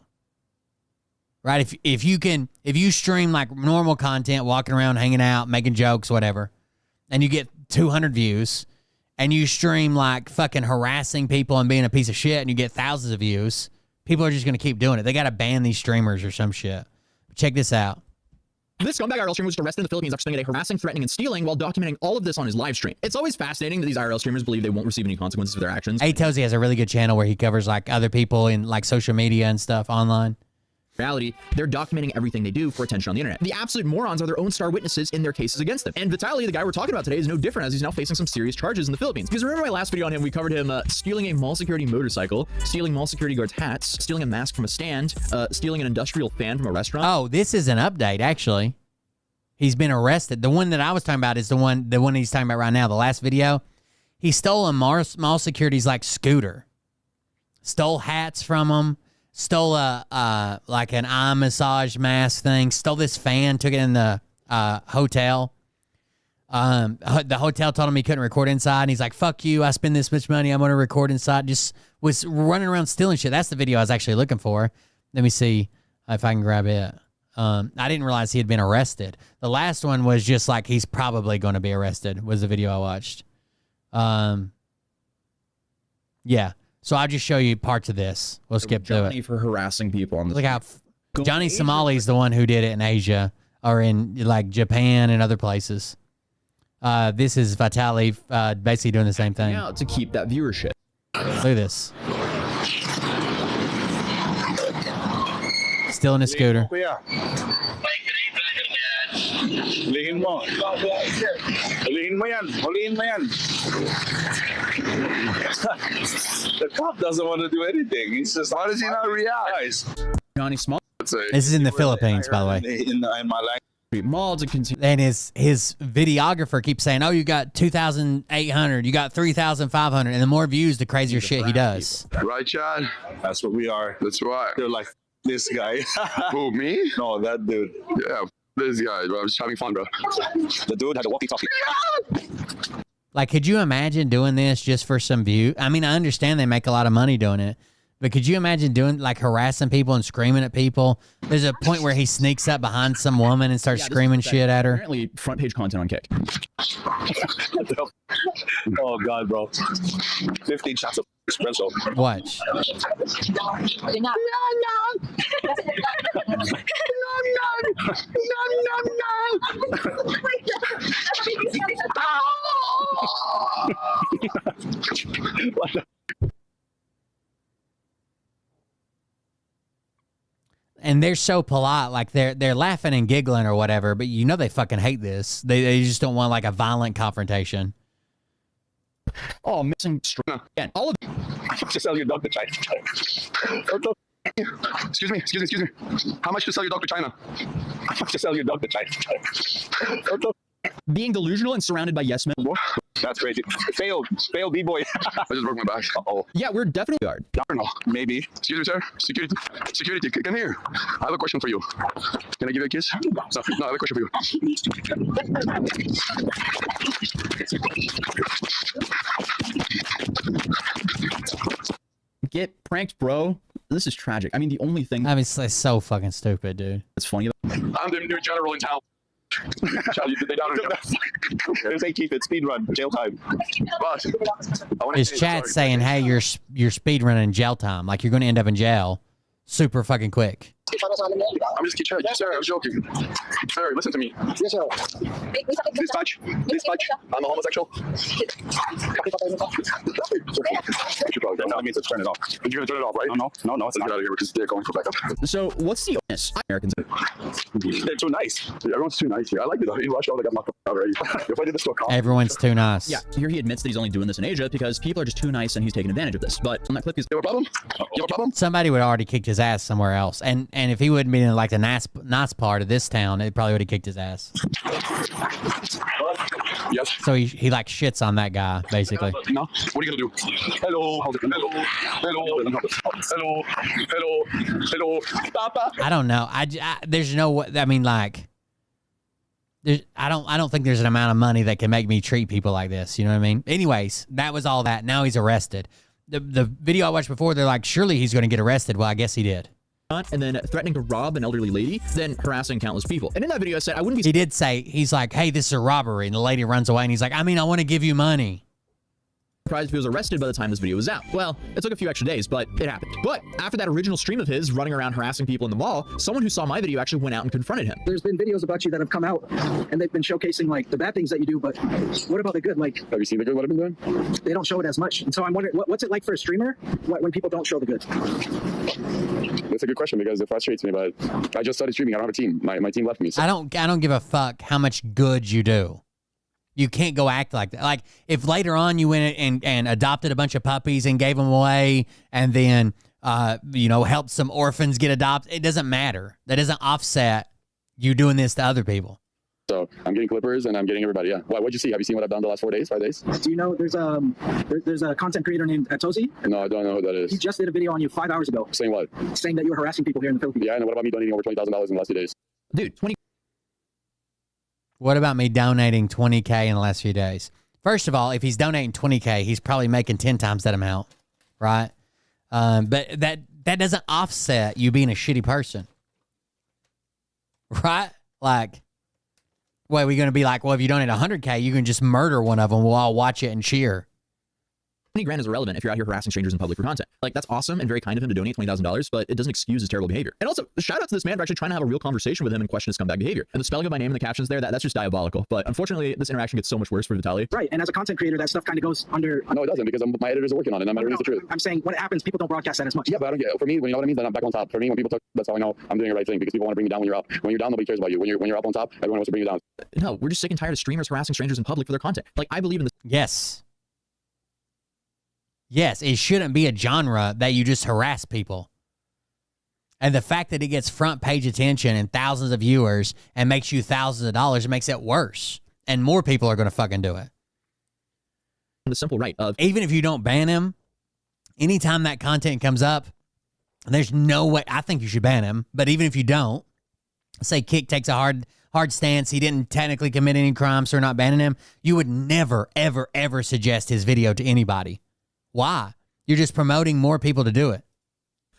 Right? If you stream like normal content, walking around, hanging out, making jokes, whatever, and you get 200 views, and you stream like fucking harassing people and being a piece of shit, and you get thousands of views, people are just going to keep doing it. They got to ban these streamers or some shit. Check this out. This scumbag IRL streamer was arrested in the Philippines after spending a day harassing, threatening, and stealing while documenting all of this on his live stream. It's always fascinating that these IRL streamers believe they won't receive any consequences for their actions. A Tozy has a really good channel where he covers like other people in like social media and stuff online. reality, they're documenting everything they do for attention on the internet. The absolute morons are their own star witnesses in their cases against them. And Vitaly, the guy we're talking about today, is no different, as he's now facing some serious charges in the Philippines. Because remember my last video on him, we covered him stealing a mall security motorcycle, stealing mall security guards' hats, stealing a mask from a stand, stealing an industrial fan from a restaurant. Oh, this is an update, actually. He's been arrested. The one that I was talking about is the one he's talking about right now, the last video. He stole a mall security's like scooter. Stole hats from him. Stole a like an eye massage mask thing. Stole this fan. Took it in the hotel. The hotel told him he couldn't record inside. And he's like, "Fuck you! I spend this much money. I'm gonna record inside." Just was running around stealing shit. That's the video I was actually looking for. Let me see if I can grab it. I didn't realize he had been arrested. The last one was just like he's probably going to be arrested. Was the video I watched. Yeah. So I'll just show you parts of this. We'll skip through it. For harassing people on the Look how Johnny Somali's the one who did it in Asia or in like Japan and other places. This is Vitaly basically doing the same thing. To keep that viewership. Look at this. Still in a scooter. Hulihin mo. Hulihin mo yan. Hulihin mo yan. The cop doesn't want to do anything. He's just, why does he not react? Johnny Small. This is in the Philippines, by the way. In my language. Mall to continue. And his videographer keeps saying, "Oh, you got 2,800, you got 3,500," and the more views, the crazier shit he does. Right, Chad? That's what we are. That's right. They're like this guy. Who, me? No, that dude. Yeah, this guy. Bro. I'm just having fun, bro. The dude had a walkie-talkie. Like, could you imagine doing this just for some view? I mean, I understand they make a lot of money doing it, but could you imagine doing, like, harassing people and screaming at people? There's a point where he sneaks up behind some woman and starts screaming shit at her. Apparently, front page content on Kick. Oh, God, bro. 15 shots of espresso. Watch. And they're so polite, like they're laughing and giggling or whatever, but you know they fucking hate this. They just don't want like a violent confrontation. Oh, missing string again. All of to sell your dog to China. Excuse me. How much to sell your dog to China? How much to sell your dog to China? being delusional and surrounded by yes men. That's crazy. Failed B-boy. I just broke my back. Uh-oh. Yeah, we're definitely guard. I don't know. Maybe. Excuse me, sir. Security, come here. I have a question for you. Can I give you a kiss? No, I have a question for you. Get pranked, bro. This is tragic. I mean, the only thing... I mean, it's so fucking stupid, dude. It's funny. I'm the new general in town. They keep it speed run, jail time. But his chat saying, "Hey, you're speed running jail time. Like you're going to end up in jail, super fucking quick." I'm just kidding, sir. I was joking. Sir, listen to me. Yes, sir. Dispatch. I'm a homosexual. No, it means to turn it off. You're gonna turn it off, right? No, it's not. Get out of here because they're going for backup. So, what's the honest Americans? They're too nice. Everyone's too nice here. I like it. In Russia, I got knocked out already. If I did this to a cop, everyone's too nice. Yeah, here he admits that he's only doing this in Asia because people are just too nice and he's taking advantage of this. But on that clip, you have a problem? You have a problem? Somebody would have already kicked his ass somewhere else, and if he wouldn't be in like the nice part of this town, it probably would have kicked his ass. Yes. So he like shits on that guy basically. No. What are you gonna do? Hello. Papa. I don't know. There's no. I mean, like, I don't think there's an amount of money that can make me treat people like this. You know what I mean? Anyways, that was all that. Now he's arrested. The video I watched before, they're like, surely he's going to get arrested. Well, I guess he did. And then threatening to rob an elderly lady, then harassing countless people. And in that video, I said I wouldn't be. He did say, he's like, "Hey, this is a robbery," and the lady runs away, and he's like, "I mean, I want to give you money." Surprised if he was arrested by the time this video was out. Well, it took a few extra days, but it happened. But after that original stream of his running around harassing people in the mall, someone who saw my video actually went out and confronted him. There's been videos about you that have come out, and they've been showcasing like the bad things that you do, but what about the good? Like, have you seen the good what I've been doing? They don't show it as much, and so I'm wondering, what's it like for a streamer when people don't show the good? That's a good question because it frustrates me, but I just started streaming. I don't have a team. My team left me. So. I don't give a fuck how much good you do. You can't go act like that. Like, if later on you went and adopted a bunch of puppies and gave them away and then, helped some orphans get adopted, it doesn't matter. That doesn't offset you doing this to other people. So I'm getting clippers and I'm getting everybody. Yeah. What'd you see? Have you seen what I've done the last 5 days? Do you know there's a content creator named Tozy? No, I don't know who that is. He just did a video on you 5 hours ago. Saying what? Saying that you were harassing people here in the Philippines. Yeah, and what about me donating over $20,000 in the last few days? Dude, What about me donating $20K in the last few days? First of all, if he's donating $20K, he's probably making 10 times that amount, right? But that doesn't offset you being a shitty person, right? Like, what, are we going to be like, well, if you donate $100K, you can just murder one of them. We'll all watch it and cheer. 20 grand is irrelevant if you're out here harassing strangers in public for content. Like, that's awesome and very kind of him to donate $20,000, but it doesn't excuse his terrible behavior. And also, shout out to this man for actually trying to have a real conversation with him and question his scumbag behavior. And the spelling of my name in the captions there, that's just diabolical. But unfortunately, this interaction gets so much worse for Vitaly. Right, and as a content creator, that stuff kind of goes under... No, it doesn't, because my editors are working on it, and I'm editing the truth. I'm saying when it happens, people don't broadcast that as much. Yeah, but I don't get it. For me, when you know what I mean, then I'm back on top. For me, when people talk, that's how I know I'm doing the right thing, because people want to bring you down when you're up. When you're down, nobody cares about you. When you're up on top, everyone wants to bring you down. No, we're just sick and tired of streamers harassing strangers in public for their content. Like, I believe in this. Yes, it shouldn't be a genre that you just harass people. And the fact that it gets front page attention and thousands of viewers and makes you thousands of dollars, it makes it worse. And more people are going to fucking do it. The simple right of... Even if you don't ban him, anytime that content comes up, there's no way... I think you should ban him. But even if you don't, say Kick takes a hard stance, he didn't technically commit any crimes, so we're not banning him, you would never, ever, ever suggest his video to anybody. Why? You're just promoting more people to do it.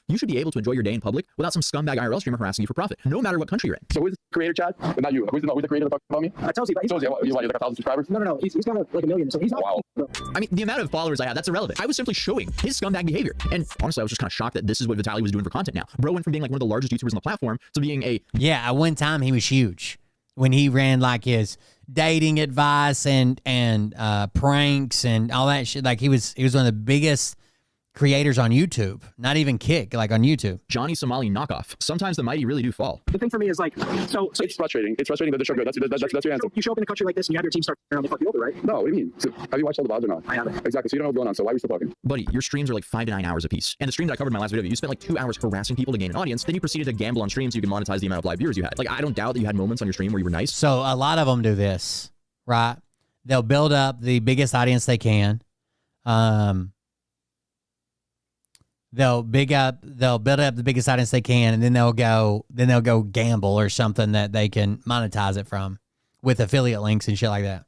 You should be able to enjoy your day in public without some scumbag IRL streamer harassing you for profit, no matter what country you're in. So who's the creator, Chad? But not you. Who's the creator that about me? I told you, but he's like 1,000 subscribers? No. He's got like 1 million, so he's not... Wow. I mean, the amount of followers I have, that's irrelevant. I was simply showing his scumbag behavior. And honestly, I was just kind of shocked that this is what Vitaly was doing for content now. Bro went from being like one of the largest YouTubers on the platform to being a... Yeah, at one time he was huge. When he ran like his dating advice and pranks and all that shit. Like he was one of the biggest creators on YouTube, not even Kick, like on YouTube. Johnny Somali knockoff. Sometimes the mighty really do fall. The thing for me is like, so it's frustrating. It's frustrating that they're so good. That's your answer. You show up in a country like this and you have your team start around to fuck you over, right? No, what do you mean? So, have you watched all the VODs or not? I haven't. Exactly. So you don't know what's going on. So why are we still talking? Buddy, your streams are like 5 to 9 hours a piece. And the stream that I covered in my last video, you spent like 2 hours harassing people to gain an audience. Then you proceeded to gamble on streams so you can monetize the amount of live viewers you had. Like, I don't doubt that you had moments on your stream where you were nice. So a lot of them do this, right? They'll build up the biggest audience they can. They'll build up the biggest audience they can, and then they'll go gamble or something that they can monetize it from with affiliate links and shit like that.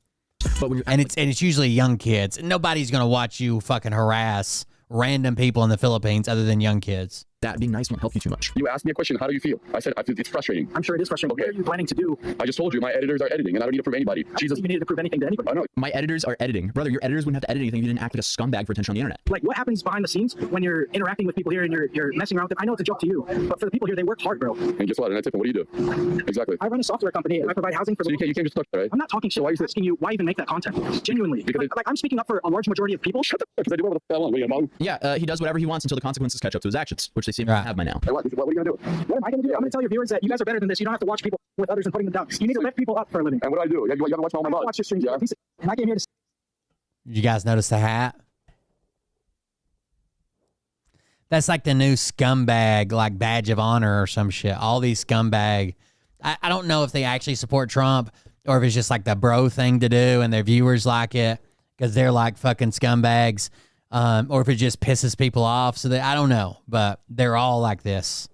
But when it's usually young kids. Nobody's gonna watch you fucking harass random people in the Philippines other than young kids. That being nice won't help you too much. You asked me a question, how do you feel? I said, it's frustrating. I'm sure it is frustrating. Okay. What are you planning to do? I just told you, my editors are editing, and I don't need to prove anybody. Jesus, you needed to prove anything to anybody. I know. My editors are editing. Brother, your editors wouldn't have to edit anything if you didn't act like a scumbag for attention on the internet. Like, what happens behind the scenes when you're interacting with people here and you're messing around with them? I know it's a joke to you, but for the people here, they work hard, bro. And guess what? And that's it. What do you do? Exactly. I run a software company, and I provide housing for... So you can't just talk, right? I'm not talking shit. I'm asking you, why even make that content? Genuinely. Because like I'm speaking up for a large majority of people. Shut the fuck, because I do whatever the hell I want. What are you gonna Yeah, he does whatever he wants until the consequences catch up to his actions, which they seem to have by now. Hey, what are you gonna do? What am I going to do? I'm going to tell your viewers that you guys are better than this. You don't have to watch people with others and putting them down. You need to lift people up for a living. And what do? You haven't watched all my VODs. Watch your streams. Yeah. And I came here to... You guys notice the hat? That's like the new scumbag, like badge of honor or some shit. All these scumbag. I don't know if they actually support Trump or if it's just like the bro thing to do and their viewers like it because they're like fucking scumbags. Or if it just pisses people off. So I don't know, but they're all like this.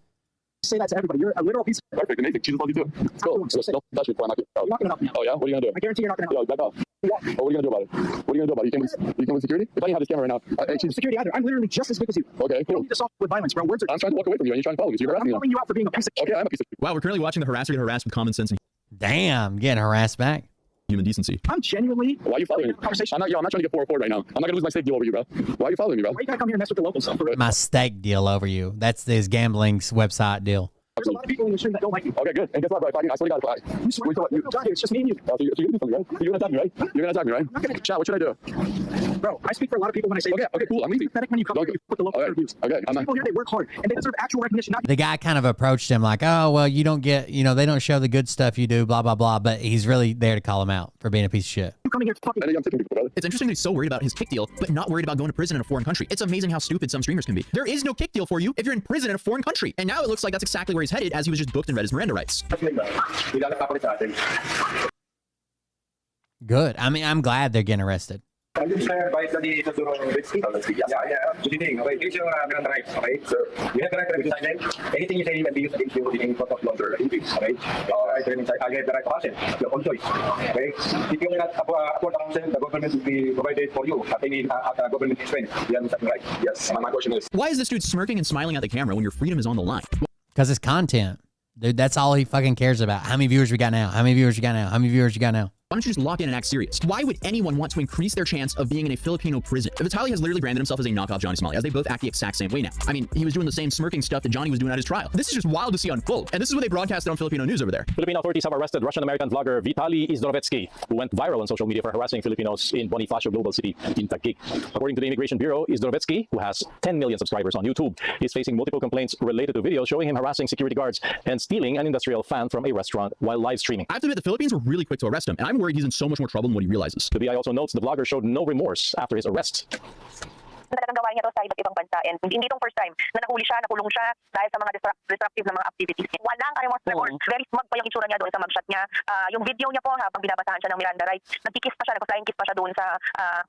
Say that to everybody. You're a literal piece of... Perfect, amazing. Jesus loves you too. Let's go. Don't touch me before I knock you out. You're not going to help me out. Oh yeah? What are you going to do? I guarantee you're not going to help me. Yo, back off. Yeah. Oh, what are you going to do about it? What are you going to do about it? You came with security? If I didn't have this camera right now... security either. I'm literally just as big as you. Okay, You cool. don't need to solve with violence, bro. Words are... I'm trying to walk away from you and you're trying to follow me. So you're harassing me. I'm calling you out for being a piece of... Okay, I'm a piece of... Wow, we're currently watching the harasser get harassed with common sense and Damn, getting harassed back. human decency. I'm genuinely. Why are you following me? Conversation. I'm not trying to get 404 right now. I'm not gonna lose my steak deal over you, bro. Why are you following me, bro? Why you gotta come here and mess with the local stuff? My steak deal over you. That's his gambling's website deal. There's a lot of people in the stream that don't like you. Okay, good. And guess what, bro? I swear to God, You swear to God, it's just me and you. so you're gonna do something, right? You're gonna attack me, right? You're gonna attack me, right? I'm not gonna. Chat, what should I do? Bro, I speak for a lot of people when I say. Okay, cool. I'm leaving. Pathetic when you come here, you put the local reviews. Okay, I'm People here, they work hard and they deserve actual recognition. Not The guy kind of approached him like, oh, well, you don't get, they don't show the good stuff you do, blah, blah, blah. But he's really there to call him out for being a piece of shit. you coming here fucking. It's interesting that he's so worried about his kick deal, but not worried about going to prison in a foreign country. It's amazing how stupid some streamers can be. There is no kick deal for you if you're in prison in a foreign country. And now it looks like that's exactly where he's headed, as he was just booked and read his Miranda rights. Good. I mean, I'm glad they're getting arrested. I'm just advice tadi sa durong risky. Yeah. Good evening. Okay, here's your Miranda rights. Okay, so you have the right to remain silent. Anything you say can be used against you in court of law or injuries. Okay, right to remain silent. I have the right to consent. Your own choice. Okay, if you cannot afford consent, the government will be provided for you at any government expense. You have something right. Yes. My question is, why is this dude smirking and smiling at the camera when your freedom is on the line? Because it's content. Dude, that's all he fucking cares about. How many viewers we got now? How many viewers you got now? How many viewers you got now? Why don't you just lock in and act serious? Why would anyone want to increase their chance of being in a Filipino prison? Vitaly has literally branded himself as a knockoff Johnny Somali, as they both act the exact same way now. I mean, he was doing the same smirking stuff that Johnny was doing at his trial. This is just wild to see unfold. And this is what they broadcasted on Filipino news over there. Philippine authorities have arrested Russian-American vlogger Vitaly Izdrovetsky, who went viral on social media for harassing Filipinos in Bonifacio Global City in Taguig. According to the Immigration Bureau, Izdrovetsky, who has 10 million subscribers on YouTube, is facing multiple complaints related to videos showing him harassing security guards and stealing an industrial fan from a restaurant while live streaming. I have to admit, the Philippines were really quick to arrest him, and I'm worried he's in so much more trouble than what he realizes. The BI also notes the vlogger showed no remorse after his arrest. Talagang gawa niya to sa iba't ibang bansa and hindi itong first time na nakulong siya dahil sa mga disruptive na mga activities. Walang remorse. Very smug pa yung itsura niya doon sa mugshot niya. Yung video niya po habang binabasahan siya ng Miranda rights, nagkikis pa siya, nag-flying kiss pa siya doon sa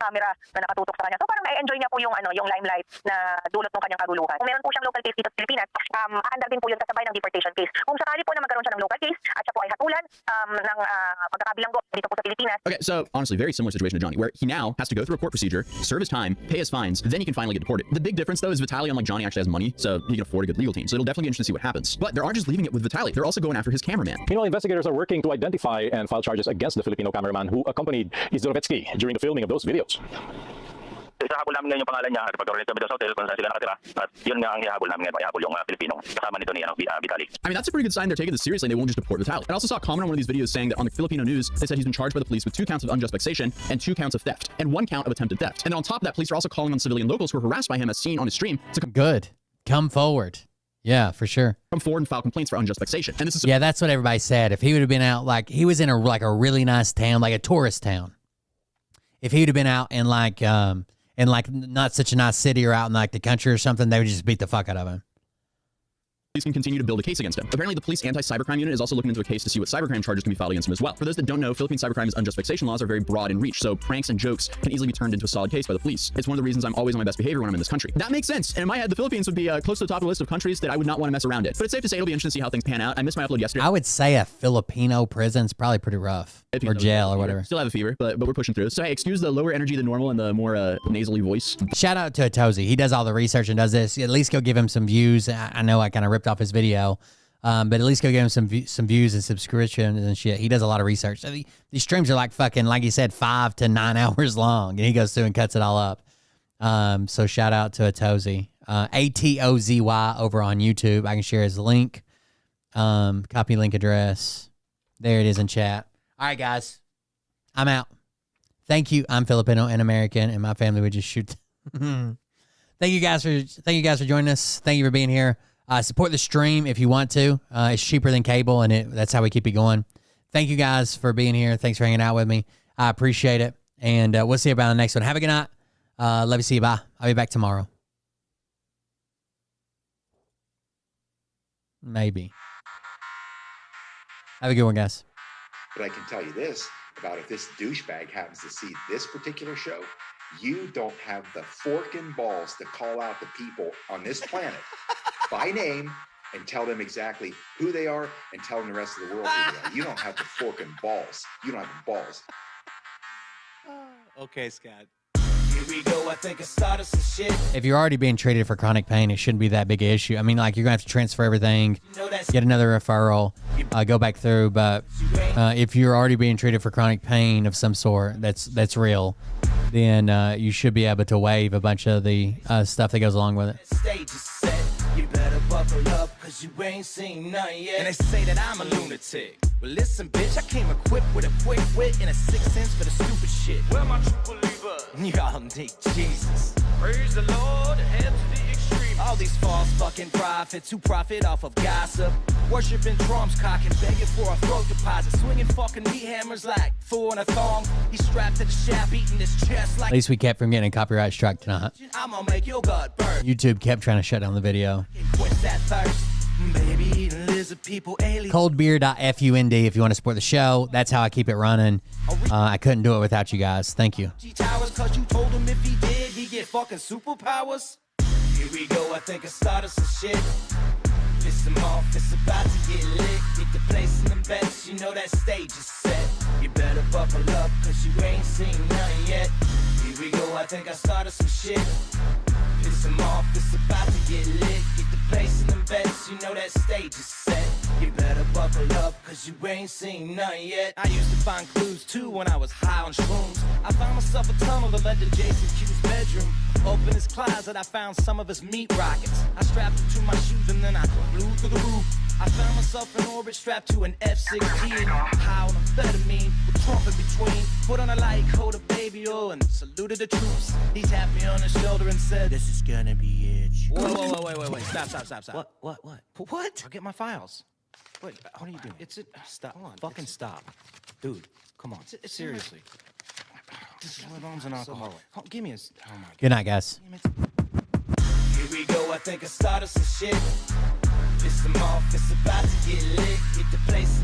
camera na nakatutok sa kanya. So parang na-enjoy niya po yung limelight na dulot ng kanyang kaguluhan. Kung meron po siyang local case dito sa Pilipinas, aandar din po yun kasabay ng deportation case. Kung sakali po na magkaroon siya ng local case at siya po ay hatulan ng pagkakabilanggo dito po sa Pilipinas. Okay, so honestly, very similar situation to Johnny, where he now has to go through a court procedure, serve his time, pay his fines, then he can finally get deported. The big difference, though, is Vitaly, unlike Johnny, actually has money, so he can afford a good legal team. So it'll definitely be interesting to see what happens. But they aren't just leaving it with Vitaly. They're also going after his cameraman. Meanwhile, investigators are working to identify and file charges against the Filipino cameraman who accompanied Izdrovetsky during the filming of those videos. Isahabol namin ngayon yung pangalan niya at pag-orient kami sa hotel kung saan sila nakatira. At yun nga ang ihabol namin ngayon, ihabol yung Pilipino kasama nito ni Vitaly. I mean, that's a pretty good sign they're taking this seriously and they won't just deport Vitaly. I also saw a comment on one of these videos saying that on the Filipino news, they said he's been charged by the police with 2 counts of unjust vexation and 2 counts of theft and 1 count of attempted theft. And then on top of that, police are also calling on civilian locals who were harassed by him as seen on his stream to come forward. Yeah, for sure. Come forward and file complaints for unjust vexation. And this is that's what everybody said. If he would have been out, like he was in a really nice town, like a tourist town. If he would have been out in not such a nice city or out in like the country or something, they would just beat the fuck out of him. Police can continue to build a case against him. Apparently, the police anti-cybercrime unit is also looking into a case to see what cybercrime charges can be filed against him as well. For those that don't know, Philippine cybercrime's unjust vexation laws are very broad in reach, so pranks and jokes can easily be turned into a solid case by the police. It's one of the reasons I'm always on my best behavior when I'm in this country. That makes sense, and in my head, the Philippines would be close to the top of the list of countries that I would not want to mess around in. But it's safe to say it'll be interesting to see how things pan out. I missed my upload yesterday. I would say a Filipino prison's probably pretty rough, or jail or whatever. Still have a fever, but we're pushing through. So hey, excuse the lower energy than normal and the more nasally voice. Shout out to Atozy. He does all the research and does this. At least go give him some views. I know I kind of ripped off his video. But at least go give him some views and subscriptions and shit. He does a lot of research. So these streams are like fucking, like he said, 5 to 9 hours long, and he goes through and cuts it all up. So shout out to Atozy, ATOZY over on YouTube. I can share his link. Copy link address. There it is in chat. All right, guys, I'm out. Thank you. I'm Filipino and American, and my family would just shoot. Thank you guys for joining us. Thank you for being here. Support the stream if you want to. It's cheaper than cable, and that's how we keep it going. Thank you guys for being here. Thanks for hanging out with me. I appreciate it. And we'll see you about the next one. Have a good night. Love you. See you. Bye. I'll be back tomorrow. Maybe. Have a good one, guys. But I can tell you this about if this douchebag happens to see this particular show, you don't have the forking balls to call out the people on this planet by name and tell them exactly who they are and tell them the rest of the world who they are. You don't have the forking balls. You don't have the balls. Okay, Scott. Here we we go, I think I started some shit. If you're already being treated for chronic pain, it shouldn't be that big an issue. I mean, like, you're going to have to transfer everything, get another referral, go back through. But if you're already being treated for chronic pain of some sort that's real, then you should be able to waive a bunch of the stuff that goes along with it. Stage is set. You better buckle up, cause you ain't seen none yet. And they say that I'm a lunatic. Well, listen, bitch, I came equipped with a quick wit and a 6th sense for the stupid shit. Where my true believers? Y'all need Jesus. Praise the Lord, head to the extreme. All these false fucking prophets who profit off of gossip. Worshipping drums, cocking, begging for a throat deposit. Swinging fucking meat hammers like fool in a thong. He's strapped to the shaft, eating his chest like... At least we kept from getting a copyright strike tonight. I'm gonna make your gut burn. YouTube kept trying to shut down the video. Quench that thirst. Baby, eating lizard people, aliens. Coldbeer.fund if you want to support the show. That's how I keep it running. I couldn't do it without you guys. Thank you. Towers, cause you told him if he did, he get fucking superpowers. Here we go, I think I started some shit. Piss him off, it's about to get lit. Get the place in the bets, you know that stage is set. You better buckle up, cause you ain't seen none yet. Here we go, I think I started some shit. Piss him off, it's about to get lit. Get the place in the bets, you know that stage is set. You better buckle up, cause you ain't seen none yet. I used to find clues too when I was high on shrooms. I found myself a tunnel that led to Jason Q's bedroom. Open his closet, I found some of his meat rockets. I strapped it to my shoes and then I flew through the roof. I found myself in orbit strapped to an F-16. High on amphetamine, with Trump in between. Put on a light coat of baby oil and saluted the troops. He tapped me on the shoulder and said, this is gonna be it. Whoa, wait. Stop. What? I'll get my files. Wait, what are you doing? Stop. Hold on. Fucking stop. Dude, come on. Seriously. This is my mom's an alcoholic. Give me a... Oh my God. Good night, guys. Here we go, I think I started some shit. Piss them off, it's about to get lit. Get the place...